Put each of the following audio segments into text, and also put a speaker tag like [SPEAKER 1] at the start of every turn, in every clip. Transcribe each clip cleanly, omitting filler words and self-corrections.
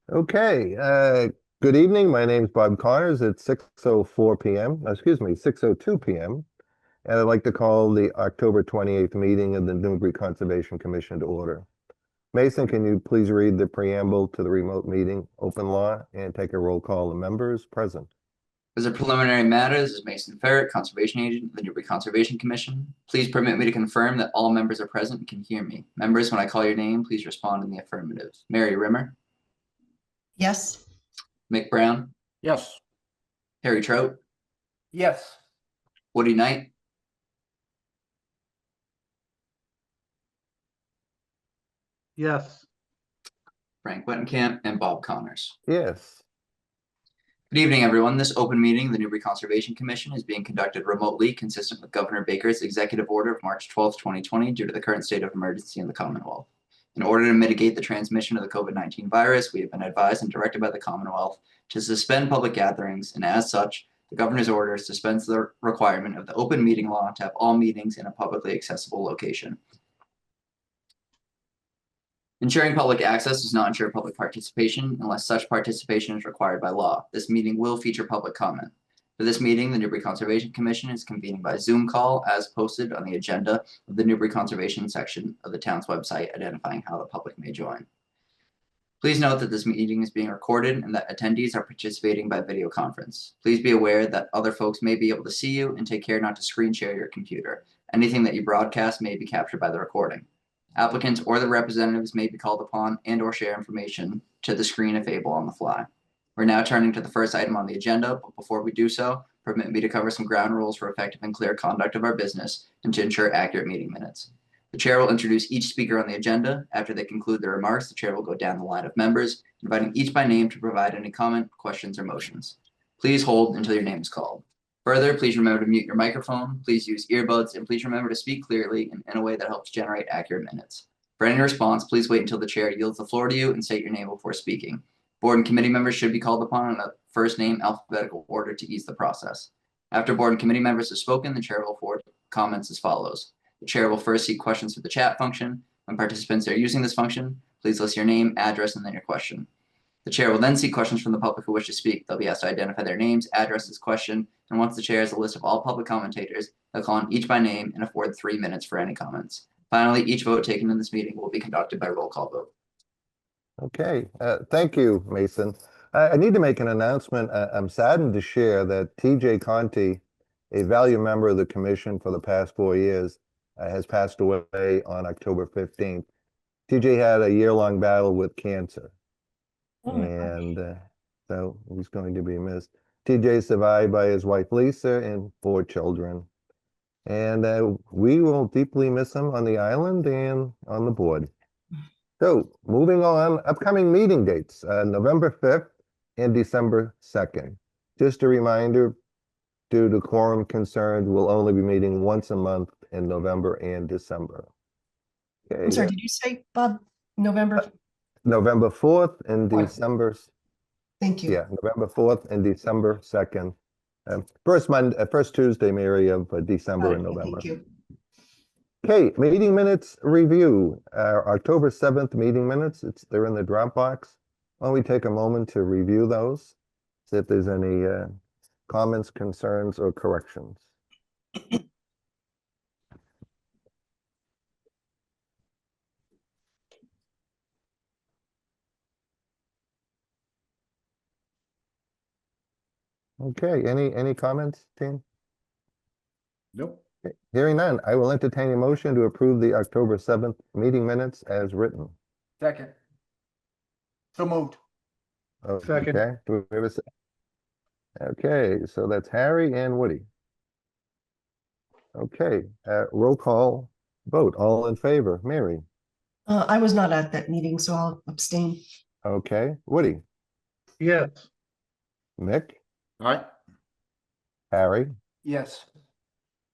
[SPEAKER 1] Okay, good evening. My name is Bob Connors. It's 6:04 p.m., excuse me, 6:02 p.m. And I'd like to call the October 28th meeting of the Newbury Conservation Commission to order. Mason, can you please read the preamble to the remote meeting open law and take a roll call of members present?
[SPEAKER 2] As a preliminary matter, this is Mason Ferret, Conservation Agent of the Newbury Conservation Commission. Please permit me to confirm that all members are present and can hear me. Members, when I call your name, please respond in the affirmative. Mary Rimmer,
[SPEAKER 3] Yes.
[SPEAKER 2] Mick Brown,
[SPEAKER 4] Yes.
[SPEAKER 2] Harry Trout,
[SPEAKER 4] Yes.
[SPEAKER 2] Woody Knight,
[SPEAKER 4] Yes.
[SPEAKER 2] Frank Wettenkamp, and Bob Connors.
[SPEAKER 1] Yes.
[SPEAKER 2] Good evening, everyone. This open meeting of the Newbury Conservation Commission is being conducted remotely, consistent with Governor Baker's executive order of March 12, 2020, due to the current state of emergency in the Commonwealth. In order to mitigate the transmission of the COVID-19 virus, we have been advised and directed by the Commonwealth to suspend public gatherings, and as such, the governor's order suspends the requirement of the open meeting law to have all meetings in a publicly accessible location. Ensuring public access does not ensure public participation unless such participation is required by law. This meeting will feature public comment. For this meeting, the Newbury Conservation Commission is convening by Zoom call as posted on the agenda of the Newbury Conservation section of the town's website, identifying how the public may join. Please note that this meeting is being recorded and that attendees are participating by video conference. Please be aware that other folks may be able to see you, and take care not to screen share your computer. Anything that you broadcast may be captured by the recording. Applicants or their representatives may be called upon and or share information to the screen if able on the fly. We're now turning to the first item on the agenda, but before we do so, permit me to cover some ground rules for effective and clear conduct of our business and to ensure accurate meeting minutes. The chair will introduce each speaker on the agenda. After they conclude their remarks, the chair will go down the line of members, inviting each by name to provide any comment, questions, or motions. Please hold until your name is called. Further, please remember to mute your microphone, please use earbuds, and please remember to speak clearly and in a way that helps generate accurate minutes. For any response, please wait until the chair yields the floor to you and state your name before speaking. Board and committee members should be called upon in a first name alphabetical order to ease the process. After board and committee members have spoken, the chair will forward comments as follows. The chair will first seek questions through the chat function. When participants are using this function, please list your name, address, and then your question. The chair will then seek questions from the public who wish to speak. They'll be asked to identify their names, addresses, question, and once the chair has a list of all public commentators, they'll call on each by name and afford 3 minutes for any comments. Finally, each vote taken in this meeting will be conducted by roll call vote.
[SPEAKER 1] Okay, thank you, Mason. I need to make an announcement. I'm saddened to share that TJ Conti, a valued member of the commission for the past 4 years, has passed away on October 15th. TJ had a year-long battle with cancer. And so he's going to be missed. TJ is survived by his wife Lisa and 4 children. And we will deeply miss him on the island and on the board. So moving on, upcoming meeting dates, November 5th and December 2nd. Just a reminder, due to quorum concerns, we'll only be meeting once a month in November and December. Okay,
[SPEAKER 3] I'm sorry, did you say, Bob, November?
[SPEAKER 1] November 4th and
[SPEAKER 3] Fourth.
[SPEAKER 1] December.
[SPEAKER 3] Thank you.
[SPEAKER 1] Yeah, November 4th and December 2nd. First Tuesday, Mary, of December and November.
[SPEAKER 3] Thank you.
[SPEAKER 1] Okay, meeting minutes review. October 7th meeting minutes. They're in the Dropbox. Why don't we take a moment to review those? See if there's any comments, concerns, or corrections. Okay, any comments, team?
[SPEAKER 4] Nope.
[SPEAKER 1] Okay, hearing none, I will entertain a motion to approve the October 7th meeting minutes as written.
[SPEAKER 4] Second. So moved. Second.
[SPEAKER 1] Okay, do we have a okay, so that's Harry and Woody. Okay, roll call vote. All in favor. Mary.
[SPEAKER 3] I was not at that meeting, so I'll abstain.
[SPEAKER 1] Okay, Woody.
[SPEAKER 4] Yes.
[SPEAKER 1] Mick.
[SPEAKER 4] Aye.
[SPEAKER 1] Harry.
[SPEAKER 4] Yes.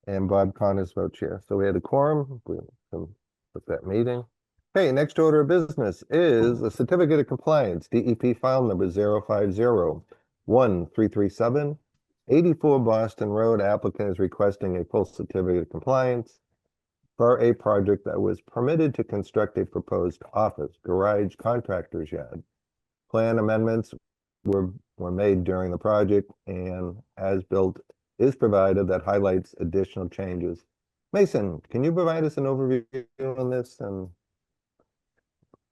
[SPEAKER 1] And Bob Connors votes yes. So we had a quorum. We can put that meeting. Okay, next order of business is a certificate of compliance, DEP file number 050-1337, 84 Boston Road. Applicant is requesting a full certificate of compliance for a project that was permitted to construct a proposed office garage contractor's yard. plan amendments were made during the project, and as-built is provided that highlights additional changes. Mason, can you provide us an overview on this? And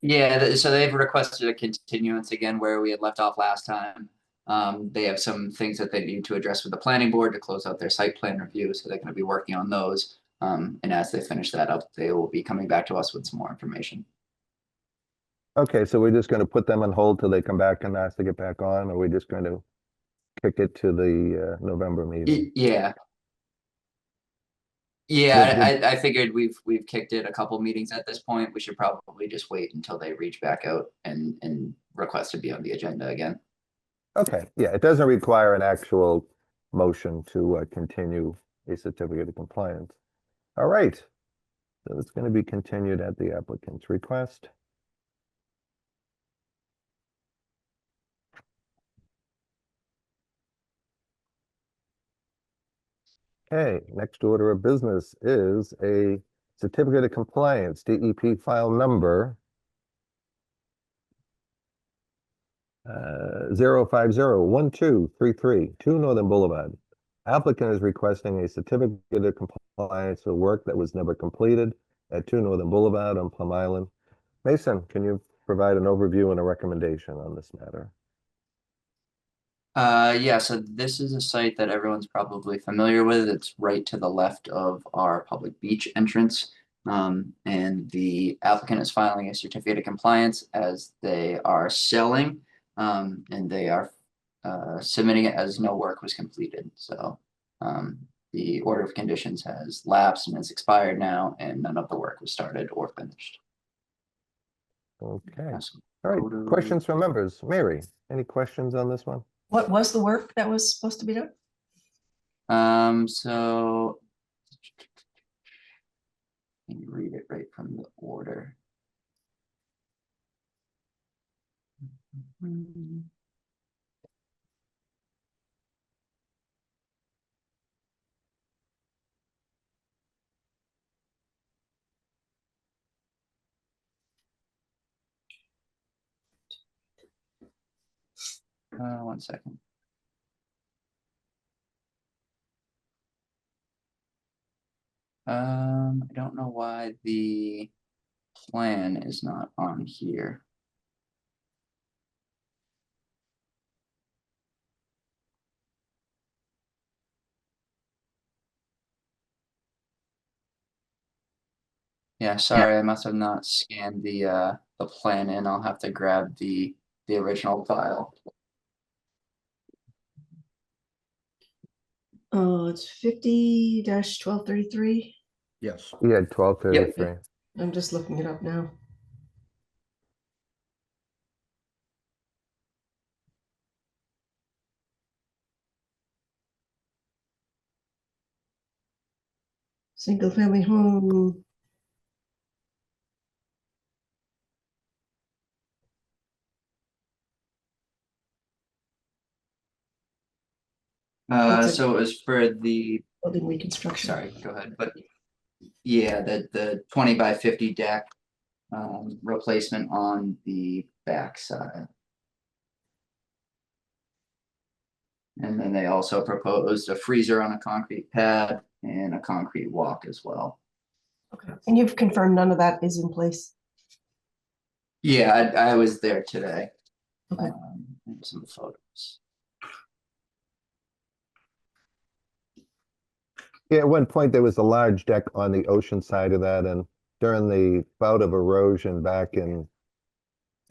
[SPEAKER 2] Yeah, so they've requested a continuance again where we had left off last time. They have some things that they need to address with the planning board to close out their site plan review, so they're gonna be working on those. And as they finish that up, they will be coming back to us with some more information.
[SPEAKER 1] okay, so we're just gonna put them on hold till they come back and ask to get back on, or we're just going to kick it to the November meeting?
[SPEAKER 2] Yeah.
[SPEAKER 1] Did-
[SPEAKER 2] Yeah, I figured we've kicked it a couple meetings at this point. We should probably just wait until they reach back out and request to be on the agenda again.
[SPEAKER 1] Okay, yeah, it doesn't require an actual motion to continue a certificate of compliance. All right, so it's going to be continued at the applicant's request. Okay, next order of business is a certificate of compliance, DEP file number 0501233, 2 Northern Boulevard. Applicant is requesting a certificate of compliance for work that was never completed at 2 Northern Boulevard on Plum Island. Mason, can you provide an overview and a recommendation on this matter?
[SPEAKER 2] Yeah, so this is a site that everyone's probably familiar with. It's right to the left of our public beach entrance. And the applicant is filing a certificate of compliance as they are selling, and they are submitting it as no work was completed. So the order of conditions has lapsed and is expired now, and none of the work was started or finished.
[SPEAKER 1] Okay,
[SPEAKER 2] Yes.
[SPEAKER 1] all right, questions from members? Mary, any questions on this one?
[SPEAKER 3] What was the work that was supposed to be done?
[SPEAKER 2] So let me read it right from the order. One second. I don't know why the plan is not on here. Yeah, sorry, I must have not scanned the plan in. I'll have to grab the original file.
[SPEAKER 3] Oh, it's 50-1233.
[SPEAKER 4] Yes.
[SPEAKER 1] Yeah, 1233.
[SPEAKER 3] I'm just looking it up now. Single family home. That's it.
[SPEAKER 2] So it was for the,
[SPEAKER 3] Building reconstruction.
[SPEAKER 2] sorry, go ahead, but yeah, the 20 by 50 deck replacement on the back side. And then they also proposed a freezer on a concrete pad and a concrete walk as well.
[SPEAKER 3] Okay, and you've confirmed none of that is in place?
[SPEAKER 2] Yeah, I was there today.
[SPEAKER 3] Okay.
[SPEAKER 2] And some photos.
[SPEAKER 1] Yeah, at one point there was a large deck on the ocean side of that, and during the bout of erosion back in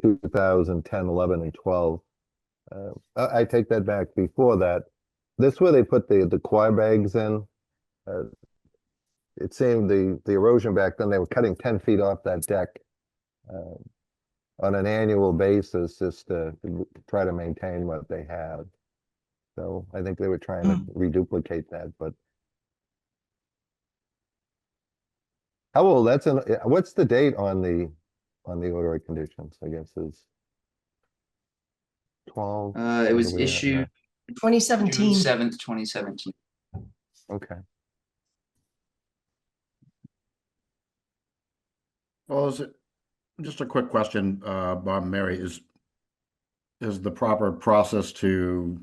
[SPEAKER 1] 2010, 11, and 12, I take that back. Before that, this where they put the choir bags in. It seemed the erosion back then, they were cutting 10 feet off that deck on an annual basis just to try to maintain what they had. So I think they were trying to reduplicate that, but how old? What's the date on the order of conditions? I guess is 12.
[SPEAKER 2] It was
[SPEAKER 1] What are we at now?
[SPEAKER 2] issued
[SPEAKER 3] 2017.
[SPEAKER 2] June 7th, 2017.
[SPEAKER 1] Okay.
[SPEAKER 4] Well, is it, just a quick question, Bob and Mary, is
[SPEAKER 5] is the proper process to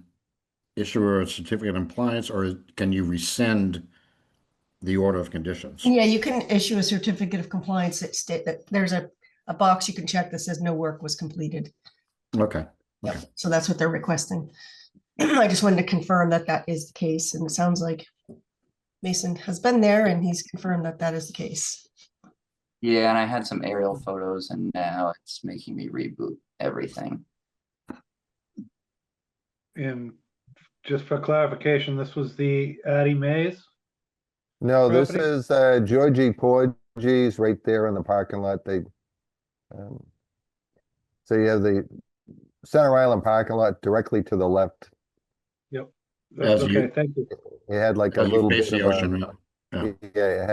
[SPEAKER 5] issue a certificate of compliance, or can you rescind the order of conditions?
[SPEAKER 3] Yeah, you can issue a certificate of compliance that state that there's a box you can check that says no work was completed.
[SPEAKER 5] Okay,
[SPEAKER 3] Yep. So that's what they're requesting. I just wanted to confirm that that is the case, and it sounds like Mason has been there and he's confirmed that that is the case.
[SPEAKER 2] Yeah, and I had some aerial photos and now it's making me reboot everything.
[SPEAKER 4] And just for clarification, this was the Addie Mays?
[SPEAKER 1] No, this
[SPEAKER 4] Property?
[SPEAKER 1] is Georgie Porgy's right there in the parking lot. Um, so you have the Center Island parking lot directly to the left.
[SPEAKER 5] As you-
[SPEAKER 4] Okay, thank you.
[SPEAKER 1] It had like a
[SPEAKER 5] as you
[SPEAKER 1] little
[SPEAKER 5] face
[SPEAKER 1] bit
[SPEAKER 5] the
[SPEAKER 1] of
[SPEAKER 5] ocean,
[SPEAKER 1] a,
[SPEAKER 5] yeah.
[SPEAKER 1] yeah, it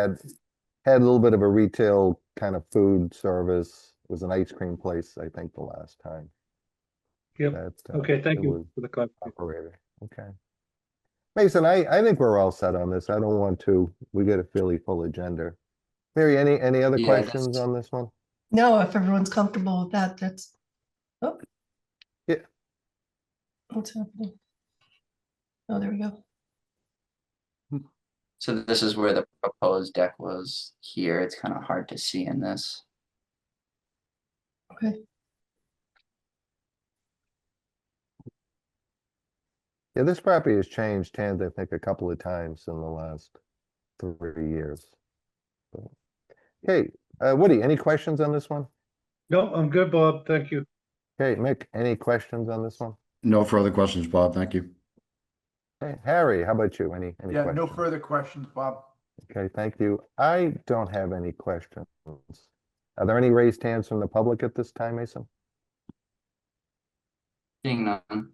[SPEAKER 1] had a little bit of a retail kind of food service. It was an ice cream place, I think, the last time.
[SPEAKER 4] Yep.
[SPEAKER 1] that,
[SPEAKER 4] Okay, thank
[SPEAKER 1] it
[SPEAKER 4] you
[SPEAKER 1] was
[SPEAKER 4] for the clarification.
[SPEAKER 1] operated. Okay. Mason, I think we're all set on this. I don't want to, we get a fairly full agenda. Mary, any other
[SPEAKER 2] Yeah,
[SPEAKER 1] questions
[SPEAKER 2] that's-
[SPEAKER 1] on this one?
[SPEAKER 3] No, if everyone's comfortable with that, that's. Oh.
[SPEAKER 1] Yeah.
[SPEAKER 3] What's happening? Oh, there we go.
[SPEAKER 2] So this is where the proposed deck was here. It's kind of hard to see in this.
[SPEAKER 3] Okay.
[SPEAKER 1] Yeah, this property has changed hands, I think, a couple of times in the last 3 years. Okay, Woody, any questions on this one?
[SPEAKER 4] No, I'm good, Bob. Thank you.
[SPEAKER 1] Okay, Mick, any questions on this one?
[SPEAKER 5] No further questions, Bob. Thank you.
[SPEAKER 1] Okay, Harry, how about you? Any
[SPEAKER 4] Yeah, no
[SPEAKER 1] questions?
[SPEAKER 4] further questions, Bob.
[SPEAKER 1] Okay, thank you. I don't have any questions. Are there any raised hands from the public at this time, Mason?
[SPEAKER 2] Seeing none.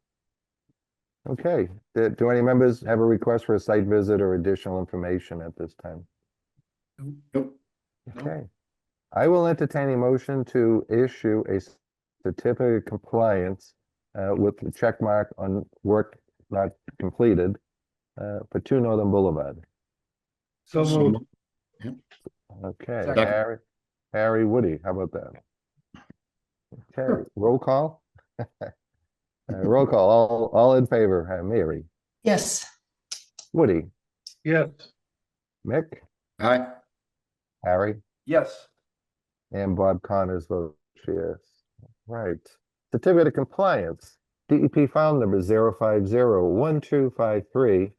[SPEAKER 1] Okay, do any members have a request for a site visit or additional information at this time?
[SPEAKER 5] Nope.
[SPEAKER 4] Nope.
[SPEAKER 1] Okay, I will entertain a motion to issue a certificate of compliance with the check mark on work not completed for 2 Northern Boulevard.
[SPEAKER 4] So
[SPEAKER 5] So
[SPEAKER 4] moved.
[SPEAKER 1] Okay,
[SPEAKER 4] Second.
[SPEAKER 1] Harry, Woody, how about that? Okay, roll call. Roll call, all in favor, Mary,
[SPEAKER 3] Yes.
[SPEAKER 1] Woody,
[SPEAKER 4] Yes.
[SPEAKER 1] Mick,
[SPEAKER 5] Aye.
[SPEAKER 1] Harry,
[SPEAKER 4] Yes.
[SPEAKER 1] and Bob Connors votes yes. Right. Certificate of compliance, DEP file number 0501253,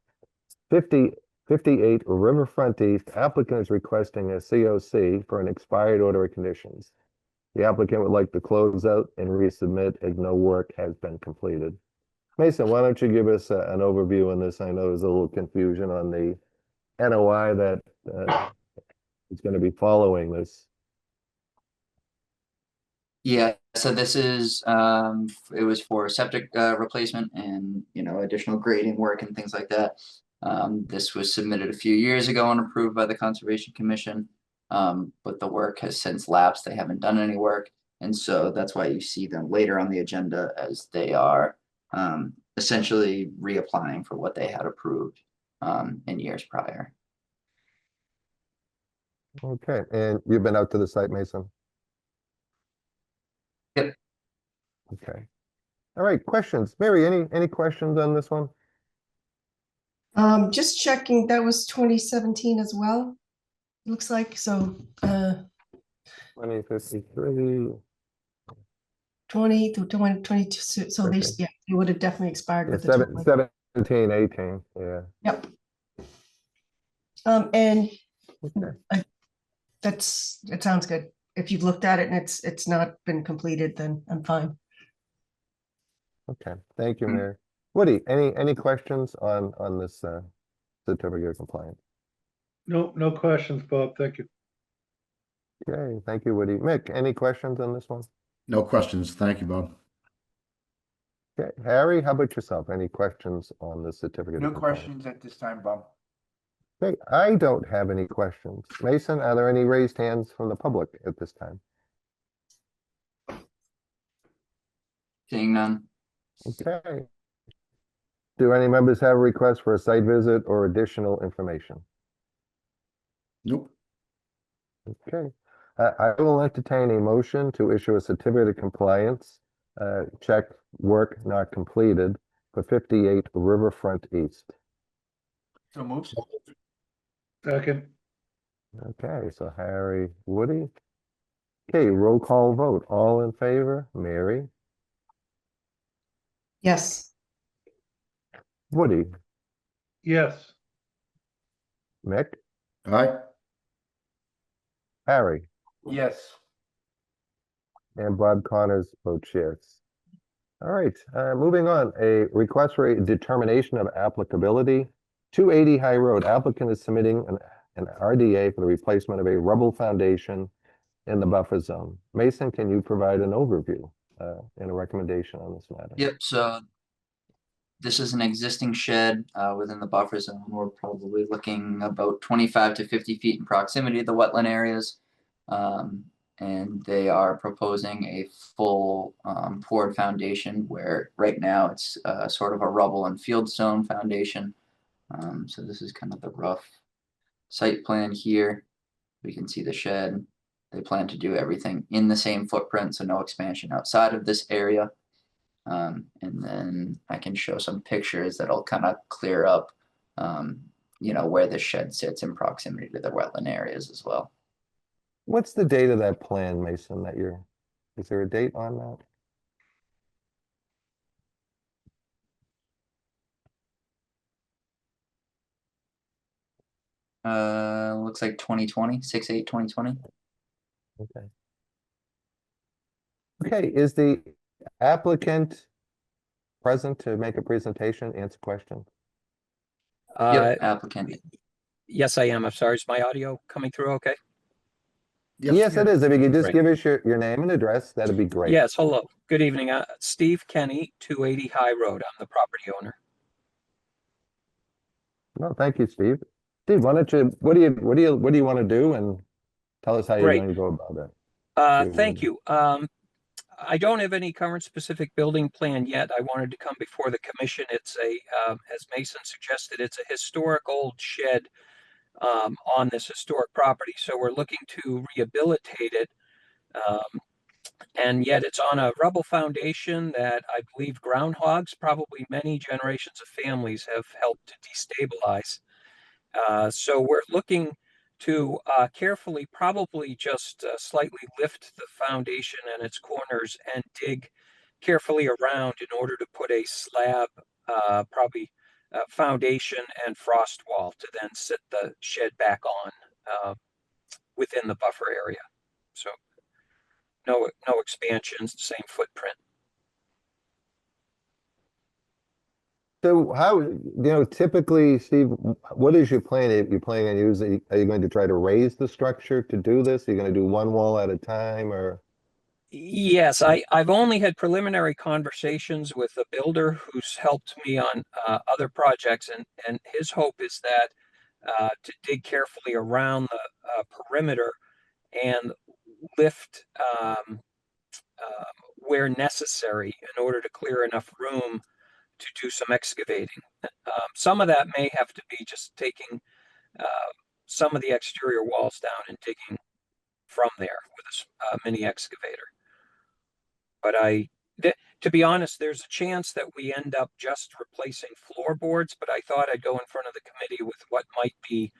[SPEAKER 1] 58 Riverfront East. Applicant is requesting a COC for an expired order of conditions. The applicant would like to close out and resubmit as no work has been completed. Mason, why don't you give us an overview on this? I know there's a little confusion on the NOI that is going to be following this.
[SPEAKER 2] Yeah, so this is, it was for septic replacement and, additional grading work and things like that. This was submitted a few years ago and approved by the Conservation Commission. But the work has since lapsed. They haven't done any work. And so that's why you see them later on the agenda as they are essentially reapplying for what they had approved in years prior.
[SPEAKER 1] Okay, and you've been out to the site, Mason?
[SPEAKER 2] Yep.
[SPEAKER 1] Okay. All right, questions. Mary, any questions on this one?
[SPEAKER 3] Just checking, that was 2017 as well. Looks like, so
[SPEAKER 1] 2053.
[SPEAKER 3] 20 to 2022, so they,
[SPEAKER 1] Okay.
[SPEAKER 3] yeah, it would have definitely expired
[SPEAKER 1] Yeah,
[SPEAKER 3] with the 20.
[SPEAKER 1] 17, 18, yeah.
[SPEAKER 3] Yep. And
[SPEAKER 1] Okay.
[SPEAKER 3] it sounds good. If you've looked at it and it's not been completed, then I'm fine.
[SPEAKER 1] Okay, thank you,
[SPEAKER 2] Mm.
[SPEAKER 1] Mary. Woody, any questions on this certificate of compliance?
[SPEAKER 4] No, no questions, Bob. Thank you.
[SPEAKER 1] Okay, thank you, Woody. Mick, any questions on this one?
[SPEAKER 5] No questions. Thank you, Bob.
[SPEAKER 1] Okay, Harry, how about yourself? Any questions on the certificate
[SPEAKER 6] No
[SPEAKER 1] of compliance?
[SPEAKER 6] questions at this time, Bob.
[SPEAKER 1] Okay, I don't have any questions. Mason, are there any raised hands from the public at this time?
[SPEAKER 2] Seeing none.
[SPEAKER 1] Okay. Do any members have a request for a site visit or additional information?
[SPEAKER 5] Nope.
[SPEAKER 1] Okay, I will entertain a motion to issue a certificate of compliance check work not completed for 58 Riverfront East.
[SPEAKER 6] So moved.
[SPEAKER 4] Second,
[SPEAKER 1] Okay, so Harry, Woody. Okay, roll call vote. All in favor? Mary,
[SPEAKER 3] Yes,
[SPEAKER 1] Woody,
[SPEAKER 4] yes,
[SPEAKER 1] Mick,
[SPEAKER 5] Aye.
[SPEAKER 1] Harry,
[SPEAKER 6] Yes.
[SPEAKER 1] and Bob Connors votes yes. All right, moving on. A request for a determination of applicability. 280 High Road, applicant is submitting an RDA for the replacement of a rubble foundation in the buffer zone. Mason, can you provide an overview and a recommendation on this matter?
[SPEAKER 2] Yep, so this is an existing shed within the buffer zone. We're probably looking about 25 to 50 feet in proximity to the wetland areas. And they are proposing a full poured foundation where right now it's sort of a rubble and fieldstone foundation. So this is kind of the rough site plan here. We can see the shed. They plan to do everything in the same footprint, so no expansion outside of this area. And then I can show some pictures that'll kind of clear up, where the shed sits in proximity to the wetland areas as well.
[SPEAKER 1] What's the date of that plan, Mason, is there a date on that?
[SPEAKER 2] Looks like 2020, 6/8/2020.
[SPEAKER 1] Okay. Okay, is the applicant present to make a presentation, answer questions?
[SPEAKER 2] Yep, applicant.
[SPEAKER 7] Yes, I am. I'm sorry. Is my audio coming through okay?
[SPEAKER 1] Yes, it is. If you could just
[SPEAKER 7] Great.
[SPEAKER 1] give us your name and address, that'd be great.
[SPEAKER 7] Yes, hello. Good evening. Steve Kenny, 280 High Road. I'm the property owner.
[SPEAKER 1] No, thank you, Steve. Steve, why don't you, what do you want to do, and tell us how you're
[SPEAKER 7] Great.
[SPEAKER 1] going to go about it.
[SPEAKER 7] Thank you. I don't have any current specific building plan yet. I wanted to come before the commission. It's as Mason suggested, it's a historic old shed on this historic property. So we're looking to rehabilitate it. And yet it's on a rubble foundation that I believe groundhogs, probably many generations of families, have helped to destabilize. So we're looking to carefully, probably just slightly lift the foundation and its corners and dig carefully around in order to put a slab, probably foundation and frost wall to then sit the shed back on within the buffer area. So no expansions, the same footprint.
[SPEAKER 1] So how, typically, Steve, what is your plan? Are you planning on are you going to try to raise the structure to do this? Are you going to do one wall at a time, or?
[SPEAKER 7] Yes, I've only had preliminary conversations with a builder who's helped me on other projects, and his hope is that to dig carefully around the perimeter and lift where necessary in order to clear enough room to do some excavating. Some of that may have to be just taking some of the exterior walls down and digging from there with a mini excavator. But to be honest, there's a chance that we end up just replacing floorboards, but I thought I'd go in front of the committee with what might be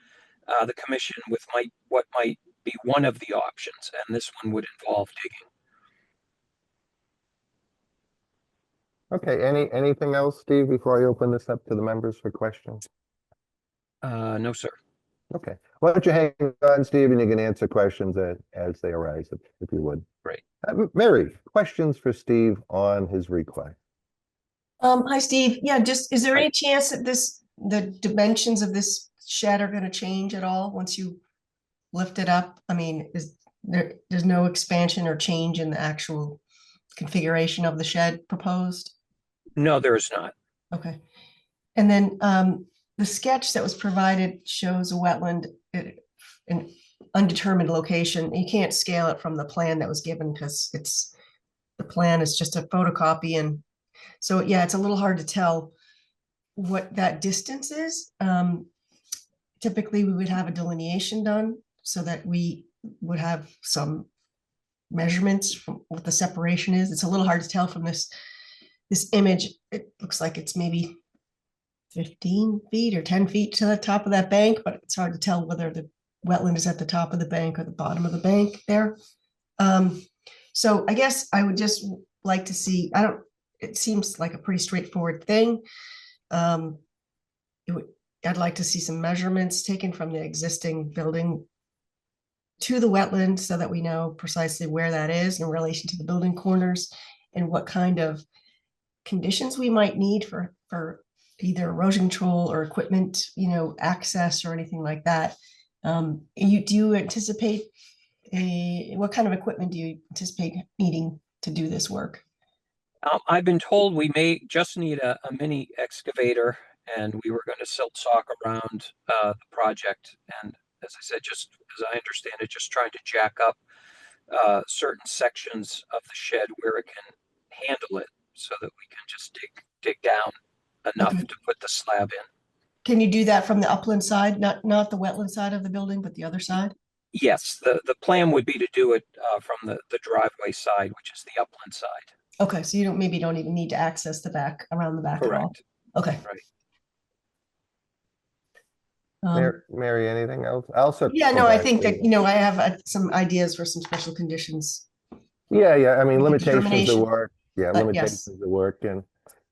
[SPEAKER 7] the commission with what might be one of the options, and this one would involve digging.
[SPEAKER 1] Okay, anything else, Steve, before I open this up to the members for questions?
[SPEAKER 7] No, sir.
[SPEAKER 1] Okay, why don't you hang on, Steve, and you can answer questions as they arise, if you would.
[SPEAKER 7] Great.
[SPEAKER 1] Mary, questions for Steve on his request?
[SPEAKER 3] hi, Steve. Yeah, is there
[SPEAKER 7] Hi.
[SPEAKER 3] any chance that the dimensions of this shed are gonna change at all once you lift it up? I mean, there's no expansion or change in the actual configuration of the shed proposed?
[SPEAKER 7] No, there is not.
[SPEAKER 3] Okay. And then the sketch that was provided shows a wetland in undetermined location. You can't scale it from the plan that was given because the plan is just a photocopy. And so, yeah, it's a little hard to tell what that distance is. Typically, we would have a delineation done so that we would have some measurements from what the separation is. It's a little hard to tell from this image. It looks like it's maybe 15 feet or 10 feet to the top of that bank, but it's hard to tell whether the wetland is at the top of the bank or the bottom of the bank there. So I guess I would just like to see, it seems like a pretty straightforward thing. I'd like to see some measurements taken from the existing building to the wetland so that we know precisely where that is in relation to the building corners and what kind of conditions we might need for either erosion control or equipment, access or anything like that. Do you anticipate what kind of equipment do you anticipate needing to do this work?
[SPEAKER 7] I've been told we may just need a mini excavator, and we were going to silt sock around the project. And as I said, just as I understand it, just trying to jack up certain sections of the shed where it can handle it, so that we can just dig down enough
[SPEAKER 3] Okay.
[SPEAKER 7] to put the slab in.
[SPEAKER 3] Can you do that from the upland side, not the wetland side of the building, but the other side?
[SPEAKER 7] Yes, the plan would be to do it from the driveway side, which is the upland side.
[SPEAKER 3] Okay, so you maybe don't even need to access the back, around the back at all.
[SPEAKER 7] Correct.
[SPEAKER 3] Okay.
[SPEAKER 7] Right.
[SPEAKER 1] Mary, anything else? I'll circle
[SPEAKER 3] Yeah, no, I
[SPEAKER 1] back
[SPEAKER 3] think
[SPEAKER 1] to
[SPEAKER 3] that,
[SPEAKER 1] you.
[SPEAKER 3] I have some ideas for some special conditions.
[SPEAKER 1] Yeah, I mean,
[SPEAKER 3] Make a
[SPEAKER 1] limitations of
[SPEAKER 3] determination.
[SPEAKER 1] work,
[SPEAKER 3] Yes.
[SPEAKER 1] limitations of work, and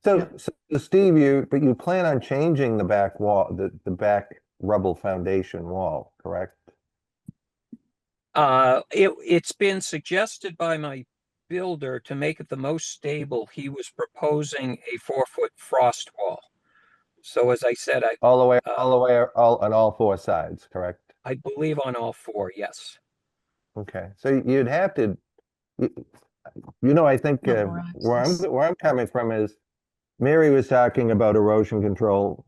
[SPEAKER 1] so,
[SPEAKER 3] Yeah.
[SPEAKER 1] so Steve, you plan on changing the back wall, the back rubble foundation wall, correct?
[SPEAKER 7] It's been suggested by my builder to make it the most stable. He was proposing a 4-foot frost wall. So as I said,
[SPEAKER 1] All the way, on all four sides, correct?
[SPEAKER 7] I believe on all four, yes.
[SPEAKER 1] Okay, so you'd have to, I think
[SPEAKER 3] Not more access.
[SPEAKER 1] where I'm coming from is, Mary was talking about erosion control.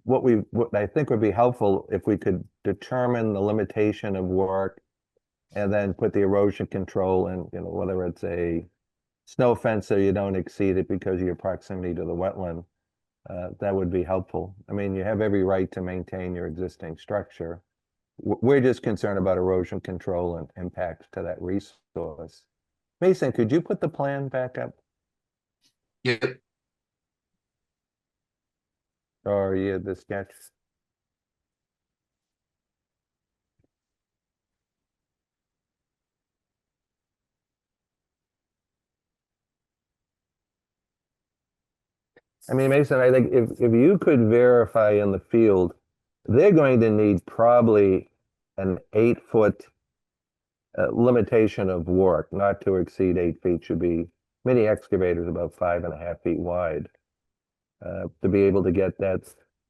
[SPEAKER 1] What I think would be helpful if we could determine the limitation of work and then put the erosion control in, whether it's a snow fence so you don't exceed it because of your proximity to the wetland. That would be helpful. I mean, you have every right to maintain your existing structure. We're just concerned about erosion control and impacts to that resource. Mason, could you put the plan back up?
[SPEAKER 2] Yep.
[SPEAKER 1] Or the sketch? I mean, Mason, I think if you could verify in the field, they're going to need probably an 8-foot limitation of work, not to exceed 8 feet. Should be mini excavators about 5.5 feet wide to be able to get that.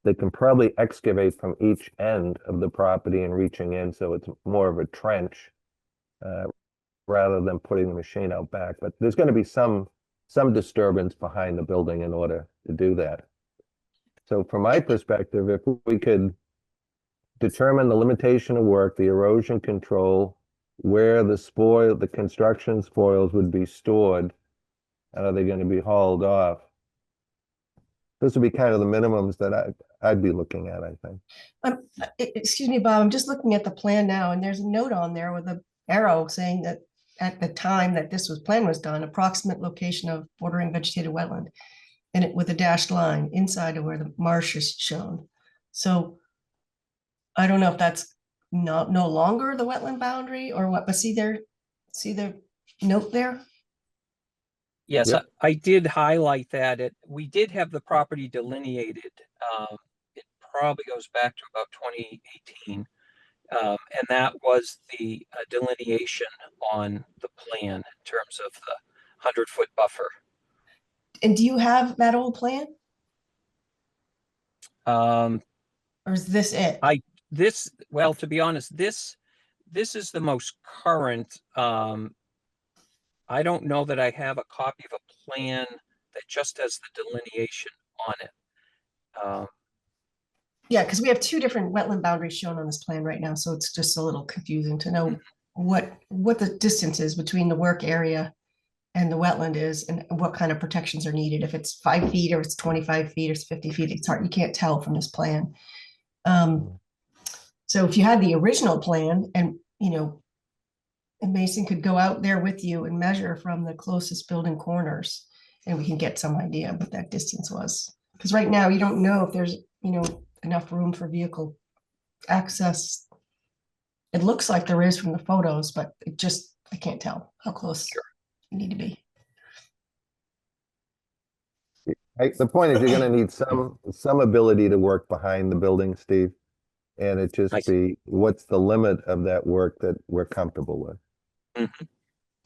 [SPEAKER 1] They can probably excavate from each end of the property and reaching in, so it's more of a trench rather than putting the machine out back. But there's going to be some disturbance behind the building in order to do that. So from my perspective, if we could determine the limitation of work, the erosion control, where the construction spoils would be stored, and are they going to be hauled off? This would be kind of the minimums that I'd be looking at, I think.
[SPEAKER 3] Excuse me, Bob, I'm just looking at the plan now, and there's a note on there with an arrow saying that at the time that plan was done, approximate location of bordering vegetated wetland, and it with a dashed line inside of where the marsh is shown. So I don't know if that's no longer the wetland boundary or what, but see the note there?
[SPEAKER 7] Yes,
[SPEAKER 1] Yep.
[SPEAKER 7] I did highlight that. We did have the property delineated. It probably goes back to about 2018. And that was the delineation on the plan in terms of the 100-foot buffer.
[SPEAKER 3] And do you have that old plan,
[SPEAKER 7] Um,
[SPEAKER 3] or is this it?
[SPEAKER 7] well, to be honest, this is the most current. I don't know that I have a copy of a plan that just has the delineation on it.
[SPEAKER 3] Yeah, because we have two different wetland boundaries shown on this plan right now, so it's just a little confusing to know what the distance is between the work area and the wetland is, and what kind of protections are needed. If it's 5 feet or it's 25 feet or it's 50 feet, it's hard. You can't tell from this plan. So if you had the original plan and And Mason could go out there with you and measure from the closest building corners, and we can get some idea what that distance was. Because right now you don't know if there's, enough room for vehicle access. It looks like there is from the photos, but I can't tell how close you need to be.
[SPEAKER 1] The point is you're gonna need some ability to work behind the building, Steve. And it just
[SPEAKER 7] I see.
[SPEAKER 1] be, what's the limit of that work that we're comfortable with?
[SPEAKER 7] Mhm.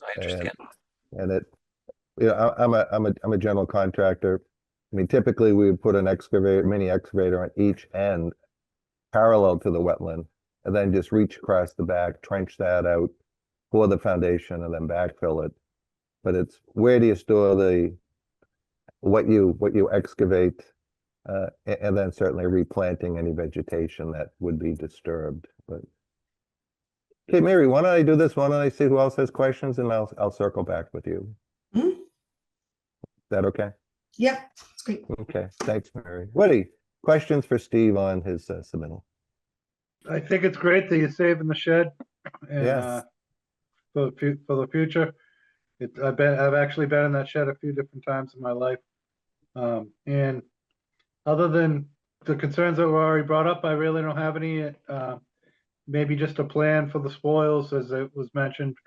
[SPEAKER 7] I understand.
[SPEAKER 1] And I'm a general contractor. I mean, typically we would put an mini excavator on each end parallel to the wetland and then just reach across the back, trench that out, pour the foundation and then backfill it. But it's where do you store what you excavate, and then certainly replanting any vegetation that would be disturbed, but. Okay, Mary, why don't I do this? Why don't I see who else has questions and I'll circle back with you.
[SPEAKER 3] Mhm.
[SPEAKER 1] Is that okay?
[SPEAKER 3] Yeah, it's great.
[SPEAKER 1] Okay, thanks, Mary. Woody, questions for Steve on his submittal?
[SPEAKER 4] I think it's great that you're saving the shed and,
[SPEAKER 1] Yes.
[SPEAKER 4] for the future. I've actually been in that shed a few different times in my life. And other than the concerns that were already brought up, I really don't have any. Maybe just a plan for the spoils, as it was mentioned.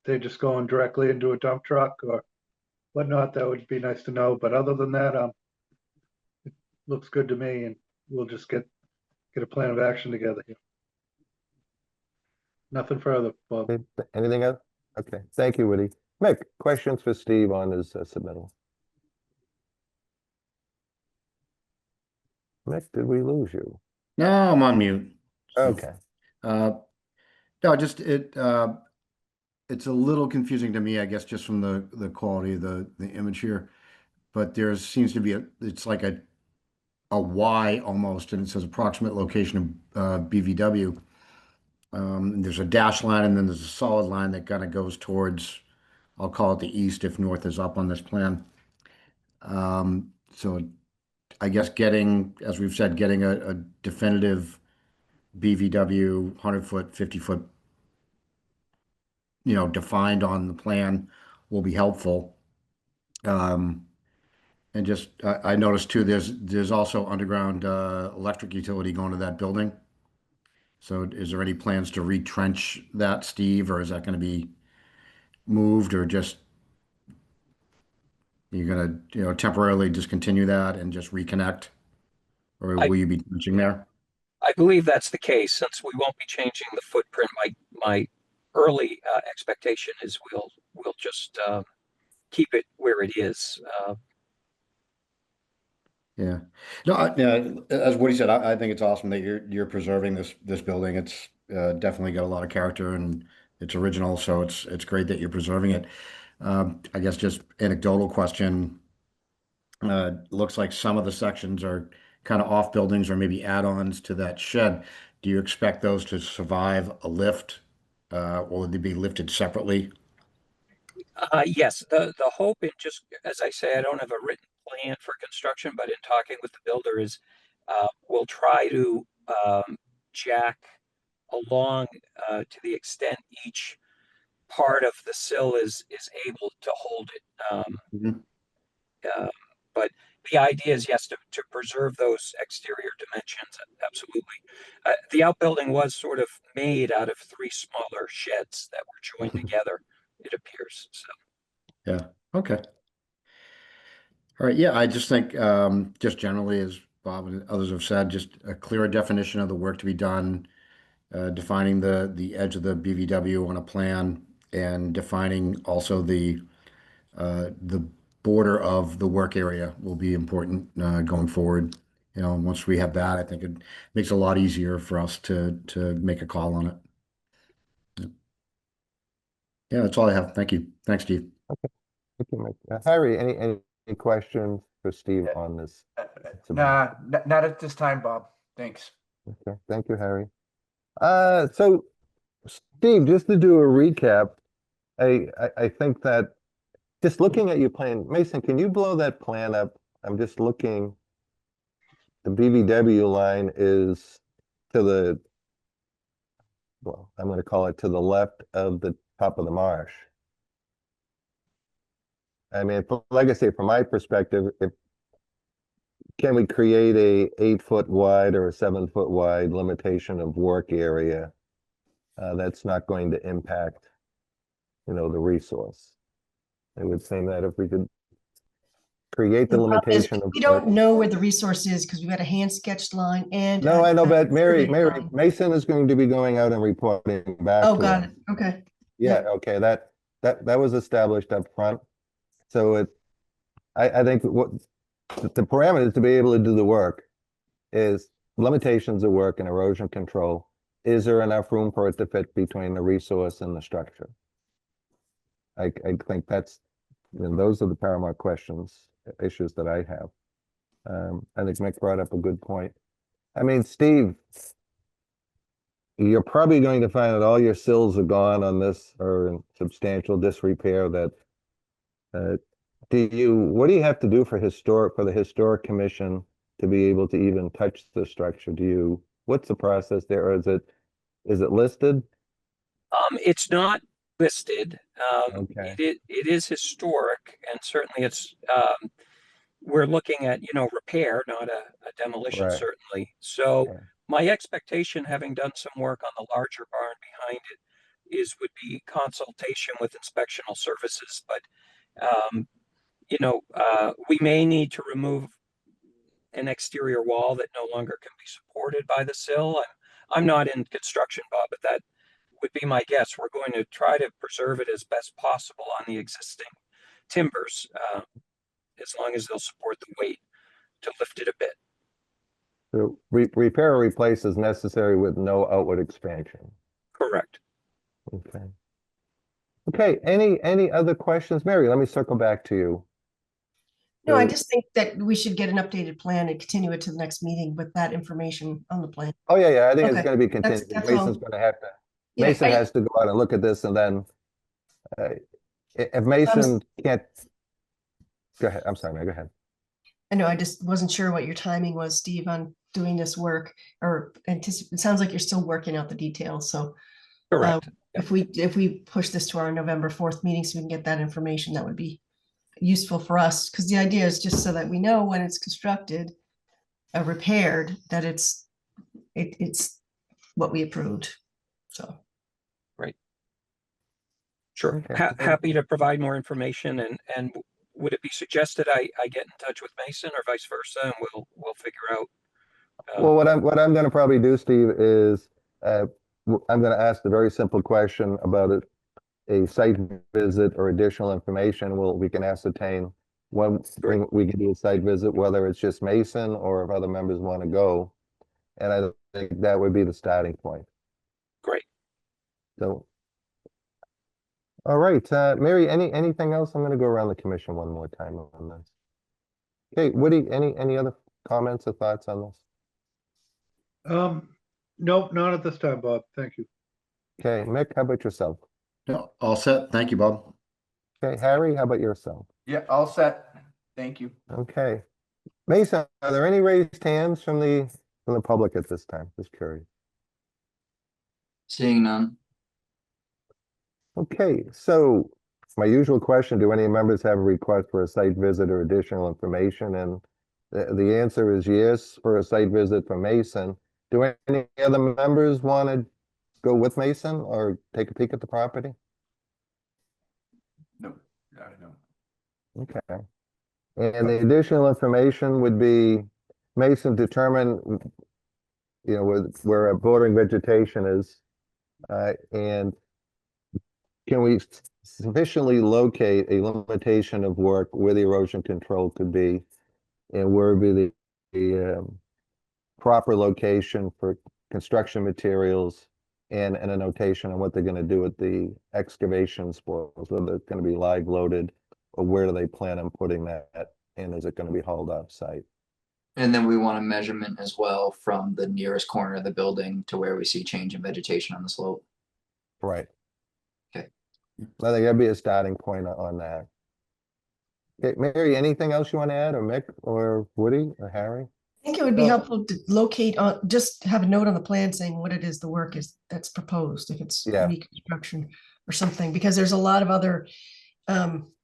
[SPEAKER 4] They're just going directly into a dump truck or whatnot. That would be nice to know. But other than that, it looks good to me, and we'll just get a plan of action together here. Nothing further, Bob.
[SPEAKER 1] Okay, anything else? Okay, thank you, Woody. Mick, questions for Steve on his submittal? Mick, did we lose you?
[SPEAKER 5] No, I'm on mute. So,
[SPEAKER 1] Okay,
[SPEAKER 5] no, just it's a little confusing to me, I guess, just from the quality of the image here. But there seems to be it's like a Y almost, and it says approximate location of BVW. And there's a dash line, and then there's a solid line that kind of goes towards, I'll call it the east if north is up on this plan. So I guess as we've said, getting a definitive BVW 100-foot, 50-foot, defined on the plan will be helpful. And just, I noticed too, there's also underground electric utility going to that building. So is there any plans to retrench that, Steve, or is that going to be moved, or just you're going to, temporarily discontinue that and just reconnect? Or
[SPEAKER 7] I-
[SPEAKER 5] will you be trenching there?
[SPEAKER 7] I believe that's the case, since we won't be changing the footprint. My early expectation is we'll just keep it where it is.
[SPEAKER 5] Yeah. No, yeah, as Woody said, I think it's awesome that you're preserving this building. It's definitely got a lot of character and it's original, so it's great that you're preserving it. I guess just anecdotal question. Looks like some of the sections are kind of off buildings or maybe add-ons to that shed. Do you expect those to survive a lift, or would they be lifted separately?
[SPEAKER 7] Yes, the hope, and just as I say, I don't have a written plan for construction, but in talking with the builder is we'll try to jack along to the extent each part of the sill is able to hold it.
[SPEAKER 5] Mhm.
[SPEAKER 7] But the idea is, yes, to preserve those exterior dimensions. Absolutely. The outbuilding was sort of made out of three smaller sheds that were joined together, it appears. So.
[SPEAKER 5] Yeah. Okay. All right. Yeah. I just think, just generally, as Bob and others have said, just a clearer definition of the work to be done, defining the edge of the BVW on a plan, and defining also the border of the work area will be important going forward. Once we have that, I think it makes it a lot easier for us to make a call on it. Yeah, that's all I have. Thank you. Thanks, Steve.
[SPEAKER 1] thank you, Mick. Harry, any questions for Steve on this?
[SPEAKER 6] Nah, not at this time, Bob. Thanks.
[SPEAKER 1] Okay, thank you, Harry. So Steve, just to do a recap, I think that just looking at your plan, Mason, can you blow that plan up? I'm just looking. The BVW line is to well, I'm gonna call it to the left of the top of the marsh. I mean, like I say, from my perspective, if can we create a 8 foot wide or a 7 foot wide limitation of work area? That's not going to impact, the resource. I would say that if we could create the
[SPEAKER 3] The problem is,
[SPEAKER 1] limitation of
[SPEAKER 3] we
[SPEAKER 1] work.
[SPEAKER 3] don't know where the resource is because we've got a hand sketched line and.
[SPEAKER 1] No, I know,
[SPEAKER 3] a
[SPEAKER 1] but Mary,
[SPEAKER 3] survey line.
[SPEAKER 1] Mason is going to be going out and reporting back
[SPEAKER 3] Oh,
[SPEAKER 1] to
[SPEAKER 3] got
[SPEAKER 1] us.
[SPEAKER 3] it. Okay.
[SPEAKER 1] Yeah, okay, that was established up front. So I think what the parameters to be able to do the work is limitations of work and erosion control. Is there enough room for it to fit between the resource and the structure? I think those are the paramount questions, issues that I have. I think Mick brought up a good point. I mean, Steve, you're probably going to find that all your sills are gone on this or in substantial disrepair that, what do you have to do for the historic commission to be able to even touch the structure? What's the process there? Or is it listed?
[SPEAKER 7] It's not listed.
[SPEAKER 1] Okay.
[SPEAKER 7] It is historic, and certainly we're looking at, repair, not a demolition,
[SPEAKER 1] Right.
[SPEAKER 7] certainly. So
[SPEAKER 1] Yeah.
[SPEAKER 7] my expectation, having done some work on the larger barn behind it, would be consultation with inspectional services. But, we may need to remove an exterior wall that no longer can be supported by the sill. I'm not in construction, Bob, but that would be my guess. We're going to try to preserve it as best possible on the existing timbers, as long as they'll support the weight to lift it a bit.
[SPEAKER 1] So repair or replace is necessary with no outward expansion.
[SPEAKER 7] Correct.
[SPEAKER 1] Okay. Okay, any other questions? Mary, let me circle back to you.
[SPEAKER 3] No, I
[SPEAKER 1] So-
[SPEAKER 3] just think that we should get an updated plan and continue it to the next meeting with that information on the plan.
[SPEAKER 1] Oh, yeah, I think it's
[SPEAKER 3] Okay,
[SPEAKER 1] gonna be
[SPEAKER 3] that's-
[SPEAKER 1] continued.
[SPEAKER 3] that's
[SPEAKER 1] Mason's
[SPEAKER 3] all.
[SPEAKER 1] gonna have to,
[SPEAKER 3] Yeah,
[SPEAKER 1] Mason has to go out and look at this and then, if Mason can't, go ahead, I'm sorry, Mary, go ahead.
[SPEAKER 3] I know, I just wasn't sure what your timing was, Steve, on doing this work, or it sounds like you're still working out the details, so.
[SPEAKER 7] Correct.
[SPEAKER 3] If we push this to our November 4th meeting so we can get that information, that would be useful for us, because the idea is just so that we know when it's constructed, repaired, that it's what we approved, so.
[SPEAKER 7] Sure.
[SPEAKER 1] Okay.
[SPEAKER 7] Happy to provide more information, and would it be suggested I get in touch with Mason or vice versa, and we'll figure out.
[SPEAKER 1] Well, what I'm gonna probably do, Steve, is, I'm gonna ask the very simple question about a site visit or additional information. We can ascertain when we can do a site visit, whether it's just Mason or if other members want to go. And I think that would be the starting point.
[SPEAKER 7] Great.
[SPEAKER 1] So, all right, Mary, anything else? I'm gonna go around the commission one more time on this. Okay, Woody, any other comments or thoughts on this?
[SPEAKER 4] Nope, not at this time, Bob. Thank you.
[SPEAKER 1] Okay, Mick, how about yourself?
[SPEAKER 5] No, all set. Thank you, Bob.
[SPEAKER 1] Okay, Harry, how about yourself?
[SPEAKER 6] Yeah, all set. Thank you.
[SPEAKER 1] Okay. Mason, are there any raised hands from the public at this time? Just curious.
[SPEAKER 2] Seeing none.
[SPEAKER 1] Okay, so my usual question, do any members have a request for a site visit or additional information? And the answer is yes, for a site visit from Mason. Do any other members want to go with Mason or take a peek at the property?
[SPEAKER 6] No, no.
[SPEAKER 1] Okay. And the additional information would be Mason determine, where a bordering vegetation is, and can we sufficiently locate a limitation of work where the erosion control could be, and where would be the proper location for construction materials, and a notation on what they're going to do with the excavation spoils, whether it's going to be live loaded, or where do they plan on putting that, and is it going to be hauled off site?
[SPEAKER 2] And then we want a measurement as well from the nearest corner of the building to where we see change in vegetation on the slope.
[SPEAKER 1] Right.
[SPEAKER 2] Okay.
[SPEAKER 1] I think that'd be a starting point on that. Okay, Mary, anything else you want to add, or Mick, or Woody, or Harry?
[SPEAKER 3] think it would be
[SPEAKER 4] So-
[SPEAKER 3] helpful to locate, just have a note on the plan saying what it is the work is that's proposed, if it's
[SPEAKER 1] Yeah.
[SPEAKER 3] reconstruction or something, because there's a lot of other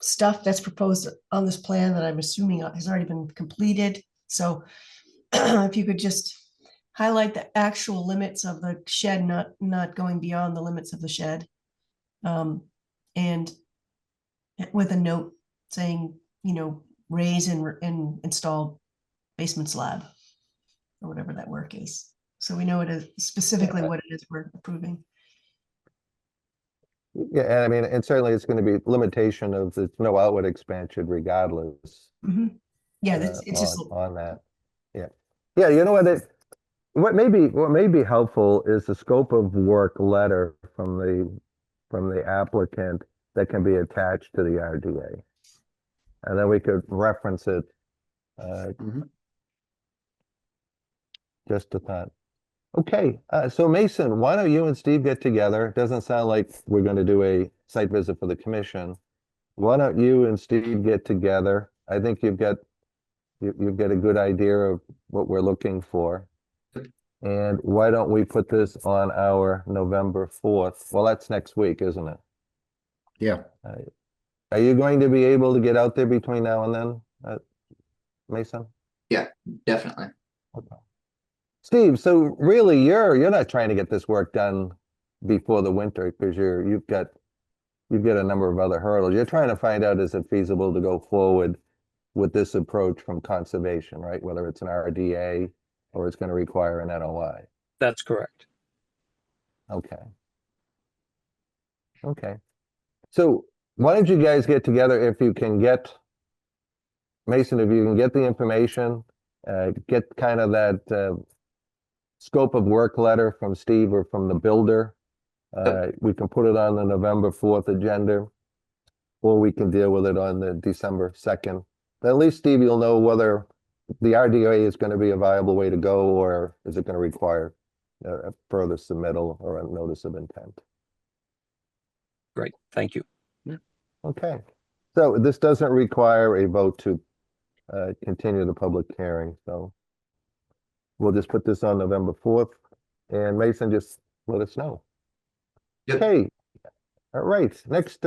[SPEAKER 3] stuff that's proposed on this plan that I'm assuming has already been completed. So if you could just highlight the actual limits of the shed, not going beyond the limits of the shed. And with a note saying, raise and install basement slab or whatever that work is. So we know it is specifically what it is we're approving.
[SPEAKER 1] Yeah, and I mean, and certainly it's going to be limitation of the no outlet expansion regardless.
[SPEAKER 3] Mhm. Yeah, it's just,
[SPEAKER 1] On that. Yeah. Yeah, you know what may be helpful is the scope of work letter from the applicant that can be attached to the RDA. And then we could reference it,
[SPEAKER 5] Mhm.
[SPEAKER 1] just a thought. Okay, so Mason, why don't you and Steve get together? It doesn't sound like we're going to do a site visit for the commission. Why don't you and Steve get together? I think you've got a good idea of what we're looking for. And why don't we put this on our November 4th? Well, that's next week, isn't it?
[SPEAKER 5] Yeah,
[SPEAKER 1] Are you going to be able to get out there between now and then, Mason?
[SPEAKER 2] Definitely.
[SPEAKER 1] Okay. Steve, so really you're not trying to get this work done before the winter because you've got a number of other hurdles. You're trying to find out, is it feasible to go forward with this approach from conservation, right? Whether it's an RDA or it's going to require an NOI.
[SPEAKER 7] That's correct.
[SPEAKER 1] Okay. Okay. So why don't you guys get together if you can get, Mason, if you can get the information, get kind of that scope of work letter from Steve or from the builder. We can put it on the November 4th agenda, or we can deal with it on the December 2nd. But at least, Steve, you'll know whether the RDA is going to be a viable way to go, or is it going to require a further submittal or a notice of intent.
[SPEAKER 7] Great. Thank you.
[SPEAKER 1] Okay. So this doesn't require a vote to continue the public hearing. So we'll just put this on November 4th, and Mason, just let us know.
[SPEAKER 2] Yep.
[SPEAKER 1] Okay. All right. Next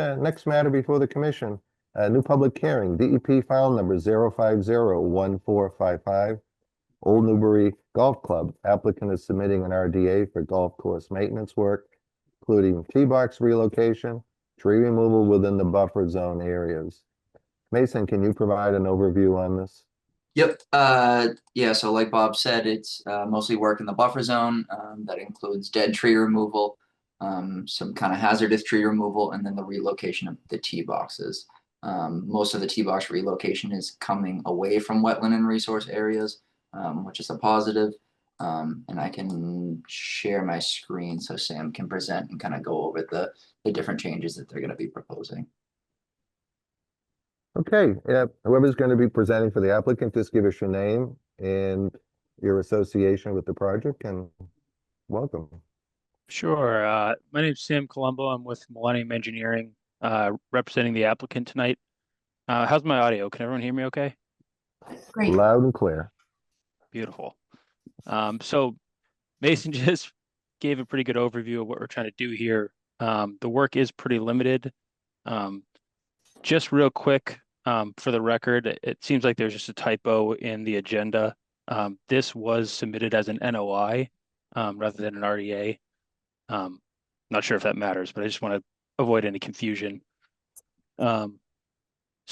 [SPEAKER 1] matter before the commission. New public hearing, DEP file number 0501455. Old Newbury Golf Club. Applicant is submitting an RDA for golf course maintenance work, including tee box relocation, tree removal within the buffer zone areas. Mason, can you provide an overview on this?
[SPEAKER 2] Yep. Yeah, so like Bob said, it's mostly work in the buffer zone. That includes dead tree removal, some kind of hazardous tree removal, and then the relocation of the tee boxes. Most of the tee box relocation is coming away from wetland and resource areas, which is a positive. And I can share my screen so Sam can present and kind of go over the different changes that they're going to be proposing.
[SPEAKER 1] Okay, whoever's going to be presenting for the applicant, just give us your name and your association with the project, and welcome.
[SPEAKER 8] Sure. My name's Sam Colombo. I'm with Millennium Engineering, representing the applicant tonight. How's my audio? Can everyone hear me okay?
[SPEAKER 3] great.
[SPEAKER 1] Loud and clear.
[SPEAKER 8] Beautiful. So Mason just gave a pretty good overview of what we're trying to do here. The work is pretty limited. Just real quick, for the record, it seems like there's just a typo in the agenda. This was submitted as an NOI rather than an RDA. Not sure if that matters, but I just want to avoid any confusion. So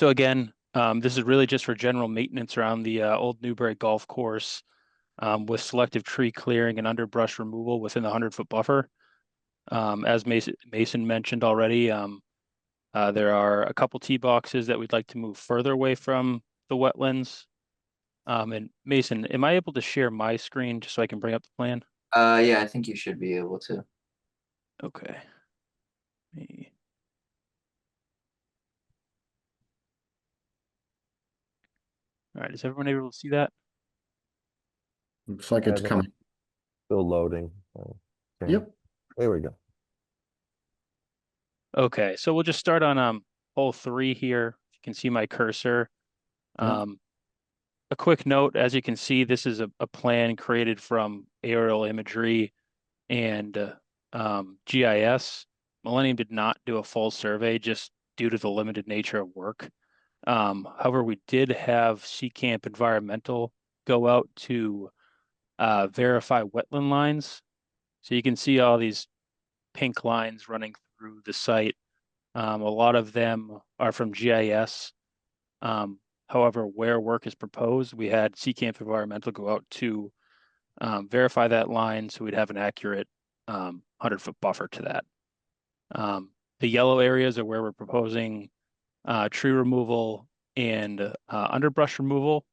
[SPEAKER 8] again, this is really just for general maintenance around the Old Newbury Golf Course, with selective tree clearing and underbrush removal within the 100-foot buffer. As Mason mentioned already, there are a couple tee boxes that we'd like to move further away from the wetlands. And Mason, am I able to share my screen just so I can bring up the plan?
[SPEAKER 2] Yeah, I think you should be able to.
[SPEAKER 8] Okay. All right, is everyone able to see that?
[SPEAKER 5] looks like it's
[SPEAKER 1] Yeah,
[SPEAKER 5] coming.
[SPEAKER 1] Still loading. Okay.
[SPEAKER 5] Yep.
[SPEAKER 1] There we go.
[SPEAKER 8] Okay, so we'll just start on hole 3 here. You can see my cursor.
[SPEAKER 5] Yeah.
[SPEAKER 8] a quick note, as you can see, this is a plan created from aerial imagery and GIS. Millennium did not do a full survey just due to the limited nature of work. However, we did have Seacamp Environmental go out to verify wetland lines. So you can see all these pink lines running through the site. A lot of them are from GIS. However, where work is proposed, we had Seacamp Environmental go out to verify that line so we'd have an accurate 100-foot buffer to that. The yellow areas are where we're proposing tree removal and underbrush removal.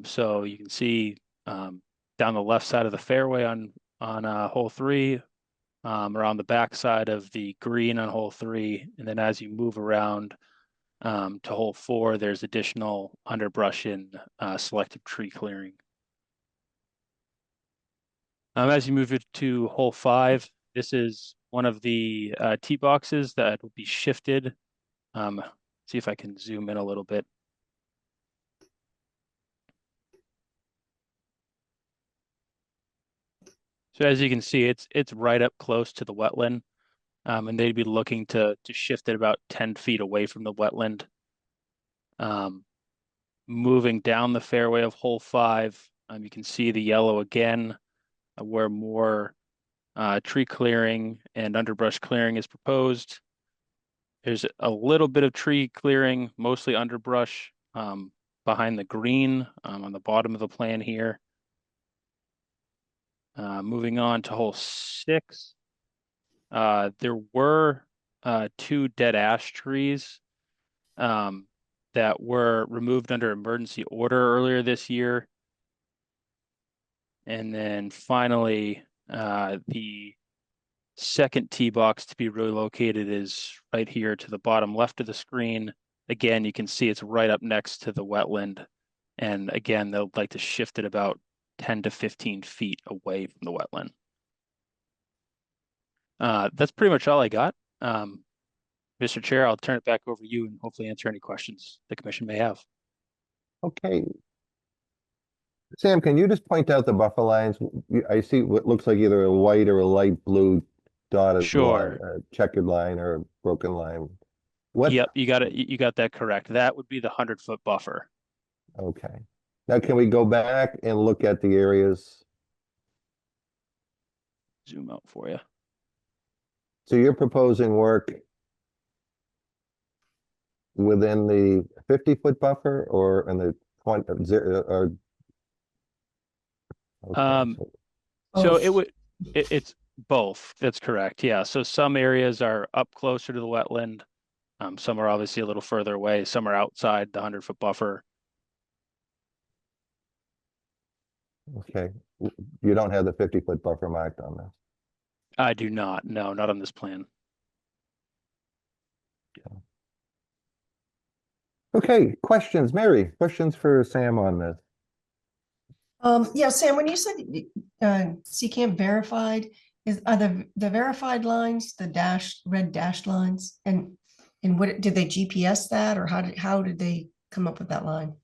[SPEAKER 8] So you can see down the left side of the fairway on hole 3, around the back side of the green on hole 3, and then as you move around to hole 4, there's additional underbrush and selective tree clearing. As you move it to hole 5, this is one of the tee boxes that will be shifted. See if I can zoom in a little bit. So as you can see, it's right up close to the wetland, and they'd be looking to shift it about 10 feet away from the wetland. Moving down the fairway of hole 5, you can see the yellow again, where more tree clearing and underbrush clearing is proposed. There's a little bit of tree clearing, mostly underbrush, behind the green on the bottom of the plan here. Moving on to hole 6, there were 2 dead ash trees that were removed under emergency order earlier this year. And then finally, the second tee box to be relocated is right here to the bottom left of the screen. Again, you can see it's right up next to the wetland. And again, they'll like to shift it about 10 to 15 feet away from the wetland. That's pretty much all I got. Mr. Chair, I'll turn it back over to you and hopefully answer any questions the commission may have.
[SPEAKER 1] Okay. Sam, can you just point out the buffer lines? I see what looks like either a white or a light blue dotted
[SPEAKER 8] Sure.
[SPEAKER 1] line, a checkered line or a broken line. What?
[SPEAKER 8] Yep, you got it. You got that correct. That would be the 100-foot buffer.
[SPEAKER 1] Okay. Now, can we go back and look at the areas?
[SPEAKER 8] Zoom out for you.
[SPEAKER 1] So you're proposing work within the 50-foot buffer or in the 20 or okay,
[SPEAKER 8] So it would, it's both. That's correct. Yeah. So some areas are up closer to the wetland. Some are obviously a little further away. Some are outside the 100-foot buffer.
[SPEAKER 1] okay. You don't have the 50-foot buffer marked on this.
[SPEAKER 8] I do not. No, not on this plan.
[SPEAKER 1] Okay, questions, Mary, questions for Sam on this?
[SPEAKER 3] Yeah, Sam, when you said Seacamp verified, are the verified lines the red dashed lines, and what did they GPS that, or how did they come up with that line?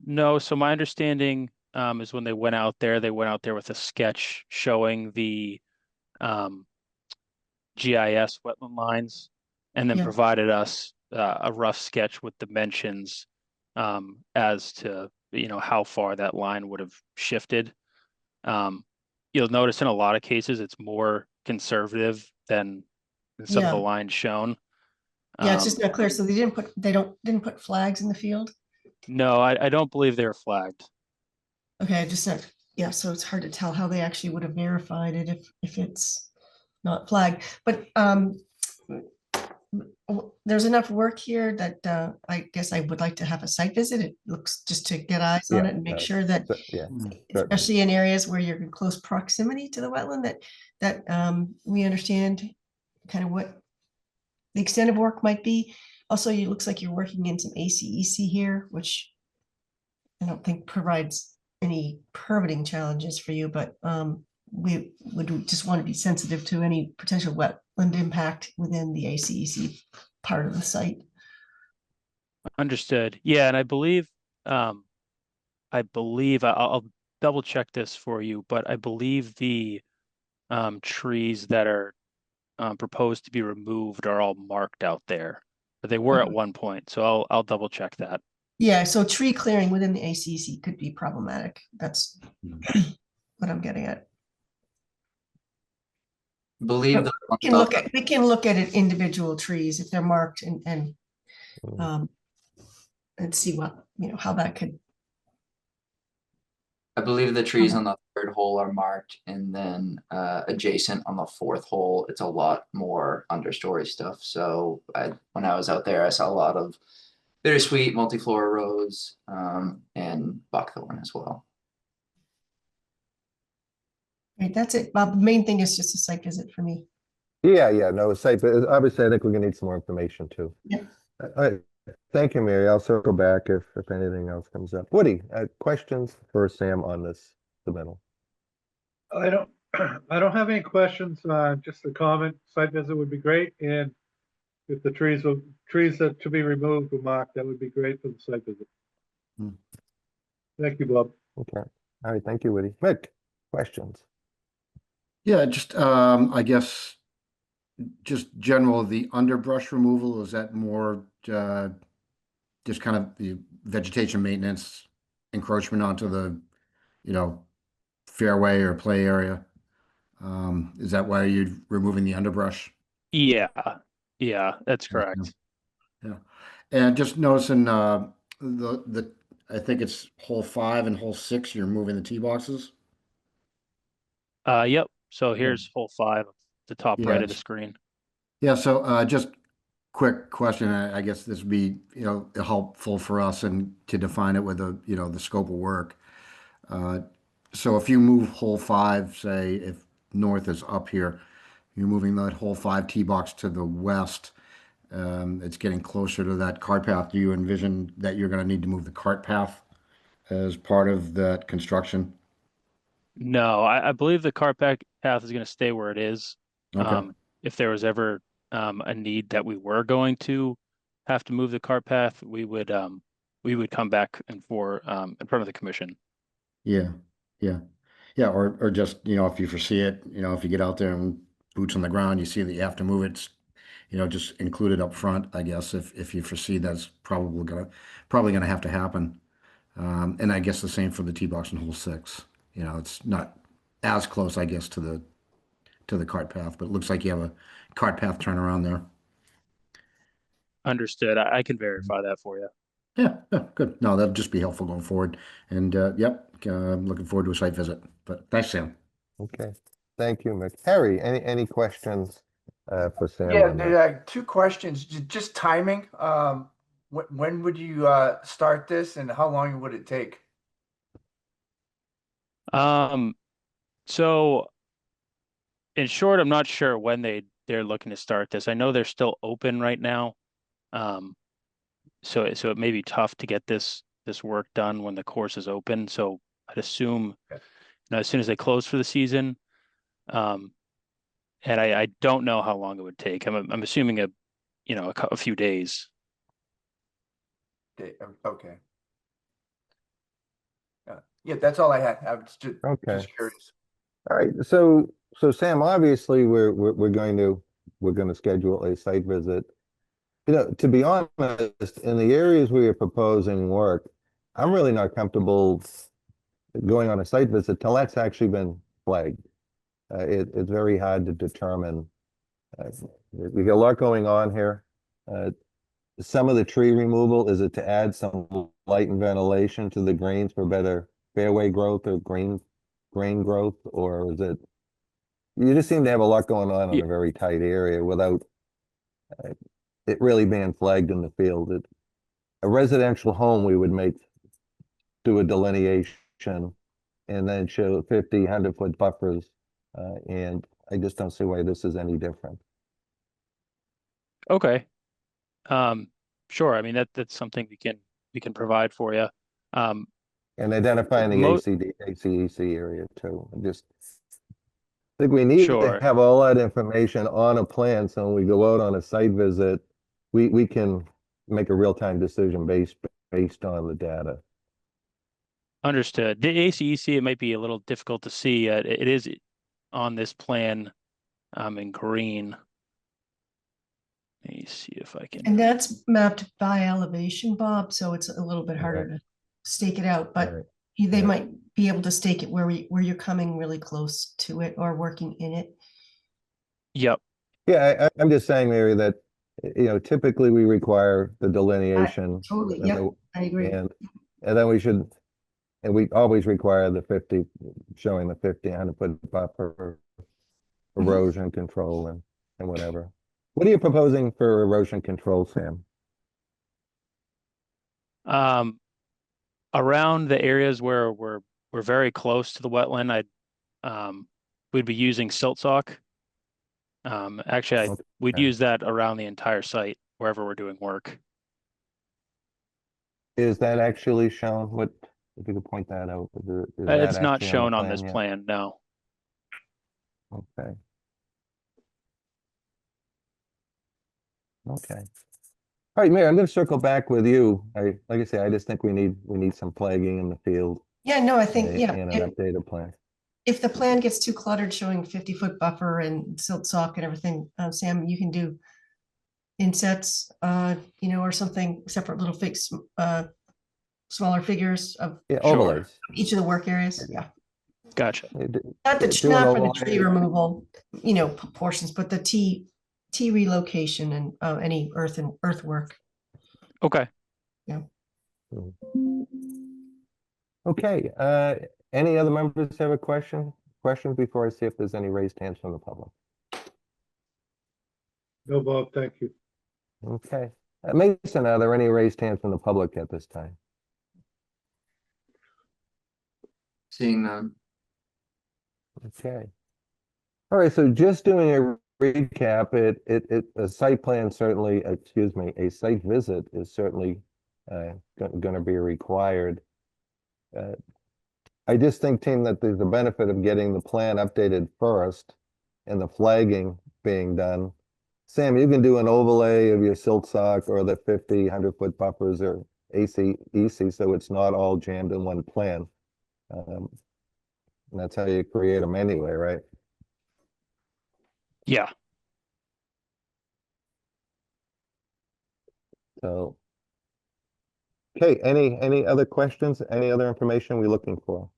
[SPEAKER 8] No. So my understanding is when they went out there with a sketch showing the GIS wetland lines, and then
[SPEAKER 3] Yeah.
[SPEAKER 8] provided us a rough sketch with dimensions as to how far that line would have shifted. You'll notice in a lot of cases it's more conservative than some of the
[SPEAKER 3] Yeah.
[SPEAKER 8] lines shown.
[SPEAKER 3] Yeah, it's just not clear. So they didn't put flags in the field?
[SPEAKER 8] No, I don't believe they're flagged.
[SPEAKER 3] Okay, just not, yeah, so it's hard to tell how they actually would have verified it if it's not flagged. But there's enough work here that I guess I would like to have a site visit. It looks just to get eyes on
[SPEAKER 1] Yeah,
[SPEAKER 3] it and make
[SPEAKER 1] no,
[SPEAKER 3] sure that,
[SPEAKER 1] Yeah,
[SPEAKER 3] especially in areas where you're in close proximity to the wetland, that we understand kind of what the extent of work might be. Also, it looks like you're working in some ACEC here, which I don't think provides any permitting challenges for you, but we would just want to be sensitive to any potential wetland impact within the ACEC part of the site.
[SPEAKER 8] Understood. Yeah, and I believe I believe I'll double check this for you, but I believe the trees that are proposed to be removed are all marked out there, but they were at
[SPEAKER 3] Okay.
[SPEAKER 8] one point. So I'll double check that.
[SPEAKER 3] Yeah, so tree clearing within the ACC could be problematic. That's what I'm getting at.
[SPEAKER 2] Believe
[SPEAKER 3] But
[SPEAKER 2] the
[SPEAKER 3] we can look at it individual trees if they're marked and see what, how that could.
[SPEAKER 2] I believe the trees on the third hole are marked, and then adjacent on the fourth hole, it's a lot more understory stuff. So when I was out there, I saw a lot of bittersweet, multiflora rose, and buckthorn as well.
[SPEAKER 3] Right, that's it. Bob, the main thing is just a site visit for me.
[SPEAKER 1] Yeah, no, site, but obviously I think we're gonna need some more information too.
[SPEAKER 3] Yep.
[SPEAKER 1] All right, thank you, Mary. I'll circle back if anything else comes up. Woody, questions for Sam on this submittal?
[SPEAKER 4] I don't, I don't have any questions, just a comment. Site visit would be great, and if the trees that to be removed were marked, that would be great for the site visit.
[SPEAKER 5] Hmm.
[SPEAKER 4] Thank you, Bob.
[SPEAKER 1] Okay, all right, thank you, Woody. Mick, questions?
[SPEAKER 5] Yeah, just, I guess, just general, the underbrush removal, is that more, just kind of the vegetation maintenance encroachment onto the, fairway or play area? Is that why you're removing the underbrush?
[SPEAKER 8] Yeah, that's
[SPEAKER 5] Yeah.
[SPEAKER 8] correct.
[SPEAKER 5] Yeah, and just noticing, I think it's hole 5 and hole 6, you're moving the tee boxes?
[SPEAKER 8] Yep. So here's hole 5, the top
[SPEAKER 5] Yeah,
[SPEAKER 8] right of the
[SPEAKER 5] it's-
[SPEAKER 8] screen.
[SPEAKER 5] Yeah, so, just quick question, I guess this would be, helpful for us and to define it with the scope of work. So if you move hole 5, say if north is up here, you're moving that hole 5 tee box to the west. It's getting closer to that cart path. Do you envision that you're gonna need to move the cart path as part of that construction?
[SPEAKER 8] No, I believe the cart path is going to stay where it is.
[SPEAKER 5] Okay,
[SPEAKER 8] If there was ever a need that we were going to have to move the cart path, we would come back in front of the commission.
[SPEAKER 5] yeah, yeah. Yeah, or just, if you foresee it, if you get out there and boots on the ground, you see that you have to move it, just include it up front, I guess, if you foresee that's probably gonna have to happen. And I guess the same for the tee box in hole 6. It's not as close, I guess, to the cart path, but it looks like you have a cart path turnaround there.
[SPEAKER 8] Understood. I can verify that for you.
[SPEAKER 5] Yeah, good. No, that'll just be helpful going forward. And yep, I'm looking forward to a site visit. But thanks, Sam.
[SPEAKER 1] Okay, thank you, Mick. Harry, any questions for Sam
[SPEAKER 6] Yeah,
[SPEAKER 1] on that?
[SPEAKER 6] two questions. Just timing. When would you start this, and how long would it take?
[SPEAKER 8] So in short, I'm not sure when they're looking to start this. I know they're still open right now. So it may be tough to get this work done when the course is open. So I'd assume, as soon as they close for the season. And I don't know how long it would take. I'm assuming a few days.
[SPEAKER 6] Okay. Yeah, that's all I had. I was
[SPEAKER 1] Okay.
[SPEAKER 6] just curious.
[SPEAKER 1] All right, so Sam, obviously we're going to schedule a site visit. To be honest, in the areas we are proposing work, I'm really not comfortable going on a site visit till that's actually been flagged. It's very hard to determine. We got a lot going on here. Some of the tree removal, is it to add some light and ventilation to the greens for better fairway growth or grain growth, or is it? You just seem to have a lot going on in a very tight area without it really being flagged in the field. A residential home, we would do a delineation and then show 50, 100-foot buffers. And I just don't see why this is any different.
[SPEAKER 8] Okay. Sure. I mean, that's something we can provide for you.
[SPEAKER 1] And identifying the
[SPEAKER 8] Mo-
[SPEAKER 1] ACEC area too. I just think we need to
[SPEAKER 8] Sure.
[SPEAKER 1] have all that information on a plan, so when we go out on a site visit, we can make a real-time decision based on the data.
[SPEAKER 8] Understood. The ACEC, it might be a little difficult to see. It is on this plan in green. Let me see if I
[SPEAKER 3] And
[SPEAKER 8] can.
[SPEAKER 3] that's mapped by elevation, Bob, so it's a little bit harder to stake it out, but
[SPEAKER 1] Right.
[SPEAKER 3] they
[SPEAKER 1] Yeah.
[SPEAKER 3] might be able to stake it where you're coming really close to it or working in it.
[SPEAKER 8] Yep.
[SPEAKER 1] Yeah, I'm just saying, Mary, that, you know, typically we require the delineation.
[SPEAKER 3] Totally,
[SPEAKER 1] and
[SPEAKER 3] yep,
[SPEAKER 1] the-
[SPEAKER 3] I agree.
[SPEAKER 1] And then we should, and we always require the 50, showing the 100-foot buffer, erosion control and whatever. What are you proposing for erosion control, Sam?
[SPEAKER 8] Around the areas where we're very close to the wetland, we'd be using silt sock. Actually, we'd
[SPEAKER 1] Okay.
[SPEAKER 8] use that around the entire site wherever we're doing work.
[SPEAKER 1] Is that actually shown? What, if you could point that out? Is that
[SPEAKER 8] It's not
[SPEAKER 1] actually
[SPEAKER 8] shown on
[SPEAKER 1] the
[SPEAKER 8] this
[SPEAKER 1] yet?
[SPEAKER 8] plan, no.
[SPEAKER 1] Okay. Okay. All right, Mary, I'm gonna circle back with you. Like I say, I just think we need some flagging in the field.
[SPEAKER 3] Yeah, no, I think, yeah,
[SPEAKER 1] And an updated plan.
[SPEAKER 3] if the plan gets too cluttered showing 50-foot buffer and silt sock and everything, Sam, you can do insets, or something, separate little smaller figures of
[SPEAKER 1] Yeah,
[SPEAKER 8] Sure.
[SPEAKER 1] overlays.
[SPEAKER 3] each of the work areas, yeah.
[SPEAKER 8] Gotcha.
[SPEAKER 3] Not the,
[SPEAKER 1] Do an
[SPEAKER 3] not for the tree
[SPEAKER 1] overlay.
[SPEAKER 3] removal, portions, but the T relocation and any earthwork.
[SPEAKER 8] Okay.
[SPEAKER 1] Okay, any other members have a questions before I see if there's any raised hands from the public?
[SPEAKER 4] No, Bob, thank you.
[SPEAKER 1] Okay, Mason, are there any raised hands from the public at this time?
[SPEAKER 2] Seeing none.
[SPEAKER 1] Okay. All right, so just doing a recap, a site plan certainly, excuse me, a site visit is certainly going to be required. I just think, team, that there's a benefit of getting the plan updated first and the flagging being done. Sam, you can do an overlay of your silt sock or the 50, 100-foot buffers or ACEC, so it's not all jammed in one plan. And that's how you create them anyway, right?
[SPEAKER 8] Yeah.
[SPEAKER 1] So, okay, any other questions? Any other information we're looking for?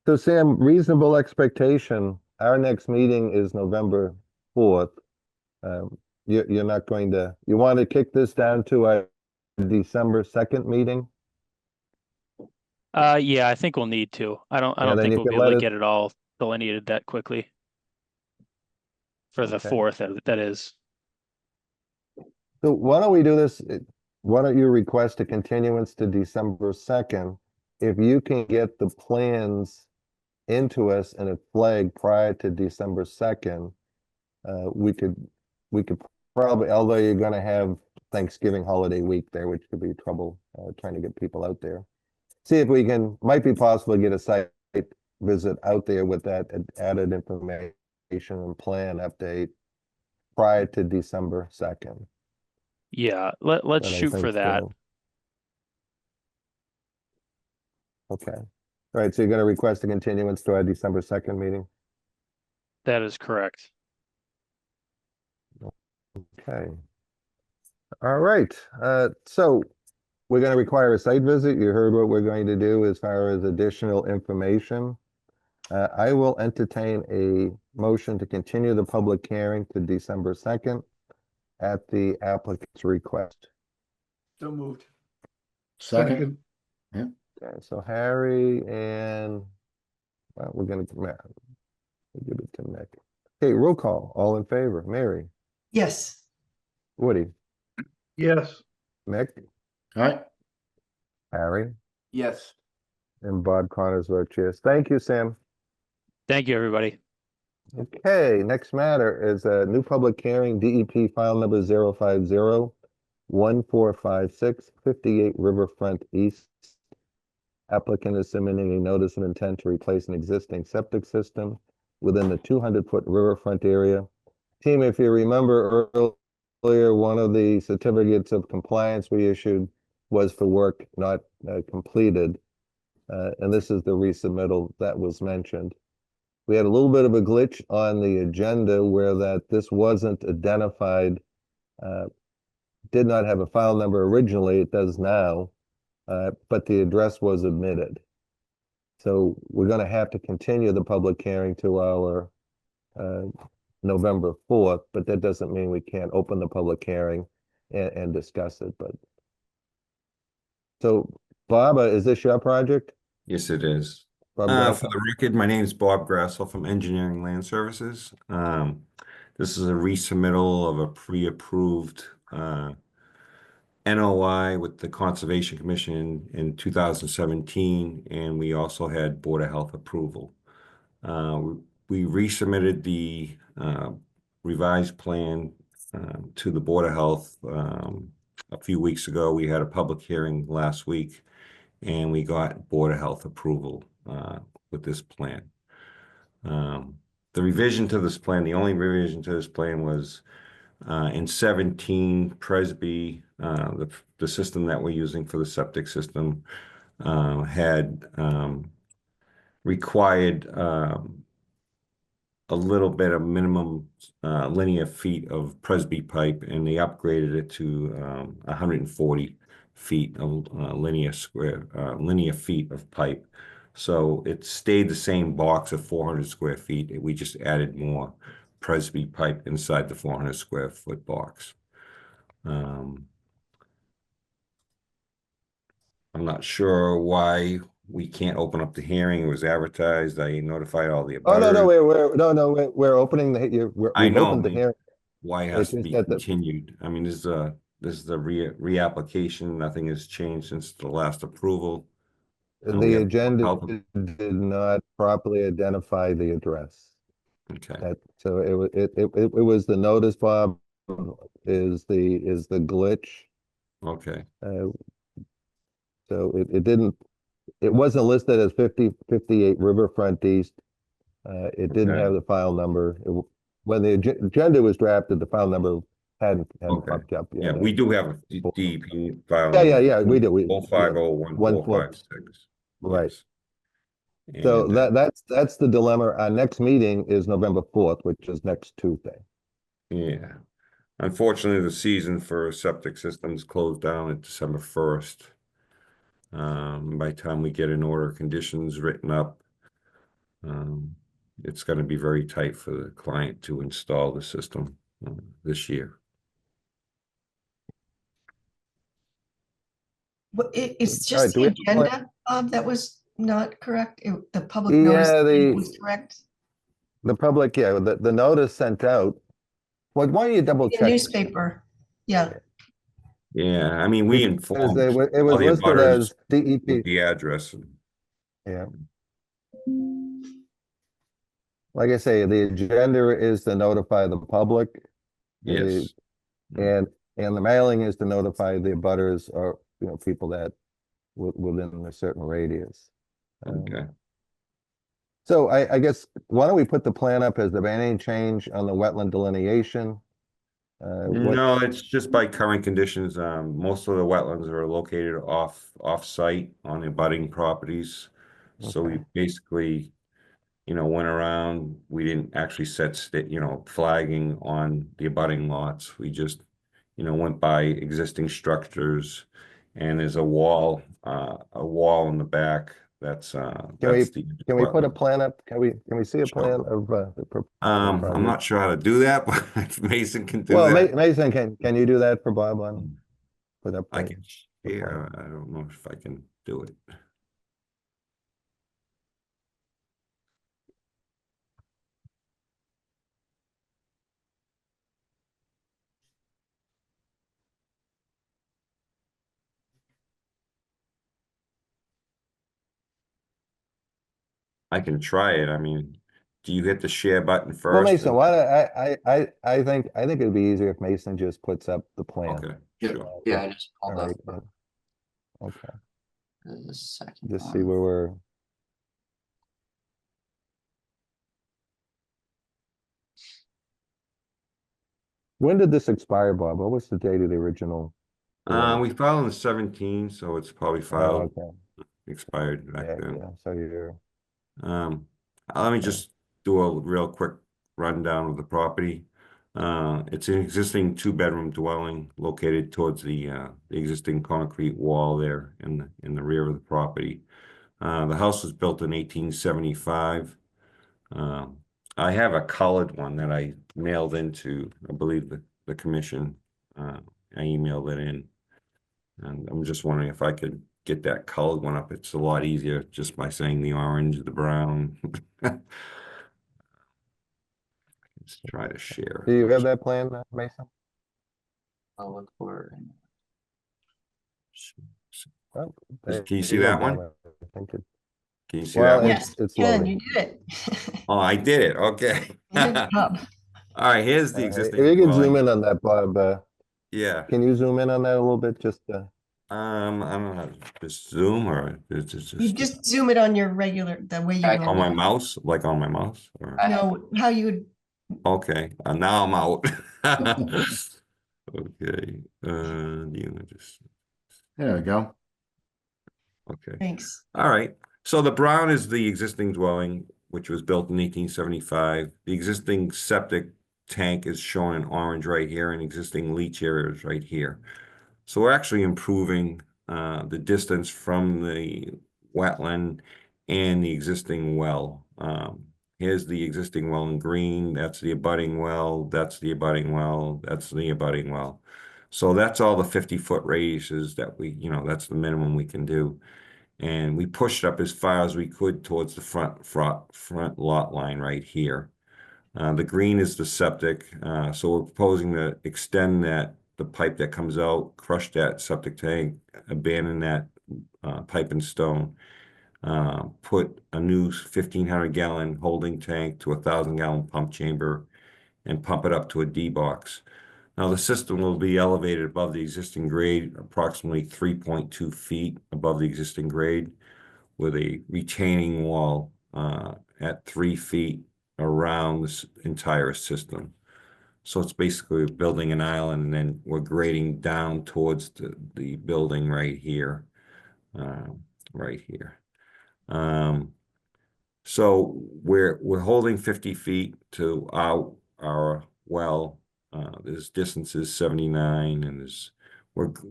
[SPEAKER 1] So Sam, reasonable expectation, our next meeting is November 4th. You're not going to, you want to kick this down to a December 2nd meeting?
[SPEAKER 8] Yeah, I think we'll need to. I don't
[SPEAKER 1] then
[SPEAKER 8] think
[SPEAKER 1] you
[SPEAKER 8] we'll
[SPEAKER 1] can
[SPEAKER 8] be able
[SPEAKER 1] let
[SPEAKER 8] to
[SPEAKER 1] it-
[SPEAKER 8] get it all delineated that quickly. For the
[SPEAKER 1] Okay.
[SPEAKER 8] 4th, that is.
[SPEAKER 1] So why don't we do this? Why don't you request a continuance to December 2nd? If you can get the plans into us and a flag prior to December 2nd, we could probably, although you're gonna have Thanksgiving holiday week there, which could be trouble trying to get people out there. See if we can, might be possible to get a site visit out there with that added information and plan update prior to December 2nd.
[SPEAKER 8] Yeah, let's
[SPEAKER 1] That I
[SPEAKER 8] shoot for
[SPEAKER 1] think,
[SPEAKER 8] that.
[SPEAKER 1] Okay. All right, so you're gonna request a continuance to our December 2nd meeting?
[SPEAKER 8] That is correct.
[SPEAKER 1] Okay. All right, so we're gonna require a site visit. You heard what we're going to do as far as additional information. I will entertain a motion to continue the public hearing to December 2nd at the applicant's request.
[SPEAKER 6] So moved.
[SPEAKER 5] Second,
[SPEAKER 1] Okay, so Harry and, well, we're gonna, we'll give it to Nick. Okay, roll call, all in favor. Mary,
[SPEAKER 3] Yes,
[SPEAKER 1] Woody,
[SPEAKER 4] Yes,
[SPEAKER 1] Nick,
[SPEAKER 5] all right,
[SPEAKER 1] Harry,
[SPEAKER 6] Yes.
[SPEAKER 1] and Bob Connors vote yes. Thank you, Sam.
[SPEAKER 8] Thank you, everybody.
[SPEAKER 1] Okay, next matter is a new public hearing, DEP file number 050-1456, 58 Riverfront East. Applicant is submitting a notice of intent to replace an existing septic system within the 200-foot riverfront area. Team, if you remember earlier, one of the certificates of compliance we issued was for work not completed. And this is the resubmittal that was mentioned. We had a little bit of a glitch on the agenda where that this wasn't identified, did not have a file number originally, it does now, but the address was omitted. So we're going to have to continue the public hearing to our November 4th, but that doesn't mean we can't open the public hearing and discuss it, but. So Bob, is this your project?
[SPEAKER 9] Yes, it is.
[SPEAKER 1] Bob
[SPEAKER 9] For
[SPEAKER 1] Grasso?
[SPEAKER 9] the record, my name is Bob Grassel from Engineering Land Services. This is a resubmittal of a pre-approved NOI with the Conservation Commission in 2017, and we also had Board of Health approval. We resubmitted the revised plan to the Board of Health a few weeks ago. We had a public hearing last week, and we got Board of Health approval with this plan. The revision to this plan, the only revision to this plan was in 17 Presby, the system that we're using for the septic system had required a little bit of minimum linear feet of Presby pipe, and they upgraded it to 140 feet of linear feet of pipe. So it stayed the same box of 400 square feet. We just added more Presby pipe inside the 400 square foot box. I'm not sure why we can't open up the hearing. It was advertised. I notified all the
[SPEAKER 1] Oh, no, no,
[SPEAKER 9] abutters.
[SPEAKER 1] we're opening
[SPEAKER 9] I
[SPEAKER 1] we've
[SPEAKER 9] know,
[SPEAKER 1] opened the hearing.
[SPEAKER 9] why it has
[SPEAKER 1] It's
[SPEAKER 9] to
[SPEAKER 1] just
[SPEAKER 9] be
[SPEAKER 1] that
[SPEAKER 9] continued. I mean, this is the reapplication. Nothing has changed since the last approval. And we
[SPEAKER 1] the
[SPEAKER 9] have
[SPEAKER 1] agenda
[SPEAKER 9] health-
[SPEAKER 1] did not properly identify the address.
[SPEAKER 9] Okay,
[SPEAKER 1] So it was the notice, Bob, is the glitch.
[SPEAKER 9] okay,
[SPEAKER 1] So it wasn't listed as 58 Riverfront East. It didn't
[SPEAKER 9] Okay.
[SPEAKER 1] have the file number. When the agenda was drafted, the file number hadn't
[SPEAKER 9] Okay.
[SPEAKER 1] popped up
[SPEAKER 9] yeah,
[SPEAKER 1] yet.
[SPEAKER 9] we do have a DEP file.
[SPEAKER 1] Yeah, we do.
[SPEAKER 9] 0501456.
[SPEAKER 1] Right.
[SPEAKER 9] Yes.
[SPEAKER 1] So
[SPEAKER 9] And,
[SPEAKER 1] that's the dilemma. Our next meeting is November 4th, which is next Tuesday.
[SPEAKER 9] yeah. Unfortunately, the season for septic systems closed down at December 1st. By the time we get an order of conditions written up, it's going to be very tight for the client to install the system this year.
[SPEAKER 3] But it's
[SPEAKER 1] All right,
[SPEAKER 3] just
[SPEAKER 1] do we
[SPEAKER 3] the
[SPEAKER 1] have a plan?
[SPEAKER 3] agenda, that was not correct. The public
[SPEAKER 1] Yeah,
[SPEAKER 3] notice was correct.
[SPEAKER 1] The public, the notice sent out. Well, why don't you double
[SPEAKER 3] The
[SPEAKER 1] check?
[SPEAKER 3] newspaper, yeah.
[SPEAKER 9] Yeah, I mean, we informed
[SPEAKER 1] It was
[SPEAKER 9] all the
[SPEAKER 1] listed
[SPEAKER 9] abutters
[SPEAKER 1] as DEP.
[SPEAKER 9] with the address.
[SPEAKER 1] Yeah. Like I say, the agenda is to notify the public.
[SPEAKER 9] Yes.
[SPEAKER 1] And the mailing is to notify the abutters or, people that within a certain radius.
[SPEAKER 9] Okay.
[SPEAKER 1] So I guess, why don't we put the plan up? Has there been any change on the wetland delineation?
[SPEAKER 9] No, it's just by current conditions. Most of the wetlands are located off-site on the abutting properties. So we
[SPEAKER 1] Okay.
[SPEAKER 9] basically, went around. We didn't actually set flagging on the abutting lots. We just, went by existing structures, and there's a wall in the back. That's the
[SPEAKER 1] Can we put a
[SPEAKER 9] wetland.
[SPEAKER 1] plan up? Can we see a
[SPEAKER 9] Sure.
[SPEAKER 1] plan of the
[SPEAKER 9] I'm
[SPEAKER 1] project?
[SPEAKER 9] not sure how to do that, but if Mason can do
[SPEAKER 1] Well,
[SPEAKER 9] that.
[SPEAKER 1] Mason, can you do that for Bob on? Put up
[SPEAKER 9] I
[SPEAKER 1] the-
[SPEAKER 9] can share. I don't know if I can do it. I can try it. I mean, do you hit the share button
[SPEAKER 1] Well,
[SPEAKER 9] first?
[SPEAKER 1] Mason,
[SPEAKER 9] and-
[SPEAKER 1] why don't I think it'd be easier if Mason just puts up the plan.
[SPEAKER 9] Okay,
[SPEAKER 2] Yeah,
[SPEAKER 9] sure.
[SPEAKER 2] yeah, I just
[SPEAKER 1] All
[SPEAKER 2] pulled
[SPEAKER 1] right.
[SPEAKER 2] up
[SPEAKER 1] Okay,
[SPEAKER 2] the second
[SPEAKER 1] just see
[SPEAKER 2] one.
[SPEAKER 1] where we're. When did this expire, Bob? What was the date of the original? or-
[SPEAKER 9] We filed in 17, so it's probably
[SPEAKER 1] Oh,
[SPEAKER 9] filed,
[SPEAKER 1] okay.
[SPEAKER 9] expired back
[SPEAKER 1] Yeah,
[SPEAKER 9] then.
[SPEAKER 1] yeah, so you're,
[SPEAKER 9] Let me just do a real quick rundown of the property. It's an existing two-bedroom dwelling located towards the existing concrete wall there in the rear of the property. The house was built in 1875. I have a colored one that I mailed into, I believe, the commission. I emailed it in. And I'm just wondering if I could get that colored one up. It's a lot easier just by saying the orange, the brown. Let's try to share.
[SPEAKER 1] do you have that plan, Mason?
[SPEAKER 2] I'll look for it.
[SPEAKER 1] Oh,
[SPEAKER 9] Can you see
[SPEAKER 1] there
[SPEAKER 9] that
[SPEAKER 1] go,
[SPEAKER 9] one?
[SPEAKER 1] Bob. I think it-
[SPEAKER 9] Can you see
[SPEAKER 1] Well,
[SPEAKER 9] that one?
[SPEAKER 3] Yes,
[SPEAKER 1] it's
[SPEAKER 3] Ken,
[SPEAKER 1] loading.
[SPEAKER 3] you did it.
[SPEAKER 9] Oh, I did it. Okay.
[SPEAKER 3] Good
[SPEAKER 9] All
[SPEAKER 3] job.
[SPEAKER 9] right, here's the
[SPEAKER 1] If
[SPEAKER 9] existing
[SPEAKER 1] you can zoom
[SPEAKER 9] dwelling.
[SPEAKER 1] in on that, Bob,
[SPEAKER 9] Yeah.
[SPEAKER 1] can you zoom in on that a little bit, just,
[SPEAKER 9] I don't know how to just zoom or it's
[SPEAKER 3] You just zoom it on your regular, the way you
[SPEAKER 2] I-
[SPEAKER 9] on my
[SPEAKER 3] normally.
[SPEAKER 9] mouse, like on my mouse. Or...
[SPEAKER 2] I-
[SPEAKER 3] No, how you would,
[SPEAKER 9] Okay, now I'm out. Okay, the images.
[SPEAKER 5] There we go.
[SPEAKER 9] Okay.
[SPEAKER 3] thanks.
[SPEAKER 9] All right. So the brown is the existing dwelling, which was built in 1875. The existing septic tank is shown in orange right here, and existing leach areas right here. So we're actually improving the distance from the wetland and the existing well. Here's the existing well in green. That's the abutting well. That's the abutting well. That's the abutting well. So that's all the 50-foot radiuses that that's the minimum we can do. And we pushed up as far as we could towards the front lot line right here. The green is the septic. So we're proposing to extend the pipe that comes out, crush that septic tank, abandon that pipe and stone, put a new 1,500-gallon holding tank to a 1,000-gallon pump chamber, and pump it up to a D box. Now the system will be elevated above the existing grade, approximately 3.2 feet above the existing grade, with a retaining wall at 3 feet around this entire system. So it's basically building an island, and then we're grading down towards the building right here, right here. So we're holding 50 feet to our well. This distance is 79, and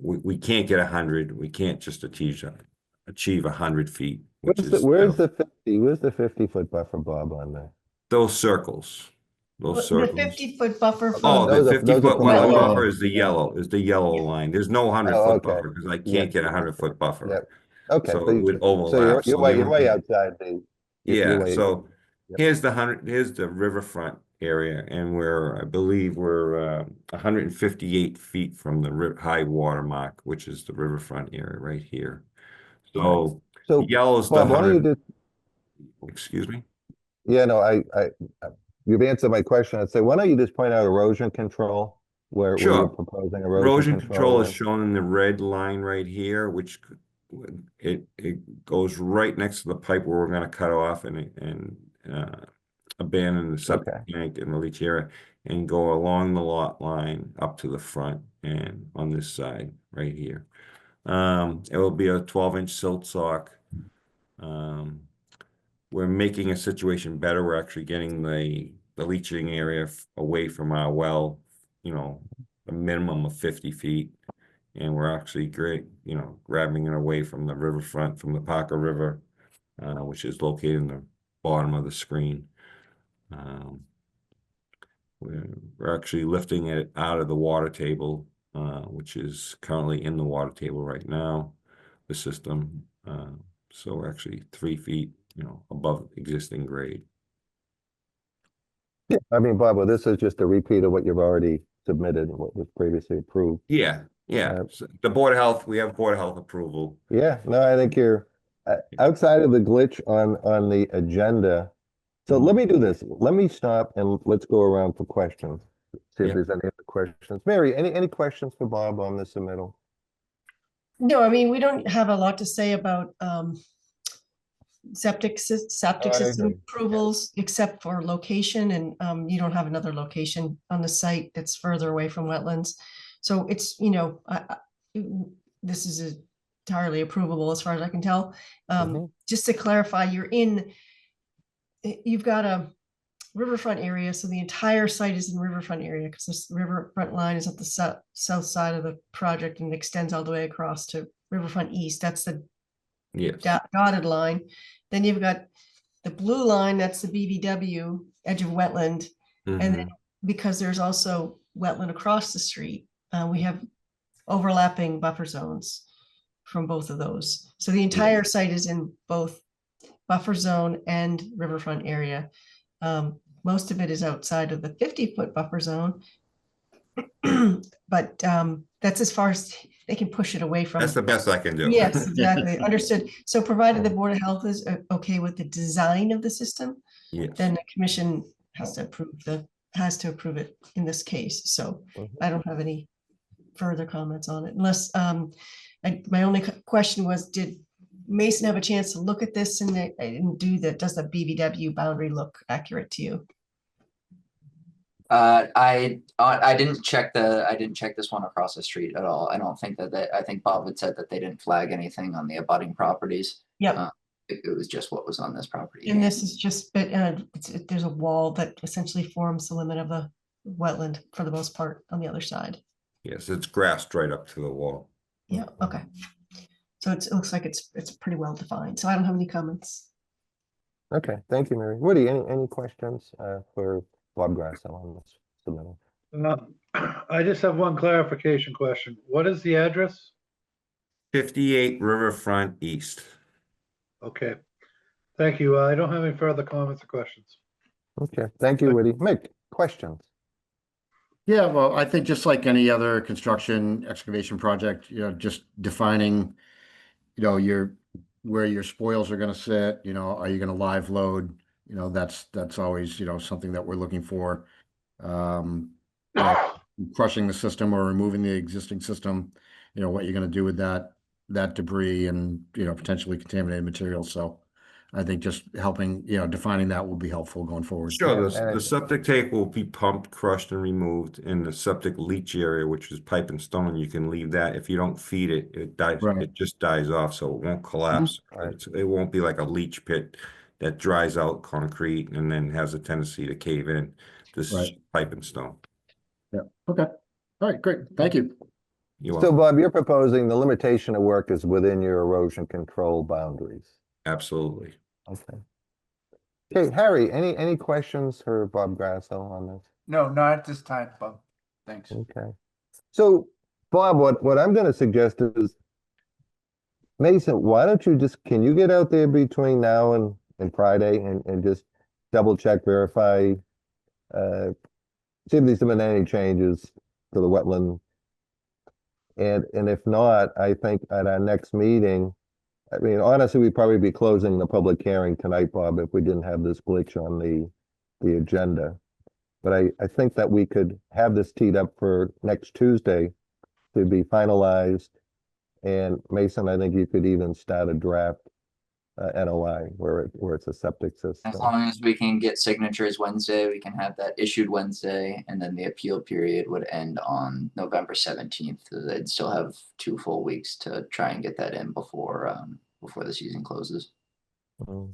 [SPEAKER 9] we can't get 100. We can't just achieve 100 feet, which is
[SPEAKER 1] where's the 50-foot buffer, Bob, on there?
[SPEAKER 9] those circles. Those
[SPEAKER 3] The
[SPEAKER 9] circles.
[SPEAKER 3] 50-foot buffer
[SPEAKER 9] Oh,
[SPEAKER 3] from,
[SPEAKER 9] the
[SPEAKER 1] Those are
[SPEAKER 9] 50-foot
[SPEAKER 1] from
[SPEAKER 9] wetland
[SPEAKER 1] the
[SPEAKER 9] buffer
[SPEAKER 1] wetland.
[SPEAKER 9] is the yellow line. There's no 100-foot
[SPEAKER 1] Oh, okay.
[SPEAKER 9] buffer because I
[SPEAKER 1] Yeah.
[SPEAKER 9] can't get a 100-foot buffer.
[SPEAKER 1] Yep. Okay,
[SPEAKER 9] So it would
[SPEAKER 1] so
[SPEAKER 9] overlap.
[SPEAKER 1] you're
[SPEAKER 9] So
[SPEAKER 1] way,
[SPEAKER 9] the
[SPEAKER 1] you're
[SPEAKER 9] only-
[SPEAKER 1] way outside the. you're
[SPEAKER 9] Yeah,
[SPEAKER 1] way-
[SPEAKER 9] so
[SPEAKER 1] Yep.
[SPEAKER 9] here's the riverfront area, and I believe we're 158 feet from the high water mark, which is the riverfront area right here. So
[SPEAKER 1] So,
[SPEAKER 9] yellow's the
[SPEAKER 1] Bob, why don't you
[SPEAKER 9] 100,
[SPEAKER 1] just,
[SPEAKER 9] excuse me?
[SPEAKER 1] yeah, no, you've answered my question. I'd say, why don't you just point out erosion control, where
[SPEAKER 9] Sure.
[SPEAKER 1] you're proposing
[SPEAKER 9] Erosion control is
[SPEAKER 1] is?
[SPEAKER 9] shown in the red line right here, which it goes right next to the pipe where we're gonna cut off and abandon the septic
[SPEAKER 1] Okay.
[SPEAKER 9] tank and the leach area, and go along the lot line up to the front and on this side right here. It will be a 12-inch silt sock. We're making a situation better. We're actually getting the leaching area away from our well, a minimum of 50 feet. And we're actually grabbing it away from the riverfront, from the Parker River, which is located in the bottom of the screen. We're actually lifting it out of the water table, which is currently in the water table right now, the system. So we're actually 3 feet, above existing grade.
[SPEAKER 1] Yeah, I mean, Bob, well, this is just a repeat of what you've already submitted, what was previously approved.
[SPEAKER 9] Yeah. So the Board of Health, we have Board of Health approval.
[SPEAKER 1] Yeah, no, I think you're outside of the glitch on the agenda. So let me do this. Let me stop and let's go around for questions. See if
[SPEAKER 9] Yeah.
[SPEAKER 1] there's any other questions. Mary, any questions for Bob on the submittal?
[SPEAKER 3] no, I mean, we don't have a lot to say about septic
[SPEAKER 1] I
[SPEAKER 3] system
[SPEAKER 1] agree.
[SPEAKER 3] approvals, except for location, and you don't have another location on the site that's further away from wetlands. So it's, this is entirely approvable as far as I can tell.
[SPEAKER 1] Mhm.
[SPEAKER 3] Just to clarify, you've got a riverfront area, so the entire site is in riverfront area because this riverfront line is at the south side of the project and extends all the way across to riverfront east. That's the
[SPEAKER 9] Yes.
[SPEAKER 3] dotted line. Then you've got the blue line, that's the BVW, edge of wetland. And then
[SPEAKER 9] Mhm.
[SPEAKER 3] because there's also wetland across the street, we have overlapping buffer zones from both of those. So the entire site is in both buffer zone and riverfront area. Most of it is outside of the 50-foot buffer zone. But that's as far as they can push it away from.
[SPEAKER 9] That's the best I can do.
[SPEAKER 3] Yes, exactly. Understood. So provided the Board of Health is okay with the design of the system,
[SPEAKER 9] Yes.
[SPEAKER 3] then the commission has to approve it in this case. So I don't have any further comments on it unless, my only question was, did Mason have a chance to look at this and do that? Does the BVW boundary look accurate to you?
[SPEAKER 2] I didn't check this one across the street at all. I don't think I think Bob had said that they didn't flag anything on the abutting properties.
[SPEAKER 3] Yep.
[SPEAKER 2] It was just what was on this property.
[SPEAKER 3] And this is just, but there's a wall that essentially forms the limit of the wetland for the most part on the other side.
[SPEAKER 9] Yes, it's grassed right up to the wall.
[SPEAKER 3] Yeah, okay. So it looks like it's pretty well defined. So I don't have any comments.
[SPEAKER 1] Okay, thank you, Mary. Woody, any questions for Bob Grasso on this submittal?
[SPEAKER 4] I just have one clarification question. What is the address?
[SPEAKER 9] 58 Riverfront East.
[SPEAKER 4] Okay, thank you. I don't have any further comments or questions.
[SPEAKER 1] Okay, thank you, Woody. Mick, questions?
[SPEAKER 5] Yeah, well, I think just like any other construction excavation project, just defining, where your spoils are gonna sit, are you gonna live load? That's always, something that we're looking for. Crushing the system or removing the existing system, what you're gonna do with that debris and, potentially contaminated materials. So I think just helping, defining that will be helpful going forward.
[SPEAKER 9] Sure,
[SPEAKER 1] Yeah,
[SPEAKER 9] the septic tank will be pumped, crushed, and removed. In the septic leach area, which is pipe and stone, you can leave that. If you don't feed it, it dies.
[SPEAKER 5] Right.
[SPEAKER 9] It just dies off, so it won't collapse.
[SPEAKER 1] Right.
[SPEAKER 9] It won't be like a leach pit that dries out concrete and then has a tendency to cave in. This is
[SPEAKER 5] Right.
[SPEAKER 9] pipe and stone.
[SPEAKER 5] Yeah, okay. All right, great. Thank you.
[SPEAKER 9] You're
[SPEAKER 1] So
[SPEAKER 9] welcome.
[SPEAKER 1] Bob, you're proposing the limitation of work is within your erosion control boundaries.
[SPEAKER 9] Absolutely.
[SPEAKER 1] Okay. Okay, Harry, any questions for Bob Grasso on this?
[SPEAKER 6] No, not at this time, Bob. Thanks.
[SPEAKER 1] Okay. So Bob, what I'm gonna suggest is, Mason, why don't you can you get out there between now and Friday and just double check, verify, see if there's been any changes to the wetland. And if not, I think at our next meeting, I mean, honestly, we'd probably be closing the public hearing tonight, Bob, if we didn't have this glitch on the agenda. But I think that we could have this teed up for next Tuesday to be finalized. And Mason, I think you could even start a draft NOI where it's a septic system.
[SPEAKER 2] As long as we can get signatures Wednesday, we can have that issued Wednesday, and then the appeal period would end on November 17th. They'd still have 2 full weeks to try and get that in before the season closes.
[SPEAKER 1] Mm.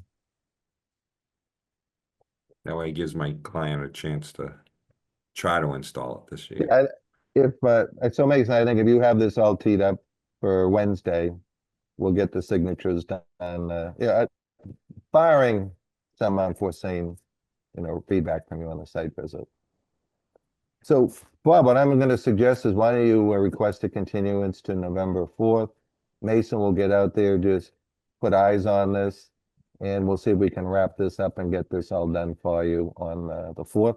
[SPEAKER 9] That way it gives my client a chance to try to install it this year.
[SPEAKER 1] So Mason, I think if you have this all teed up for Wednesday, we'll get the signatures done. Barring some unforeseen, feedback from you on the site visit. So Bob, what I'm going to suggest is why don't you request a continuance to November 4th? Mason will get out there, just put eyes on this, and we'll see if we can wrap this up and get this all done for you on the 4th.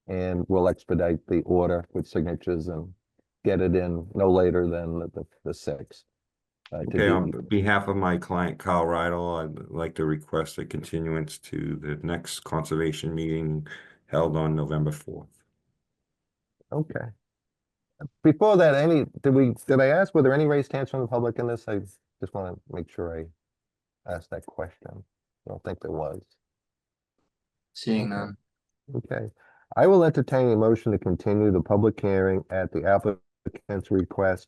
[SPEAKER 1] And we'll expedite the order with signatures and get it in no later than the 6th.
[SPEAKER 9] Okay, on behalf of my client, Kyle Rydell, I'd like to request a continuance to the next conservation meeting held on November 4th.
[SPEAKER 1] Okay. Before that, did I ask, were there any raised hands from the public in this? I just want to make sure I asked that question. I don't think there was.
[SPEAKER 2] Seeing none.
[SPEAKER 1] Okay. I will entertain a motion to continue the public hearing at the applicant's request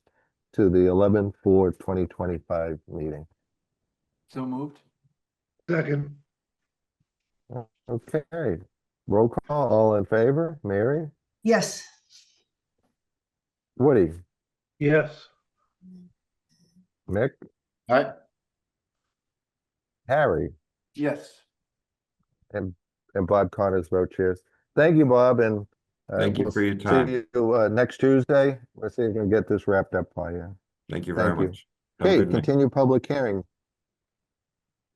[SPEAKER 1] to the 11/4/2025 meeting?
[SPEAKER 6] So moved.
[SPEAKER 4] Second,
[SPEAKER 1] Okay, roll call, all in favor? Mary?
[SPEAKER 3] Yes,
[SPEAKER 1] Woody?
[SPEAKER 4] yes.
[SPEAKER 1] Mick?
[SPEAKER 5] All right,
[SPEAKER 1] Harry?
[SPEAKER 6] Yes.
[SPEAKER 1] And Bob Connors votes yes. Thank you, Bob, and
[SPEAKER 9] Thank you
[SPEAKER 1] we'll
[SPEAKER 9] for your
[SPEAKER 1] see
[SPEAKER 9] time.
[SPEAKER 1] you next Tuesday. Let's see if we can get this wrapped up for you.
[SPEAKER 9] Thank you very
[SPEAKER 1] Thank you.
[SPEAKER 9] much. Have a
[SPEAKER 1] Okay,
[SPEAKER 9] good night.
[SPEAKER 1] continue public hearing.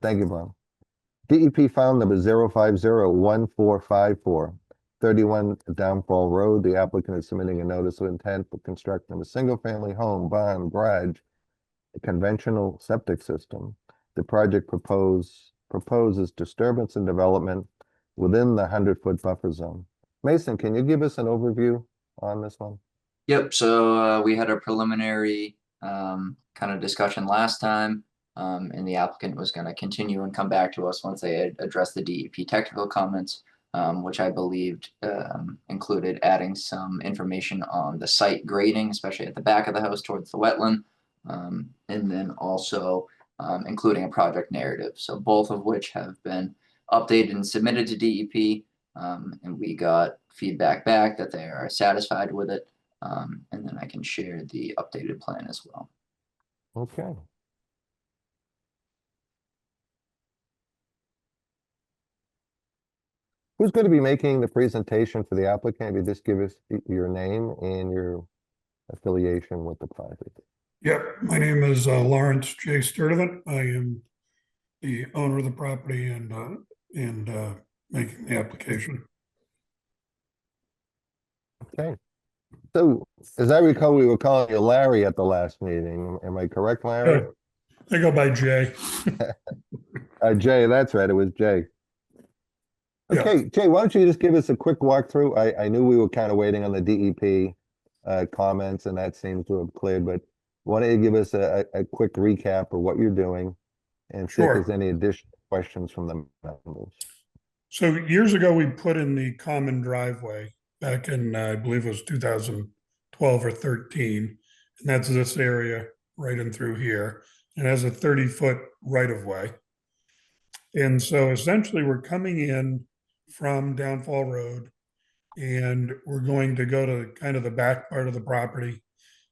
[SPEAKER 1] Thank you, Bob. DEP file number 0501454, 31 Downfall Road. The applicant is submitting a notice of intent for construction of a single-family home, barn, garage, a conventional septic system. The project proposes disturbance and development within the 100-foot buffer zone. Mason, can you give us an overview on this one?
[SPEAKER 2] Yep, so we had a preliminary kind of discussion last time, and the applicant was going to continue and come back to us once they had addressed the DEP technical comments, which I believed included adding some information on the site grading, especially at the back of the house towards the wetland, and then also including a project narrative. So both of which have been updated and submitted to DEP, and we got feedback back that they are satisfied with it. And then I can share the updated plan as well.
[SPEAKER 1] Okay. Who's going to be making the presentation for the applicant? Maybe just give us your name and your affiliation with the project.
[SPEAKER 10] Yep, my name is Lawrence J. Sturdivant. I am the owner of the property and making the application.
[SPEAKER 1] Okay. So, as I recall, we were calling you Larry at the last meeting. Am I correct, Larry?
[SPEAKER 10] I go by Jay.
[SPEAKER 1] Jay, that's right. It was Jay.
[SPEAKER 10] Yeah.
[SPEAKER 1] Okay, Jay, why don't you just give us a quick walkthrough? I knew we were kind of waiting on the DEP comments, and that seems to have cleared, but why don't you give us a quick recap of what you're doing and see if
[SPEAKER 10] Sure.
[SPEAKER 1] there's any additional questions from the members.
[SPEAKER 10] So years ago, we put in the common driveway back in, I believe it was 2012 or 13. And that's this area right in through here. It has a 30-foot right-of-way. And so essentially we're coming in from Downfall Road and we're going to go to kind of the back part of the property.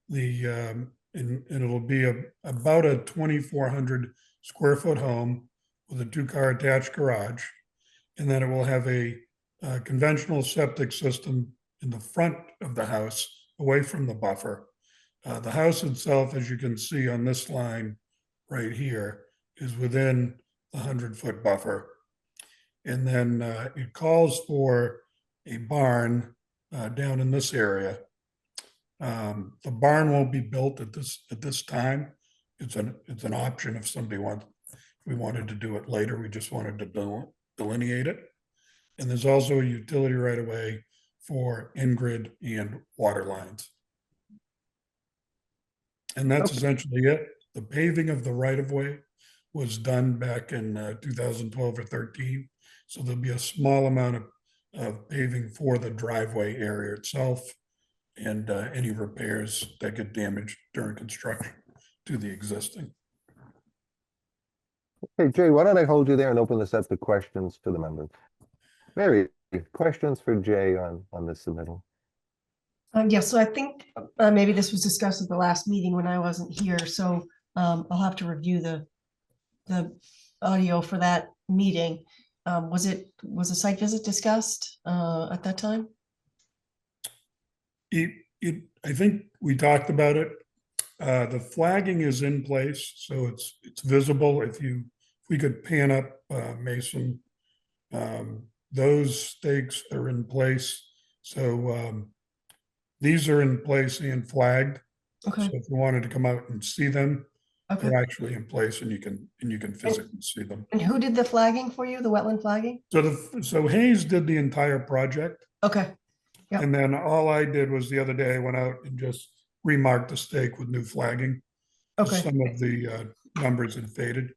[SPEAKER 10] And it'll be about a 2,400 square foot home with a 2-car attached garage. And then it will have a conventional septic system in the front of the house away from the buffer. The house itself, as you can see on this line right here, is within the 100-foot buffer. And then it calls for a barn down in this area. The barn won't be built at this time. It's an option if somebody wants. If we wanted to do it later, we just wanted to delineate it. And there's also a utility right of way for in-grid and water lines. And that's essentially it. The paving of the right of way was done back in 2012 or 13. So there'll be a small amount of paving for the driveway area itself and any repairs that get damaged during construction to the existing.
[SPEAKER 1] Okay, Jay, why don't I hold you there and open this up to questions to the members? Mary, questions for Jay on this submittal?
[SPEAKER 3] yeah, so I think maybe this was discussed at the last meeting when I wasn't here, so I'll have to review the audio for that meeting. Was a site visit discussed at that time?
[SPEAKER 10] I think we talked about it. The flagging is in place, so it's visible. If we could pan up, Mason, those stakes are in place. So these are in place and flagged.
[SPEAKER 3] Okay.
[SPEAKER 10] So if you wanted to come out and see them,
[SPEAKER 3] Okay.
[SPEAKER 10] they're actually in place, and you can physically see them.
[SPEAKER 3] And who did the flagging for you? The wetland flagging?
[SPEAKER 10] So Hayes did the entire project.
[SPEAKER 3] Okay. Yep.
[SPEAKER 10] And then all I did was the other day I went out and just remarked the stake with new flagging.
[SPEAKER 3] Okay.
[SPEAKER 10] Some of the numbers had faded.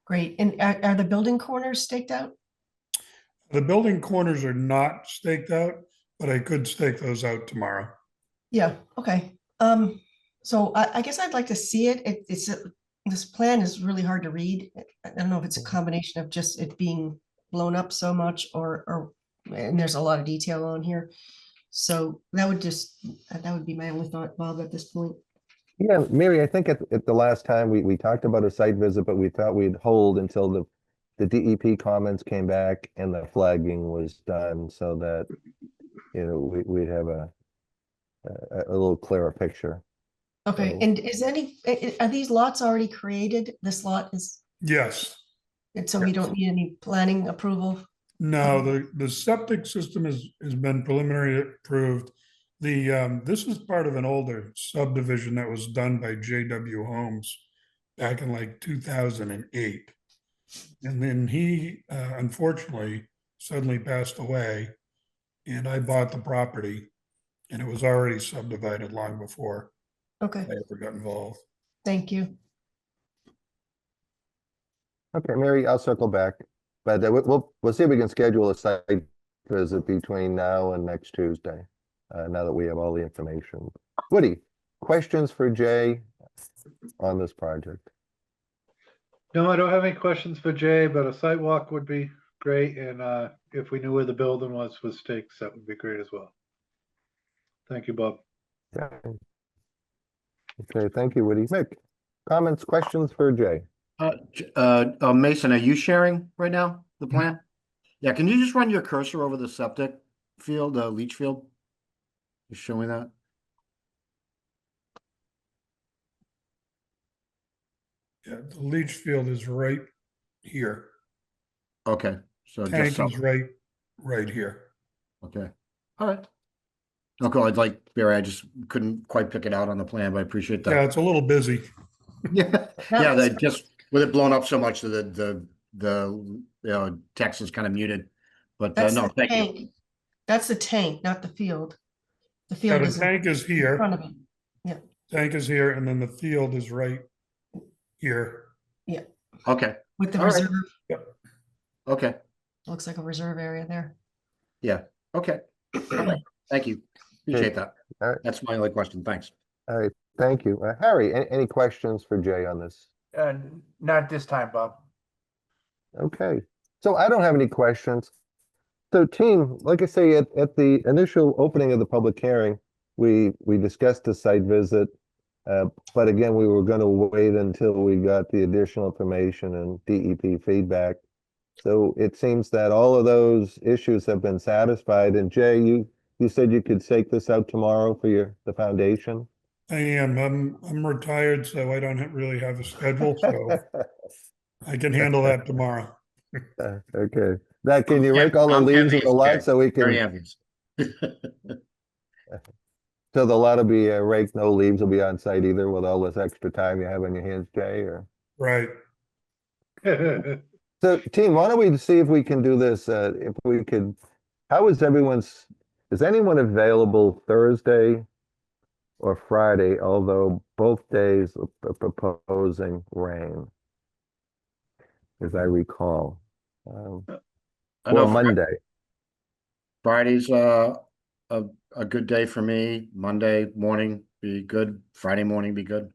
[SPEAKER 3] Great. And are the building corners staked out?
[SPEAKER 10] The building corners are not staked out, but I could stake those out tomorrow.
[SPEAKER 3] Yeah. Okay. So I guess I'd like to see it. This plan is really hard to read. I don't know if it's a combination of just it being blown up so much and there's a lot of detail on here. So that would be my only thought, Bob, at this point.
[SPEAKER 1] Yeah, Mary, I think at the last time we talked about a site visit, but we thought we'd hold until the DEP comments came back and the flagging was done so that, you know, we'd have a little clearer picture.
[SPEAKER 3] Okay,
[SPEAKER 1] So-
[SPEAKER 3] and are these lots already created? This lot is,
[SPEAKER 10] Yes.
[SPEAKER 3] and so we don't need any planning approval?
[SPEAKER 10] No, the septic system has been preliminary approved. This is part of an older subdivision that was done by JW Homes back in like 2008. And then he unfortunately suddenly passed away, and I bought the property, and it was already subdivided long before
[SPEAKER 3] Okay,
[SPEAKER 10] I ever got involved.
[SPEAKER 3] thank you.
[SPEAKER 1] Okay, Mary, I'll circle back, but we'll see if we can schedule a site visit between now and next Tuesday. Now that we have all the information. Woody, questions for Jay on this project?
[SPEAKER 4] No, I don't have any questions for Jay, but a site walk would be great, and if we knew where the building was with stakes, that would be great as well. Thank you, Bob.
[SPEAKER 1] Yeah. Okay, thank you, Woody. Mick, comments, questions for Jay?
[SPEAKER 5] Mason, are you sharing right now, the plan? Yeah, can you just run your cursor over the septic field, leach field? Just show me that.
[SPEAKER 10] Yeah, the leach field is right here.
[SPEAKER 5] Okay, so
[SPEAKER 10] Tank
[SPEAKER 5] just,
[SPEAKER 10] is right here.
[SPEAKER 5] okay, all right. Okay, I'd like, Barry, I just couldn't quite pick it out on the plan, but I appreciate
[SPEAKER 10] Yeah,
[SPEAKER 5] that.
[SPEAKER 10] it's a little busy.
[SPEAKER 5] Yeah, yeah, they just, with it blown up so much, the text is kind of muted. But
[SPEAKER 3] That's
[SPEAKER 5] no,
[SPEAKER 3] the
[SPEAKER 5] thank you.
[SPEAKER 3] tank. That's the tank, not the field. The
[SPEAKER 10] Yeah,
[SPEAKER 3] field
[SPEAKER 10] the
[SPEAKER 3] is in
[SPEAKER 10] tank is here.
[SPEAKER 3] front of it.
[SPEAKER 10] Tank is here, and then the field is right here.
[SPEAKER 5] Okay,
[SPEAKER 3] With the
[SPEAKER 5] All right.
[SPEAKER 3] reserve,
[SPEAKER 5] okay,
[SPEAKER 3] looks like a reserve area there.
[SPEAKER 5] yeah, okay. All right, thank you. Appreciate that.
[SPEAKER 1] All right.
[SPEAKER 5] That's my only question. Thanks.
[SPEAKER 1] All right, thank you. Harry, any questions for Jay on this?
[SPEAKER 6] Not this time, Bob.
[SPEAKER 1] Okay, so I don't have any questions. So team, like I say, at the initial opening of the public hearing, we discussed the site visit. But again, we were gonna wait until we got the additional information and DEP feedback. So it seems that all of those issues have been satisfied. And Jay, you said you could take this out tomorrow for the foundation?
[SPEAKER 10] I am. I'm retired, so I don't really have a schedule, so I can handle that tomorrow.
[SPEAKER 1] Okay, that, can you
[SPEAKER 5] Yeah,
[SPEAKER 1] rake all the
[SPEAKER 5] I'm
[SPEAKER 1] leaves of
[SPEAKER 5] envious,
[SPEAKER 1] the lot
[SPEAKER 5] Jay.
[SPEAKER 1] so we
[SPEAKER 5] Very
[SPEAKER 1] can,
[SPEAKER 5] envious.
[SPEAKER 1] so the lot will be raked, no leaves will be on site either with all this extra time you have on your hands, Jay, or?
[SPEAKER 10] Right.
[SPEAKER 1] So team, why don't we see if we can do this, if we could, is anyone available Thursday or Friday, although both days are proposing rain, as I recall,
[SPEAKER 5] I know
[SPEAKER 1] or Monday?
[SPEAKER 5] Friday's a good day for me. Monday morning be good. Friday morning be good.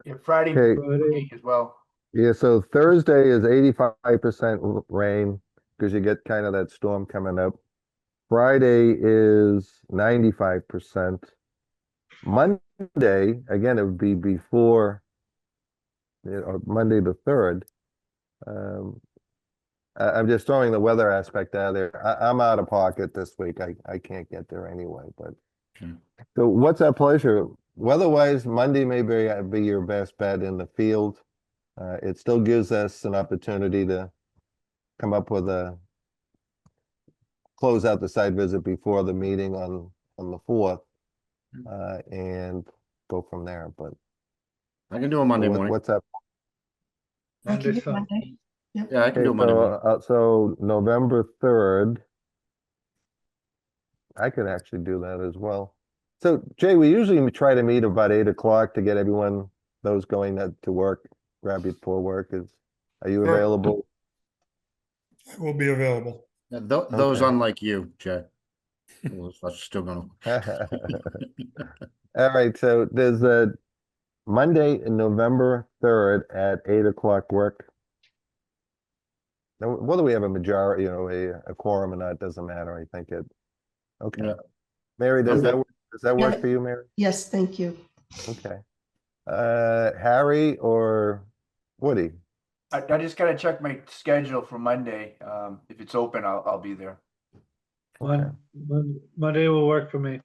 [SPEAKER 6] Yeah, Friday
[SPEAKER 1] Okay.
[SPEAKER 6] morning as well.
[SPEAKER 1] Yeah, so Thursday is 85% rain because you get kind of that storm coming up. Friday is 95%. Monday, again, it would be before, Monday the 3rd. I'm just throwing the weather aspect out there. I'm out of pocket this week. I can't get there anyway, but.
[SPEAKER 5] Okay.
[SPEAKER 1] So what's our pleasure? Weather-wise, Monday may be your best bet in the field. It still gives us an opportunity to come up with close out the site visit before the meeting on the 4th, and go from there, but.
[SPEAKER 5] I can do a Monday morning.
[SPEAKER 1] What's up?
[SPEAKER 3] I can do
[SPEAKER 4] Monday,
[SPEAKER 3] Monday.
[SPEAKER 5] Yeah, I can
[SPEAKER 1] Okay,
[SPEAKER 5] do a Monday morning.
[SPEAKER 1] so November 3rd. I could actually do that as well. So Jay, we usually try to meet about 8 o'clock to get everyone, those going to work, grab you for work. Are you
[SPEAKER 6] Sure.
[SPEAKER 1] available?
[SPEAKER 10] I will be available.
[SPEAKER 5] Yeah, those
[SPEAKER 1] Okay.
[SPEAKER 5] unlike you, Jay. Those are still gonna.
[SPEAKER 1] All right, so there's Monday, November 3rd at 8 o'clock work. Now, whether we have a majority, a quorum or not, doesn't matter. I think it, okay.
[SPEAKER 5] Yeah.
[SPEAKER 1] Mary, does
[SPEAKER 5] Okay.
[SPEAKER 1] that work
[SPEAKER 3] Yeah.
[SPEAKER 1] for you, Mary?
[SPEAKER 3] Yes, thank you.
[SPEAKER 1] Okay. Harry or Woody?
[SPEAKER 6] I just gotta check my schedule for Monday. If it's open, I'll be there.
[SPEAKER 1] Okay.
[SPEAKER 4] Monday will work for me.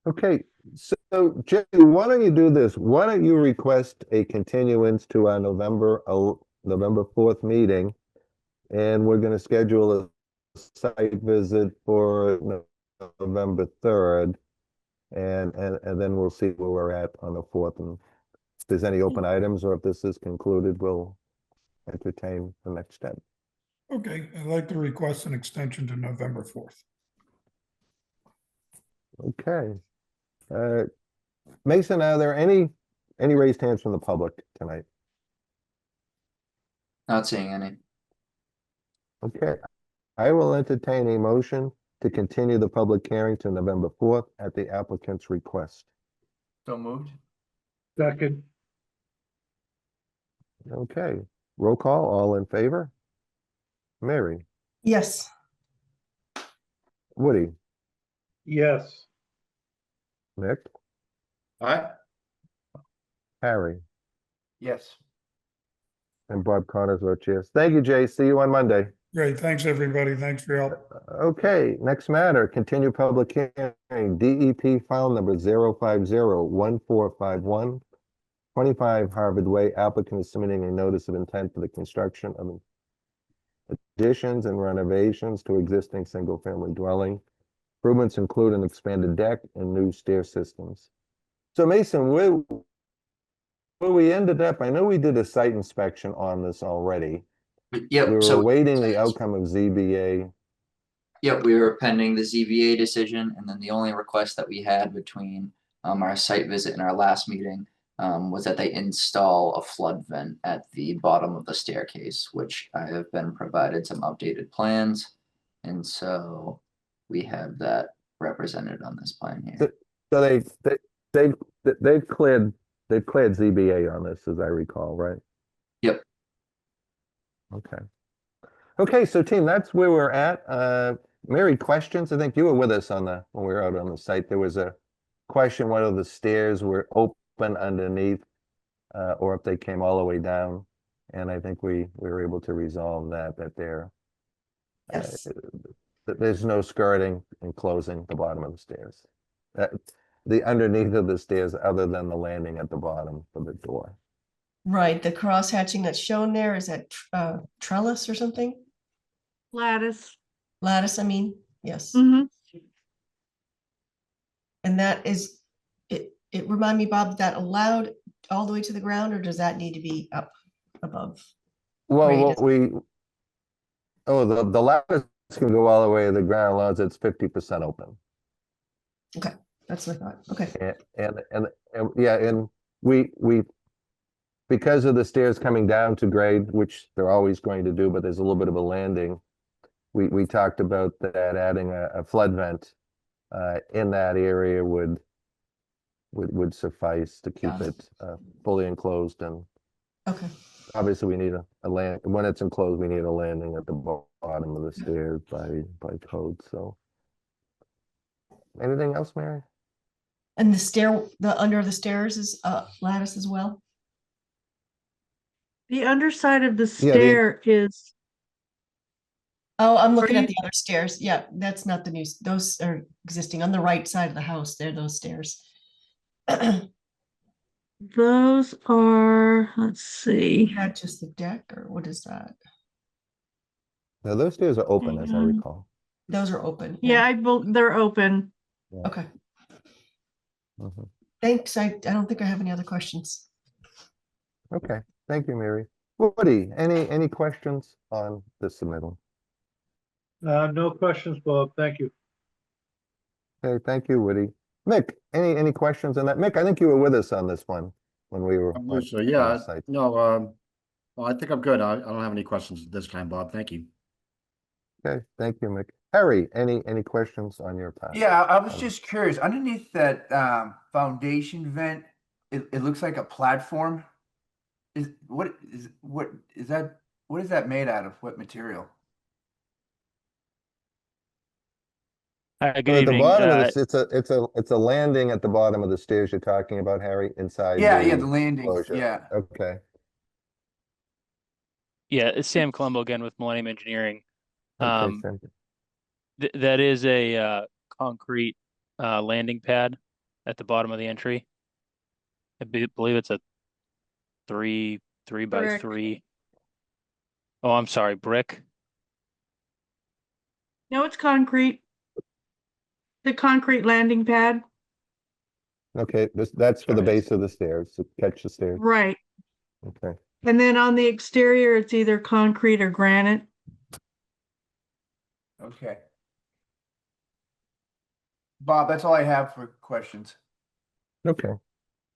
[SPEAKER 1] Okay, so Jimmy, why don't you do this? Why don't you request a continuance to our November 4th meeting? And we're gonna schedule a site visit for November 3rd. And then we'll see where we're at on the 4th. And if there's any open items or if this is concluded, we'll entertain the next step.
[SPEAKER 10] Okay, I'd like to request an extension to November 4th.
[SPEAKER 1] Okay. Mason, are there any raised hands from the public tonight?
[SPEAKER 2] Not seeing any.
[SPEAKER 1] Okay, I will entertain a motion to continue the public hearing to November 4th at the applicant's request.
[SPEAKER 6] So moved.
[SPEAKER 4] Second,
[SPEAKER 1] Okay, roll call, all in favor? Mary,
[SPEAKER 3] Yes,
[SPEAKER 1] Woody,
[SPEAKER 4] yes.
[SPEAKER 1] Nick,
[SPEAKER 5] All right.
[SPEAKER 1] Harry,
[SPEAKER 6] Yes.
[SPEAKER 1] and Bob Connors votes yes. Thank you, Jay. See you on Monday.
[SPEAKER 10] Great, thanks, everybody. Thanks for your help.
[SPEAKER 1] Okay, next matter, continue public hearing, DEP file number 0501451, 25 Harvard Way. Applicant is submitting a notice of intent for the construction of additions and renovations to existing single-family dwelling. Improvements include an expanded deck and new stair systems. So Mason, where we ended up, I know we did a site inspection on this already. We
[SPEAKER 2] Yep,
[SPEAKER 1] were
[SPEAKER 2] so,
[SPEAKER 1] awaiting the outcome of ZBA.
[SPEAKER 2] yep, we were pending the ZBA decision, and then the only request that we had between our site visit and our last meeting was that they install a flood vent at the bottom of the staircase, which I have been provided some updated plans. And so we have that represented on this plan here.
[SPEAKER 1] So they've cleared ZBA on this, as I recall, right?
[SPEAKER 2] Yep.
[SPEAKER 1] Okay. Okay, so team, that's where we're at. Mary, questions? I think you were with us when we were out on the site. There was a question whether the stairs were open underneath or if they came all the way down. And I think we were able to resolve that
[SPEAKER 3] yes.
[SPEAKER 1] that there's no skirting and closing the bottom of the stairs. The underneath of the stairs, other than the landing at the bottom of the door.
[SPEAKER 3] Right, the cross hatching that's shown there, is that trellis or something?
[SPEAKER 11] Lattice.
[SPEAKER 3] Lattice, I mean, yes.
[SPEAKER 11] Mhm.
[SPEAKER 3] And that is, it remind me, Bob, that allowed all the way to the ground, or does that need to be up above?
[SPEAKER 1] Well,
[SPEAKER 3] Great.
[SPEAKER 1] the lattice can go all the way to the ground as long as it's 50% open.
[SPEAKER 3] Okay, that's what I thought, okay.
[SPEAKER 1] And yeah, and we because of the stairs coming down to grade, which they're always going to do, but there's a little bit of a landing. We talked about that adding a flood vent in that area would suffice to keep
[SPEAKER 2] Got
[SPEAKER 1] it fully enclosed. And
[SPEAKER 3] Okay,
[SPEAKER 1] obviously we need a land, when it's enclosed, we need a landing at the bottom of the stairs by code, so. Anything else, Mary?
[SPEAKER 3] and the under the stairs is lattice as well?
[SPEAKER 11] The underside of the
[SPEAKER 1] Yeah,
[SPEAKER 11] stair is,
[SPEAKER 3] Oh, I'm looking
[SPEAKER 11] you-
[SPEAKER 3] at the other stairs. Yeah, that's not the new, those are existing on the right side of the house. They're those stairs.
[SPEAKER 11] those are, let's see.
[SPEAKER 3] Not just the deck, or what is that?
[SPEAKER 1] No, those stairs are open, as I
[SPEAKER 11] Hang on.
[SPEAKER 1] recall.
[SPEAKER 3] Those are open.
[SPEAKER 11] Yeah, they're open.
[SPEAKER 3] Okay,
[SPEAKER 1] Mhm.
[SPEAKER 3] thanks. I don't think I have any other questions.
[SPEAKER 1] Okay, thank you, Mary. Woody, any questions on the submittal?
[SPEAKER 4] No questions, Bob. Thank you.
[SPEAKER 1] Okay, thank you, Woody. Mick, any questions on that? Mick, I think you were with us on this one when we were.
[SPEAKER 5] So
[SPEAKER 1] on
[SPEAKER 5] yeah,
[SPEAKER 1] the site.
[SPEAKER 5] no, well, I think I'm good. I don't have any questions this time, Bob. Thank you.
[SPEAKER 1] Okay, thank you, Mick. Harry, any questions on your part?
[SPEAKER 6] Yeah, I was just curious, underneath that foundation vent, it looks like a platform. What is that made out of? What material?
[SPEAKER 8] Good
[SPEAKER 1] So at the
[SPEAKER 8] evening.
[SPEAKER 1] bottom of this, it's a landing at the bottom of the stairs you're talking about, Harry, inside
[SPEAKER 6] Yeah,
[SPEAKER 1] the
[SPEAKER 6] the landing.
[SPEAKER 1] enclosure.
[SPEAKER 6] Yeah.
[SPEAKER 1] Okay.
[SPEAKER 8] Yeah, it's Sam Colombo again with Millennium Engineering.
[SPEAKER 1] Okay, Sam.
[SPEAKER 8] That is a concrete landing pad at the bottom of the entry. Believe it's a three by
[SPEAKER 11] Brick.
[SPEAKER 8] 3. Oh, I'm sorry, brick.
[SPEAKER 11] No, it's concrete. The concrete landing pad.
[SPEAKER 1] Okay, that's for the
[SPEAKER 8] Sorry.
[SPEAKER 1] base of the stairs, to catch the stairs.
[SPEAKER 11] Right.
[SPEAKER 1] Okay.
[SPEAKER 11] And then on the exterior, it's either concrete or granite.
[SPEAKER 6] Okay. Bob, that's all I have for questions.
[SPEAKER 1] Okay.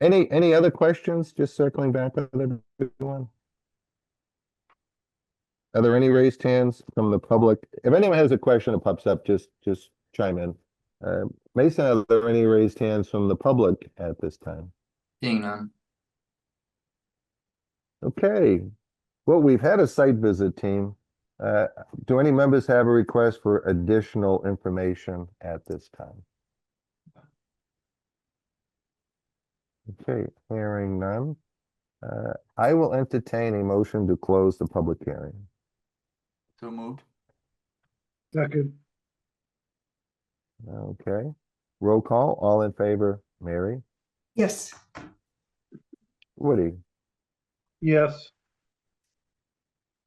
[SPEAKER 1] Any other questions? Just circling back with everyone. Are there any raised hands from the public? If anyone has a question that pops up, just chime in. Mason, are there any raised hands from the public at this time?
[SPEAKER 2] Seeing none.
[SPEAKER 1] Okay. Well, we've had a site visit, team. Do any members have a request for additional information at this time? Okay, hearing none. I will entertain a motion to close the public hearing.
[SPEAKER 6] So moved.
[SPEAKER 4] Second,
[SPEAKER 1] Okay, roll call, all in favor, Mary,
[SPEAKER 3] Yes,
[SPEAKER 1] Woody,
[SPEAKER 4] yes.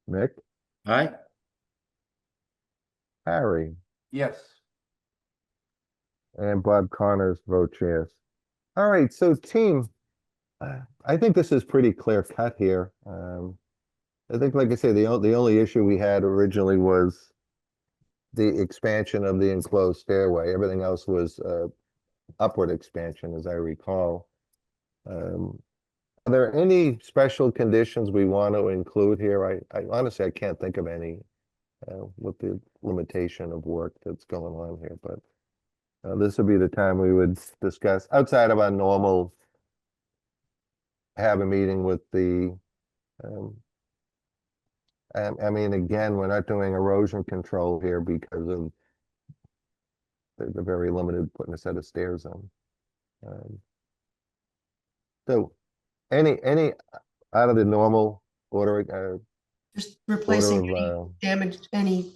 [SPEAKER 1] Mick,
[SPEAKER 5] Aye.
[SPEAKER 1] Harry,
[SPEAKER 6] Yes.
[SPEAKER 1] and Bob Connors vote yes. All right, so team, I think this is pretty clear cut here. I think, like I say, the only issue we had originally was the expansion of the enclosed stairway. Everything else was upward expansion, as I recall. Are there any special conditions we want to include here? I honestly, I can't think of any with the limitation of work that's going on here, but this would be the time we would discuss, outside of our normal, have a meeting with the I mean, again, we're not doing erosion control here because of the very limited putting a set of stairs on. So any out of the normal order,
[SPEAKER 3] just replacing any
[SPEAKER 1] of,
[SPEAKER 3] damaged, any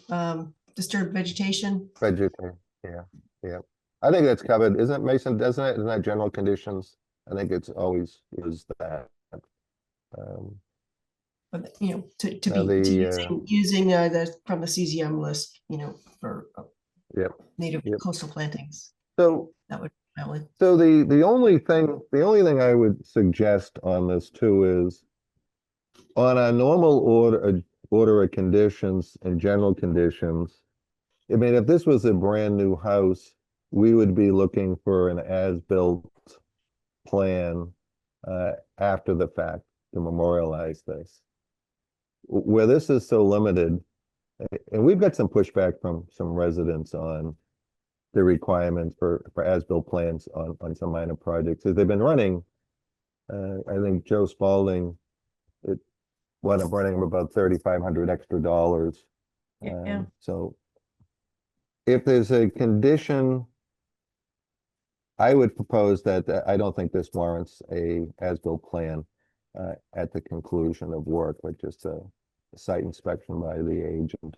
[SPEAKER 3] disturbed vegetation.
[SPEAKER 1] vegetation, yeah. I think that's covered, isn't it, Mason? Doesn't it? Isn't that general conditions? I think it's always is that.
[SPEAKER 3] But, you know, to
[SPEAKER 1] Now
[SPEAKER 3] be
[SPEAKER 1] the,
[SPEAKER 3] using the from the CZM list, you know, for
[SPEAKER 1] Yep,
[SPEAKER 3] native
[SPEAKER 1] yep.
[SPEAKER 3] coastal plantings.
[SPEAKER 1] So
[SPEAKER 3] That would valid.
[SPEAKER 1] So the only thing I would suggest on this too is on a normal order of conditions and general conditions. I mean, if this was a brand new house, we would be looking for an as-built plan after the fact to memorialize this. Where this is so limited, and we've got some pushback from some residents on the requirements for as-built plans on some minor projects. They've been running, I think Joe Spalding, it wound up running about $3,500 extra dollars.
[SPEAKER 11] Yeah.
[SPEAKER 1] So if there's a condition, I would propose that I don't think this warrants a as-built plan at the conclusion of work, but just a site inspection by the agent,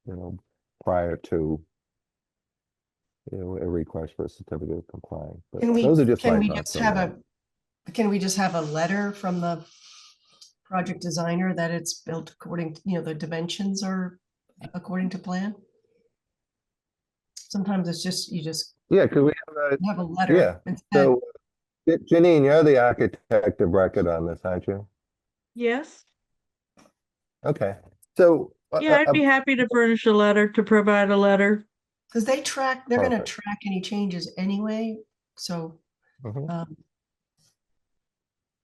[SPEAKER 1] you know, prior to a request for a certificate of compliance. But
[SPEAKER 3] Can we,
[SPEAKER 1] those are just
[SPEAKER 3] can
[SPEAKER 1] my
[SPEAKER 3] we
[SPEAKER 1] thoughts
[SPEAKER 3] just
[SPEAKER 1] on
[SPEAKER 3] have
[SPEAKER 1] that.
[SPEAKER 3] can we just have a letter from the project designer that it's built according to, you know, the dimensions are according to plan? Sometimes it's just, you just
[SPEAKER 1] Yeah, could we
[SPEAKER 3] have a letter.
[SPEAKER 1] yeah.
[SPEAKER 3] instead.
[SPEAKER 1] So Janine, you're the architect of record on this, aren't you?
[SPEAKER 11] Yes.
[SPEAKER 1] Okay, so.
[SPEAKER 11] Yeah, I'd be happy to furnish a letter, to provide a letter.
[SPEAKER 3] Because they're gonna
[SPEAKER 1] Perfect.
[SPEAKER 3] track any changes anyway, so
[SPEAKER 1] Mhm.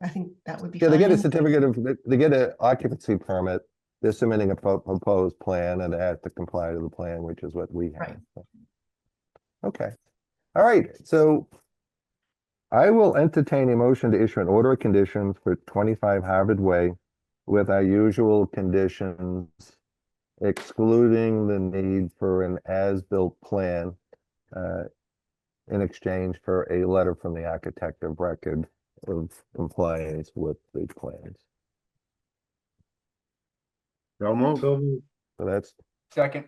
[SPEAKER 3] I think that would be
[SPEAKER 1] Yeah, they get a
[SPEAKER 3] fine.
[SPEAKER 1] certificate of, they get an occupancy permit. They're submitting a proposed plan and they have to comply to the plan, which is what we have.
[SPEAKER 3] Right.
[SPEAKER 1] Okay, all right, so I will entertain a motion to issue an order of conditions for 25 Harvard Way with our usual conditions, excluding the need for an as-built plan in exchange for a letter from the architect of record of compliance with the plans.
[SPEAKER 5] So moved.
[SPEAKER 4] So moved.
[SPEAKER 1] So that's,
[SPEAKER 6] Second,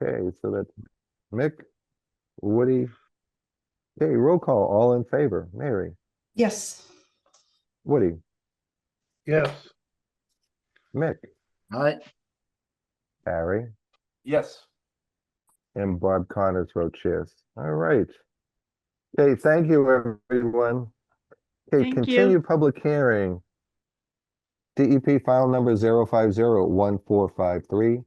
[SPEAKER 1] okay, so that's Mick, Woody. Okay, roll call, all in favor. Mary,
[SPEAKER 3] Yes.
[SPEAKER 1] Woody,
[SPEAKER 4] Yes.
[SPEAKER 1] Mick,
[SPEAKER 5] Aye.
[SPEAKER 1] Barry,
[SPEAKER 6] yes.
[SPEAKER 1] and Bob Connors votes yes. All right. Okay, thank you, everyone. Okay,
[SPEAKER 11] Thank
[SPEAKER 1] continue
[SPEAKER 11] you.
[SPEAKER 1] public hearing. DEP file number 0501453,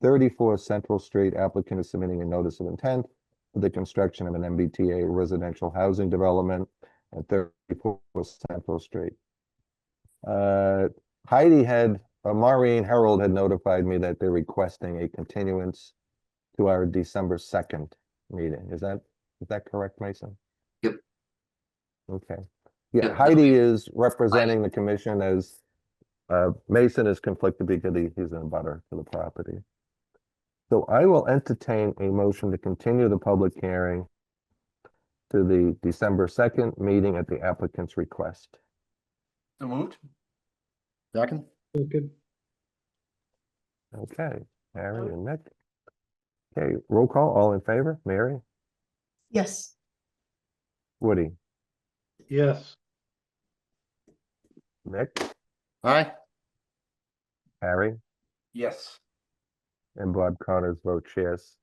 [SPEAKER 1] 34 Central Street. Applicant is submitting a notice of intent for the construction of an MBTA residential housing development at 34 Central Street. Maureen Harold had notified me that they're requesting a continuance to our December 2nd meeting. Is that correct, Mason?
[SPEAKER 2] Yep.
[SPEAKER 1] Okay. Yeah,
[SPEAKER 2] Yep.
[SPEAKER 1] Heidi is representing the commission as Mason is conflicted because he's in butter to the property. So I will entertain a motion to continue the public hearing to the December 2nd meeting at the applicant's request.
[SPEAKER 6] So moved.
[SPEAKER 5] Second?
[SPEAKER 4] Second.
[SPEAKER 1] Okay, Harry and Nick. Okay, roll call, all in favor? Mary,
[SPEAKER 3] Yes.
[SPEAKER 1] Woody,
[SPEAKER 4] Yes.
[SPEAKER 1] Nick,
[SPEAKER 5] Aye.
[SPEAKER 1] Harry,
[SPEAKER 6] Yes.
[SPEAKER 1] and Bob Connors votes yes.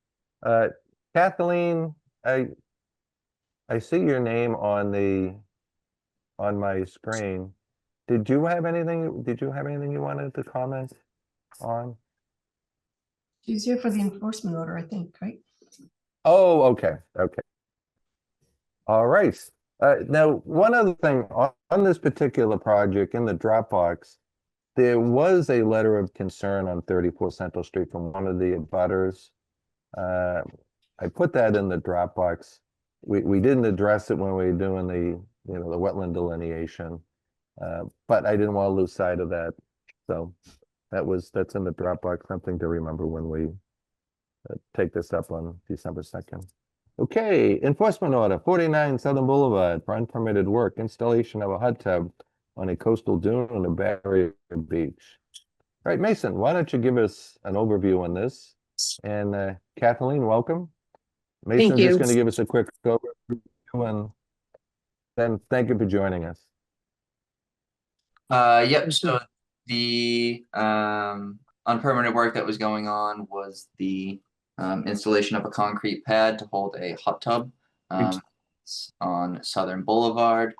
[SPEAKER 1] Kathleen, I see your name on my screen. Did you have anything you wanted to comment on?
[SPEAKER 3] She's here for the enforcement order, I think, right?
[SPEAKER 1] Oh, okay. All right. Now, one other thing on this particular project in the Dropbox, there was a letter of concern on 34 Central Street from one of the abutters. I put that in the Dropbox. We didn't address it when we were doing the wetland delineation, but I didn't want to lose sight of that. So that's in the Dropbox, something to remember when we take this up on December 2nd. Okay, enforcement order, 49 Southern Boulevard for unpermitted work, installation of a hot tub on a coastal dune on a barrier beach. All right, Mason, why don't you give us an overview on this? And Kathleen, welcome. Mason's just
[SPEAKER 12] you.
[SPEAKER 1] going to give us a quick overview, and then thank you for joining us.
[SPEAKER 2] Yep, so the unpermitted work that was going on was the installation of a concrete pad to hold a hot tub on Southern Boulevard.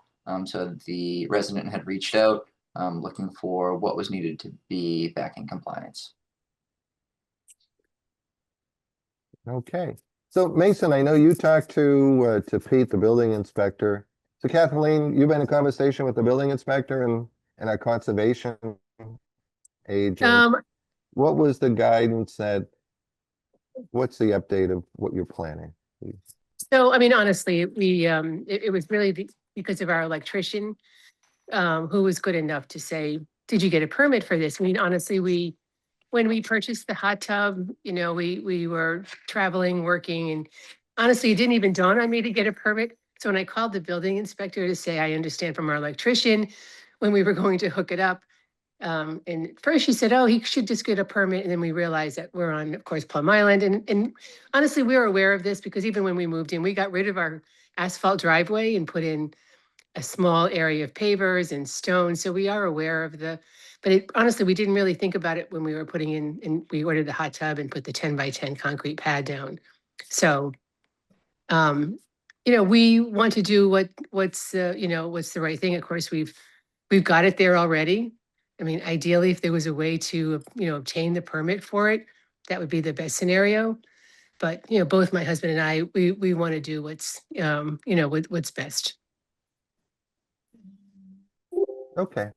[SPEAKER 2] So the resident had reached out looking for what was needed to be back in compliance.
[SPEAKER 1] Okay, so Mason, I know you talked to Pete, the building inspector. So Kathleen, you've been in conversation with the building inspector and our conservation agent. What was the guidance what's the update of what you're planning?
[SPEAKER 12] So, I mean, honestly, it was really because of our electrician, who was good enough to say, did you get a permit for this? I mean, honestly, when we purchased the hot tub, we were traveling, working, and honestly, it didn't even dawn on me to get a permit. So when I called the building inspector to say, I understand from our electrician, when we were going to hook it up, and first she said, oh, he should just get a permit. And then we realized that we're on, of course, Plum Island. And honestly, we were aware of this because even when we moved in, we got rid of our asphalt driveway and put in a small area of pavers and stone. So we are aware of but honestly, we didn't really think about it when we were putting in, and we ordered the hot tub and put the 10 by 10 concrete pad down. So, we want to do what's the right thing. Of course, we've got it there already. I mean, ideally, if there was a way to, obtain the permit for it, that would be the best scenario. But, both my husband and I, we want to do what's best.
[SPEAKER 1] Okay,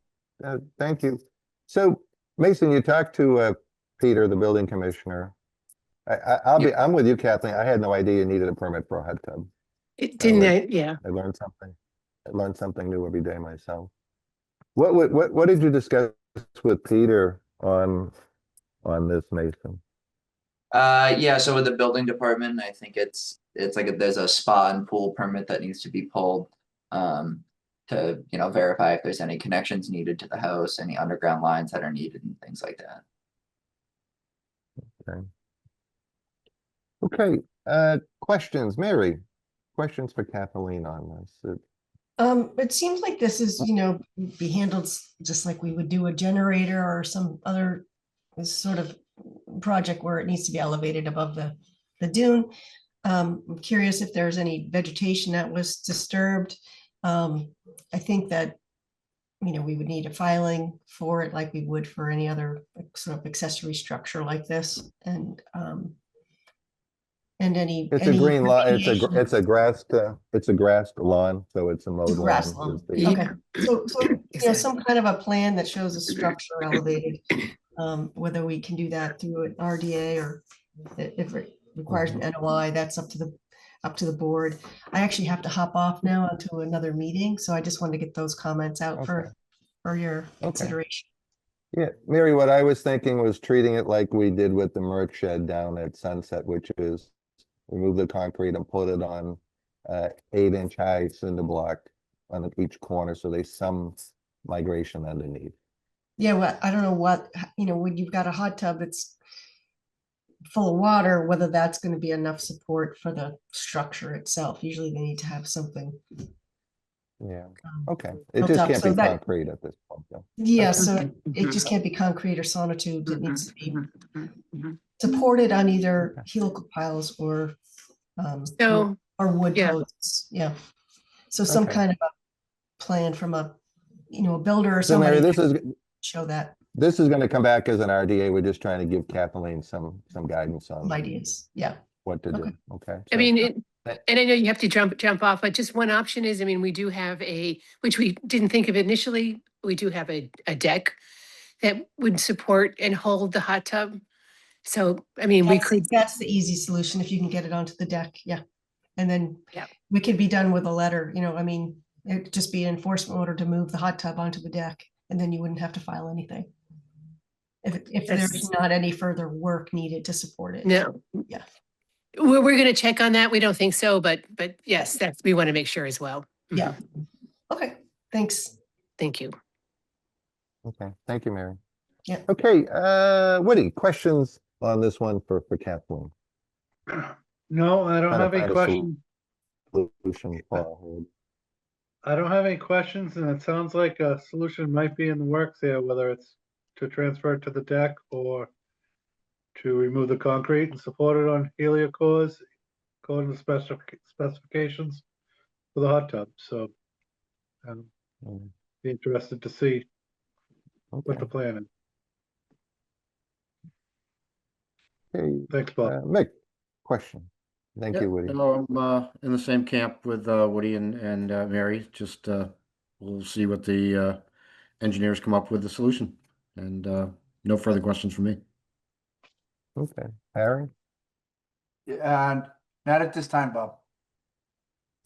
[SPEAKER 1] thank you. So Mason, you talked to Peter, the building commissioner. I'm with you, Kathleen. I had no idea you needed a permit for a hot tub.
[SPEAKER 12] It didn't, yeah.
[SPEAKER 1] I learned something. learn something new every day myself. What did you discuss with Peter on this, Mason?
[SPEAKER 2] Yeah, so with the building department, I think it's like there's a spa and pool permit that needs to be pulled to, you know, verify if there's any connections needed to the house, any underground lines that are needed and things like that.
[SPEAKER 1] Okay, questions, Mary? Questions for Kathleen on this?
[SPEAKER 3] It seems like this is, you know, be handled just like we would do a generator or some other sort of project where it needs to be elevated above the dune. I'm curious if there's any vegetation that was disturbed. I think that, you know, we would need a filing for it like we would for any other sort of accessory structure like this. And any.
[SPEAKER 1] It's a
[SPEAKER 3] any
[SPEAKER 1] green lawn, it's
[SPEAKER 3] remediation.
[SPEAKER 1] a grassed lawn, so it's a mowed lawn.
[SPEAKER 3] Grass lawn.
[SPEAKER 1] is the-
[SPEAKER 3] Okay, so, you know, some kind of a plan that shows a structure elevated, whether we can do that through an RDA or if it requires an NOI, that's up to the board. I actually have to hop off now onto another meeting, so I just wanted to get those comments out for your consideration.
[SPEAKER 1] Yeah, Mary, what I was thinking was treating it like we did with the merch shed down at Sunset, which is remove the concrete and put it on 8-inch high cinder block on each corner, so there's some migration underneath.
[SPEAKER 3] Yeah, well, I don't know what, you know, when you've got a hot tub that's full of water, whether that's going to be enough support for the structure itself. Usually they need to have something.
[SPEAKER 1] Yeah, okay. It
[SPEAKER 3] built
[SPEAKER 1] just
[SPEAKER 3] up
[SPEAKER 1] can't
[SPEAKER 3] so
[SPEAKER 1] be
[SPEAKER 3] that-
[SPEAKER 1] concrete at this point, though.
[SPEAKER 3] Yeah, so it just can't be concrete or sonotubes. It needs to be supported on either helical piles or
[SPEAKER 12] So,
[SPEAKER 3] wood
[SPEAKER 12] yeah.
[SPEAKER 3] posts. Yeah. So some
[SPEAKER 1] Okay.
[SPEAKER 3] kind of a plan from a, you know, a builder or
[SPEAKER 1] So Mary,
[SPEAKER 3] somebody
[SPEAKER 1] this is
[SPEAKER 3] show that
[SPEAKER 1] this is going to come back as an RDA. We're just trying to give Kathleen some guidance on
[SPEAKER 3] ideas. Yeah.
[SPEAKER 1] what to do.
[SPEAKER 3] Okay.
[SPEAKER 1] Okay.
[SPEAKER 12] I
[SPEAKER 1] so-
[SPEAKER 12] mean, and I know you have to jump off, but just one option is, I mean, we do have which we didn't think of initially, we do have a deck that would support and hold the hot tub. So, I mean, we could,
[SPEAKER 3] That's the easy solution if you can get it onto the deck. Yeah. And then
[SPEAKER 12] Yeah.
[SPEAKER 3] we could be done with a letter, you know, I mean, it'd just be an enforcement order to move the hot tub onto the deck and then you wouldn't have to file anything. If there's
[SPEAKER 12] That's-
[SPEAKER 3] not any further work needed to support it.
[SPEAKER 12] no.
[SPEAKER 3] Yeah.
[SPEAKER 12] We're going to check on that. We don't think so, but yes, we want to make sure as well.
[SPEAKER 3] Yeah. Okay, thanks.
[SPEAKER 12] Thank you.
[SPEAKER 1] Okay, thank you, Mary.
[SPEAKER 3] Yeah.
[SPEAKER 1] Okay, Woody, questions on this one for Kathleen?
[SPEAKER 4] No, I don't
[SPEAKER 1] Trying to
[SPEAKER 4] have any
[SPEAKER 1] find a
[SPEAKER 4] questions.
[SPEAKER 1] Solution, Paul.
[SPEAKER 4] I don't have any questions, and it sounds like a solution might be in the works here, whether it's to transfer it to the deck or to remove the concrete and support it on heliocores according to specifications for the hot tub. So
[SPEAKER 1] Mm,
[SPEAKER 4] be interested to see what
[SPEAKER 1] Okay,
[SPEAKER 4] the plan is.
[SPEAKER 1] okay,
[SPEAKER 4] Thanks, Bob.
[SPEAKER 1] Mick, question? Thank
[SPEAKER 5] Yeah,
[SPEAKER 1] you, Woody.
[SPEAKER 5] no, I'm in the same camp with Woody and Mary. Just we'll see what the engineers come up with the solution. And no further questions from me.
[SPEAKER 1] Okay, Harry?
[SPEAKER 6] And not at this time, Bob.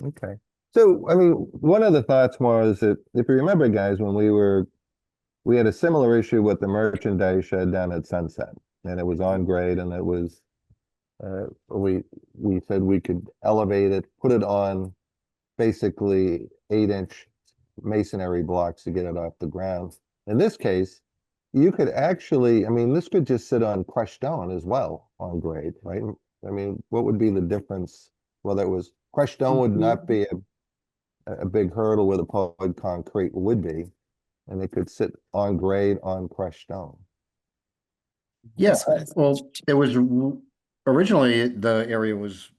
[SPEAKER 1] Okay. So, I mean, one of the thoughts was that if you remember, guys, when we had a similar issue with the merchandise shed down at Sunset, and it was on grade, and it was, we said we could elevate it, put it on basically 8-inch masonry blocks to get it off the ground. In this case, you could actually, I mean, this could just sit on crushed stone as well on grade, right? I mean, what would be the difference? Whether it was crushed stone would not be a big hurdle where the poured concrete would be, and it could sit on grade on crushed stone.
[SPEAKER 5] Yeah, well, it was originally the area was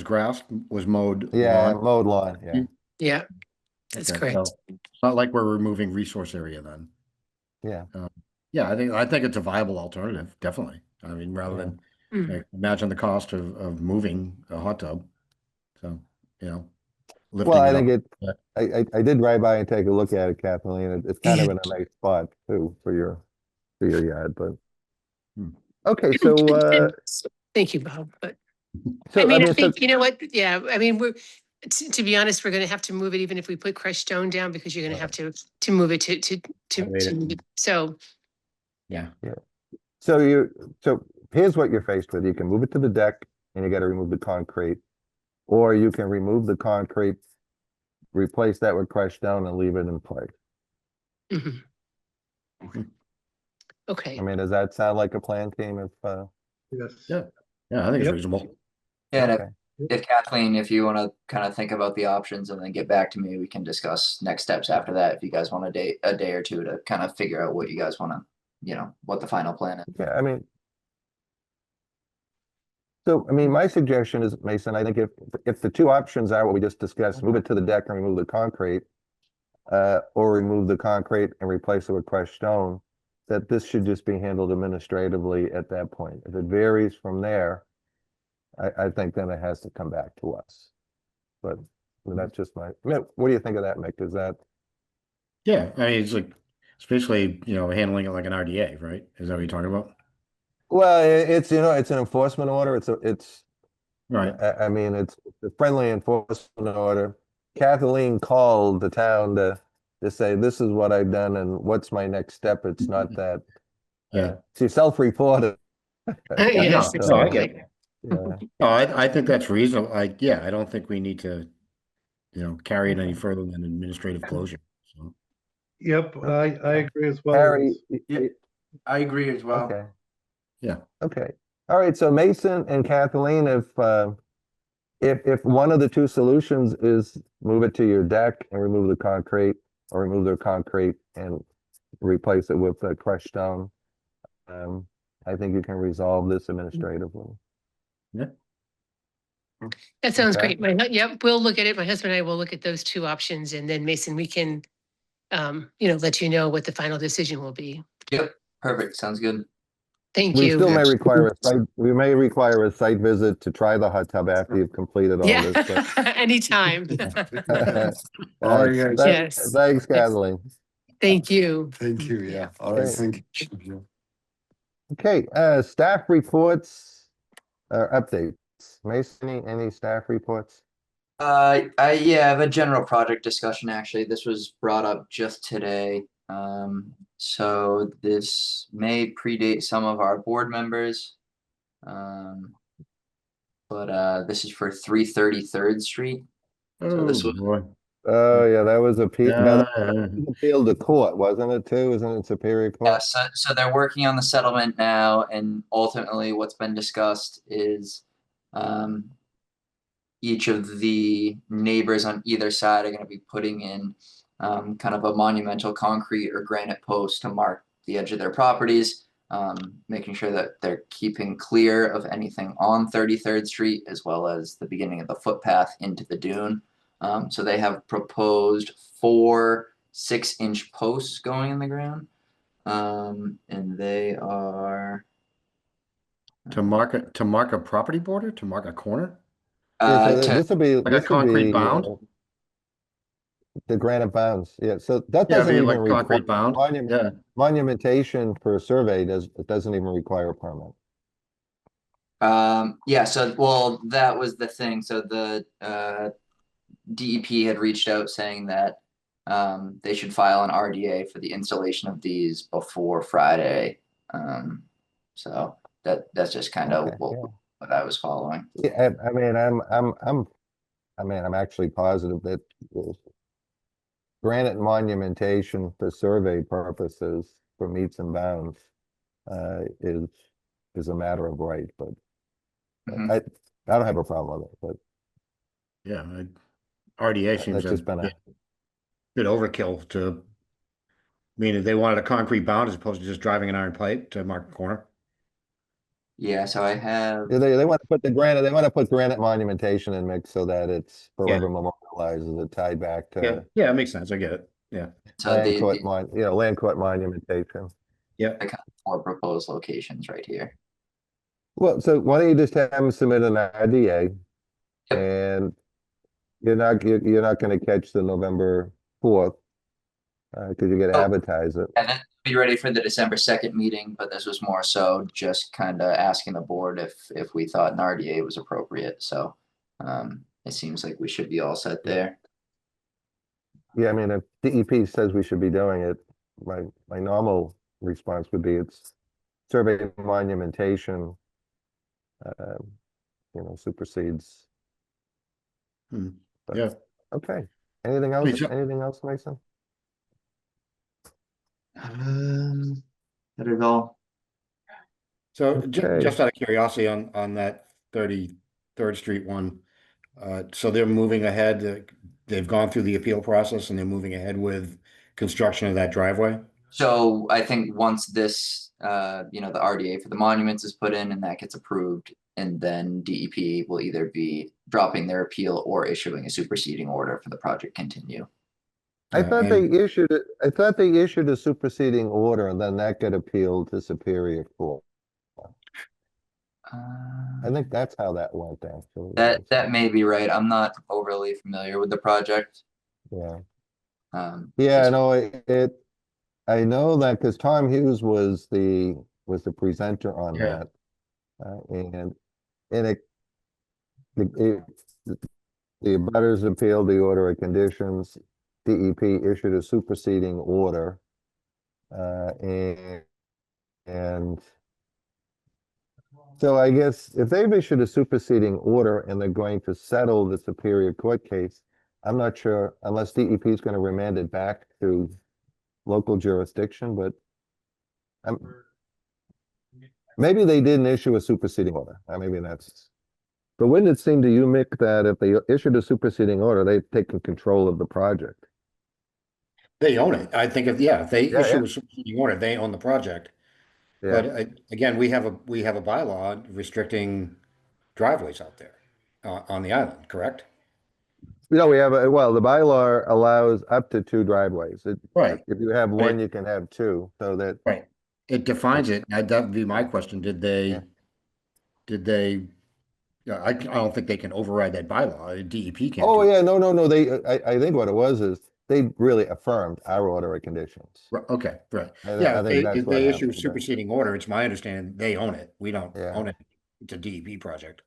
[SPEAKER 5] grassed, was mowed.
[SPEAKER 1] Yeah,
[SPEAKER 5] lawn.
[SPEAKER 1] mowed lawn, yeah.
[SPEAKER 12] Yeah, that's
[SPEAKER 5] Okay,
[SPEAKER 12] correct.
[SPEAKER 5] so it's not like we're removing resource area then.
[SPEAKER 1] Yeah.
[SPEAKER 5] Yeah, I think it's a viable alternative, definitely. I mean, rather than
[SPEAKER 12] Mhm.
[SPEAKER 5] imagine the cost of moving a hot tub. So, you know,
[SPEAKER 1] Well,
[SPEAKER 5] lifting
[SPEAKER 1] I
[SPEAKER 5] it
[SPEAKER 1] think
[SPEAKER 5] up.
[SPEAKER 1] I did ride by and take a look at it, Kathleen. It's kind of in a nice spot too for your yard, but. Okay, so
[SPEAKER 12] Thank you, Bob, but
[SPEAKER 1] so
[SPEAKER 12] I mean, I
[SPEAKER 1] so-
[SPEAKER 12] think, you know what, yeah, I mean, to be honest, we're gonna have to move it even if we put crushed stone down, because you're gonna have to move it to, so.
[SPEAKER 5] Yeah.
[SPEAKER 1] So here's what you're faced with. You can move it to the deck and you gotta remove the concrete. Or you can remove the concrete, replace that with crushed stone and leave it in place.
[SPEAKER 12] Mhm.
[SPEAKER 5] Okay.
[SPEAKER 12] Okay,
[SPEAKER 1] I mean, does that sound like a plan, team? If,
[SPEAKER 4] Yes.
[SPEAKER 5] Yeah. Yeah, I think it's
[SPEAKER 4] Yep.
[SPEAKER 5] reasonable.
[SPEAKER 2] Yeah, and
[SPEAKER 1] okay.
[SPEAKER 2] if Kathleen, if you want to kind of think about the options and then get back to me, we can discuss next steps after that. If you guys want a day or two to kind of figure out what you guys want to, what the final plan is.
[SPEAKER 1] Yeah, I mean. So, I mean, my suggestion is, Mason, I think if the two options are what we just discussed, move it to the deck and remove the concrete. Or remove the concrete and replace it with crushed stone, that this should just be handled administratively at that point. If it varies from there, I think then it has to come back to us. But that's just my, what do you think of that, Mick? Is that?
[SPEAKER 5] Yeah, I mean, it's basically, handling it like an RDA, right? Is that what you're talking about?
[SPEAKER 1] Well, it's an enforcement order. It's
[SPEAKER 5] Right.
[SPEAKER 1] I mean, it's a friendly enforcement order. Kathleen called the town to say, this is what I've done and what's my next step. It's not that.
[SPEAKER 5] Yeah.
[SPEAKER 1] She self-reported.
[SPEAKER 12] yes,
[SPEAKER 5] No, I get
[SPEAKER 12] exactly.
[SPEAKER 5] it.
[SPEAKER 1] Yeah.
[SPEAKER 5] No, I think that's reasonable. I don't think we need to, carry it any further than administrative closure. So,
[SPEAKER 4] Yep, I agree as well.
[SPEAKER 1] Harry,
[SPEAKER 6] Yeah, I agree as well.
[SPEAKER 1] okay.
[SPEAKER 5] yeah.
[SPEAKER 1] Okay. All right. So Mason and Kathleen, if one of the two solutions is move it to your deck and remove the concrete, or remove the concrete and replace it with crushed stone, I think you can resolve this administratively.
[SPEAKER 5] Yeah.
[SPEAKER 12] That sounds
[SPEAKER 1] Okay.
[SPEAKER 12] great. Yep, we'll look at it. My husband and I will look at those two options, and then Mason, we can, let you know what the final decision will be.
[SPEAKER 2] Yep, perfect. Sounds good.
[SPEAKER 12] Thank
[SPEAKER 1] We
[SPEAKER 12] you.
[SPEAKER 1] still may require we may require a site visit to try the hot tub after you've completed all
[SPEAKER 12] Yeah,
[SPEAKER 1] this. But
[SPEAKER 12] anytime.
[SPEAKER 6] All right, guys.
[SPEAKER 12] Yes.
[SPEAKER 1] Thanks, Kathleen.
[SPEAKER 12] Thank you.
[SPEAKER 6] Thank you. Yeah. All right.
[SPEAKER 1] Okay.
[SPEAKER 6] Thank you.
[SPEAKER 1] Okay, staff reports, updates. Mason, any staff reports?
[SPEAKER 2] I have a general project discussion actually. This was brought up just today. So this may predate some of our board members. But this is for 330 3rd Street. So this was
[SPEAKER 5] boy.
[SPEAKER 1] Oh, yeah, that was
[SPEAKER 5] Yeah.
[SPEAKER 1] appealed to court, wasn't it too? Isn't it Superior Court?
[SPEAKER 2] so they're working on the settlement now, and ultimately what's been discussed is each of the neighbors on either side are going to be putting in kind of a monumental concrete or granite post to mark the edge of their properties, making sure that they're keeping clear of anything on 33rd Street, as well as the beginning of the footpath into the dune. So they have proposed 4 6-inch posts going in the ground. And they are
[SPEAKER 5] To mark a property border, to mark a corner?
[SPEAKER 1] Yeah, so
[SPEAKER 2] to
[SPEAKER 1] this will be,
[SPEAKER 5] Like a
[SPEAKER 1] this will
[SPEAKER 5] concrete
[SPEAKER 1] be,
[SPEAKER 5] bound?
[SPEAKER 1] the granite bounds, yeah, so that
[SPEAKER 5] Yeah,
[SPEAKER 1] doesn't
[SPEAKER 5] be
[SPEAKER 1] even
[SPEAKER 5] like
[SPEAKER 1] require
[SPEAKER 5] concrete bound. Yeah.
[SPEAKER 1] monumentation for a survey it doesn't even require a permit.
[SPEAKER 2] yeah, so well, that was the thing. So the DEP had reached out saying that they should file an RDA for the installation of these before Friday. So that's just kind of
[SPEAKER 1] Okay, yeah.
[SPEAKER 2] what I was following.
[SPEAKER 1] Yeah, I mean, I'm actually positive that granite monumentation for survey purposes for meets and bounds is a matter of right, but
[SPEAKER 2] Mhm.
[SPEAKER 1] I don't have a problem with it, but
[SPEAKER 5] Yeah. RDA seems
[SPEAKER 1] that's just
[SPEAKER 5] a
[SPEAKER 1] been a,
[SPEAKER 5] bit overkill to mean if they wanted a concrete bound as opposed to just driving an iron plate to mark a corner.
[SPEAKER 2] Yeah, so I have
[SPEAKER 1] yeah, they want to put they want to put granite monumentation in mix so that it's
[SPEAKER 5] Yeah.
[SPEAKER 1] forever memorialized, it tied back
[SPEAKER 5] Yeah.
[SPEAKER 1] to
[SPEAKER 5] Yeah, it makes sense. I get it. Yeah.
[SPEAKER 2] so
[SPEAKER 1] land court land court monumentation.
[SPEAKER 5] Yeah.
[SPEAKER 2] the 4 proposed locations right here.
[SPEAKER 1] Well, so why don't you just have them submit an IDA,
[SPEAKER 2] Yep.
[SPEAKER 1] and you're not going to catch the November 4th because you got to
[SPEAKER 2] Oh.
[SPEAKER 1] advertise it.
[SPEAKER 2] And then be ready for the December 2nd meeting, but this was more so just kind of asking the board if we thought an RDA was appropriate. So it seems like we should be all set there.
[SPEAKER 1] Yeah, I mean, if DEP says we should be doing it, my normal response would be it's survey monumentation, supersedes.
[SPEAKER 5] Hmm.
[SPEAKER 1] But-
[SPEAKER 5] Yeah.
[SPEAKER 1] Okay, anything else,
[SPEAKER 5] Lisa?
[SPEAKER 1] Mason?
[SPEAKER 2] That is all.
[SPEAKER 5] So
[SPEAKER 1] Okay.
[SPEAKER 5] just out of curiosity on that 33rd Street one, so they're moving ahead, they've gone through the appeal process and they're moving ahead with construction of that driveway?
[SPEAKER 2] So I think once this, the RDA for the monuments is put in and that gets approved, and then DEP will either be dropping their appeal or issuing a superseding order for the project continue.
[SPEAKER 1] I
[SPEAKER 5] Yeah,
[SPEAKER 1] thought
[SPEAKER 5] and-
[SPEAKER 1] they issued it, I thought they issued a superseding order and then that got appealed to Superior Court. I think that's how that went, actually.
[SPEAKER 2] That may be right. I'm not overly familiar with the project.
[SPEAKER 1] Yeah.
[SPEAKER 2] Um,
[SPEAKER 1] Yeah, I
[SPEAKER 2] just-
[SPEAKER 1] know I know that because Tom Hughes was the presenter on
[SPEAKER 5] Yeah.
[SPEAKER 1] that. And the abutters appealed the order of conditions. DEP issued a superseding order. And so I guess if they've issued a superseding order and they're going to settle the Superior Court case, I'm not sure unless DEP is going to remand it back to local jurisdiction, but maybe they didn't issue a superseding order. Maybe that's. But wouldn't it seem to you, Mick, that if they issued a superseding order, they've taken control of the project?
[SPEAKER 5] They own it. I think if they
[SPEAKER 1] Yeah,
[SPEAKER 5] issue
[SPEAKER 1] yeah.
[SPEAKER 5] a superseding order, they own the project.
[SPEAKER 1] Yeah.
[SPEAKER 5] But again, we have a bylaw restricting driveways out there on the island, correct?
[SPEAKER 1] We have the bylaw allows up to 2 driveways.
[SPEAKER 5] Right.
[SPEAKER 1] If you have
[SPEAKER 5] But
[SPEAKER 1] one, you can have 2, so that.
[SPEAKER 5] Right. It defines it. That would be my question. Did
[SPEAKER 1] Yeah.
[SPEAKER 5] they, I don't think they can override that bylaw. DEP can't.
[SPEAKER 1] Oh,
[SPEAKER 5] do it.
[SPEAKER 1] yeah, no, I think what it was is they really affirmed our order of conditions.
[SPEAKER 5] Okay, right.
[SPEAKER 1] I
[SPEAKER 5] Yeah,
[SPEAKER 1] think that's
[SPEAKER 5] if
[SPEAKER 1] what
[SPEAKER 5] they issue a
[SPEAKER 1] happened.
[SPEAKER 5] superseding order, it's my understanding they own it. We don't
[SPEAKER 1] Yeah.
[SPEAKER 5] own it. It's a DEP project.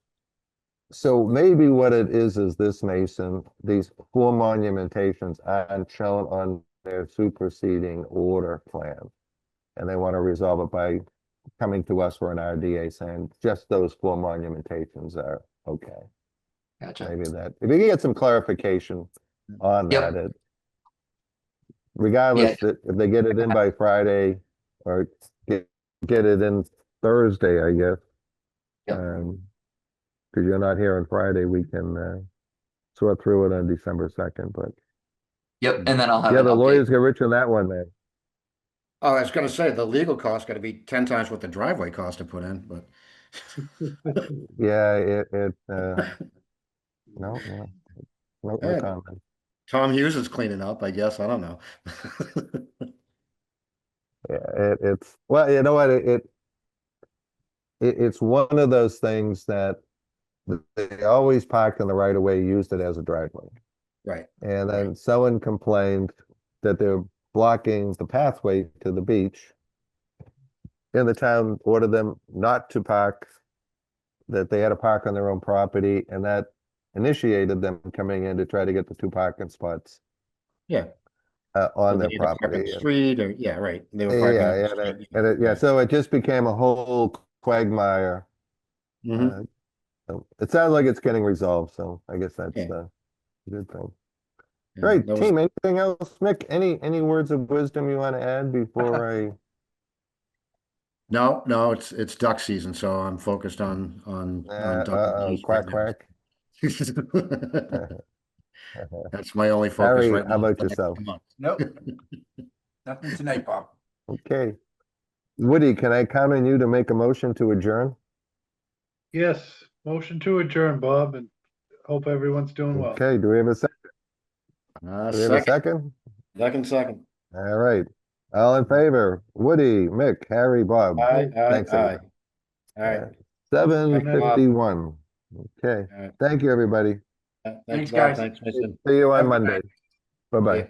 [SPEAKER 1] So maybe what it is this, Mason, these 4 monumentations aren't shown on their superseding order plan. And they want to resolve it by coming to us for an RDA saying just those 4 monumentations are okay.
[SPEAKER 2] Gotcha.
[SPEAKER 1] Maybe that, if you can get some clarification on
[SPEAKER 2] Yep.
[SPEAKER 1] that, regardless, if they get it in by Friday or get it in Thursday, I guess.
[SPEAKER 2] Yep.
[SPEAKER 1] Because you're not here on Friday, we can sort through it on December 2nd, but
[SPEAKER 2] Yep, and then I'll have
[SPEAKER 1] yeah,
[SPEAKER 2] an
[SPEAKER 1] the
[SPEAKER 2] update.
[SPEAKER 1] lawyers get rich on that one, man.
[SPEAKER 5] Oh, I was gonna say, the legal cost gotta be 10 times what the driveway cost to put in, but.
[SPEAKER 1] Yeah, no
[SPEAKER 5] Yeah.
[SPEAKER 1] comment.
[SPEAKER 5] Tom Hughes is cleaning up, I guess. I don't know.
[SPEAKER 1] Yeah, it's, well, you know what, it's one of those things that they always parked in the right of way, used it as a driveway.
[SPEAKER 5] Right.
[SPEAKER 1] And then someone complained that they're blocking the pathway to the beach. And the town ordered them not to park, that they had to park on their own property, and that initiated them coming in to try to get the 2 parking spots
[SPEAKER 5] Yeah.
[SPEAKER 1] on
[SPEAKER 5] So
[SPEAKER 1] their
[SPEAKER 5] they either park on
[SPEAKER 1] property.
[SPEAKER 5] the street or, yeah, right. They were parking on the street.
[SPEAKER 1] Yeah, so it just became a whole quagmire.
[SPEAKER 5] Mhm.
[SPEAKER 1] So it sounds like it's getting resolved, so I guess that's
[SPEAKER 5] Yeah.
[SPEAKER 1] the good thing.
[SPEAKER 5] Yeah,
[SPEAKER 1] Great,
[SPEAKER 5] that was-
[SPEAKER 1] team, anything else? Mick, any words of wisdom you want to add before I?
[SPEAKER 5] No, it's duck season, so I'm focused on duck geese
[SPEAKER 1] Quack,
[SPEAKER 5] right
[SPEAKER 1] quack.
[SPEAKER 5] now. That's my only focus
[SPEAKER 1] Harry,
[SPEAKER 5] right now.
[SPEAKER 1] how about
[SPEAKER 5] for the next
[SPEAKER 1] yourself?
[SPEAKER 5] month.
[SPEAKER 6] Nope. Nothing tonight, Bob.
[SPEAKER 1] Okay. Woody, can I count on you to make a motion to adjourn?
[SPEAKER 4] Yes, motion to adjourn, Bob, and hope everyone's doing well.
[SPEAKER 1] Okay, do we have a second? Do we have a
[SPEAKER 5] Second.
[SPEAKER 1] second? All right. All in favor? Woody, Mick, Harry, Bob.
[SPEAKER 5] Aye,
[SPEAKER 1] Thanks, everybody.
[SPEAKER 5] All right.
[SPEAKER 1] 7:51. Okay.
[SPEAKER 5] All right.
[SPEAKER 1] Thank you, everybody.
[SPEAKER 5] Thanks,
[SPEAKER 6] Thanks,
[SPEAKER 5] Bob.
[SPEAKER 6] guys.
[SPEAKER 5] Thanks, Mason.
[SPEAKER 1] See you on
[SPEAKER 6] Have a good
[SPEAKER 1] Monday. Bye-bye.
[SPEAKER 5] Yeah.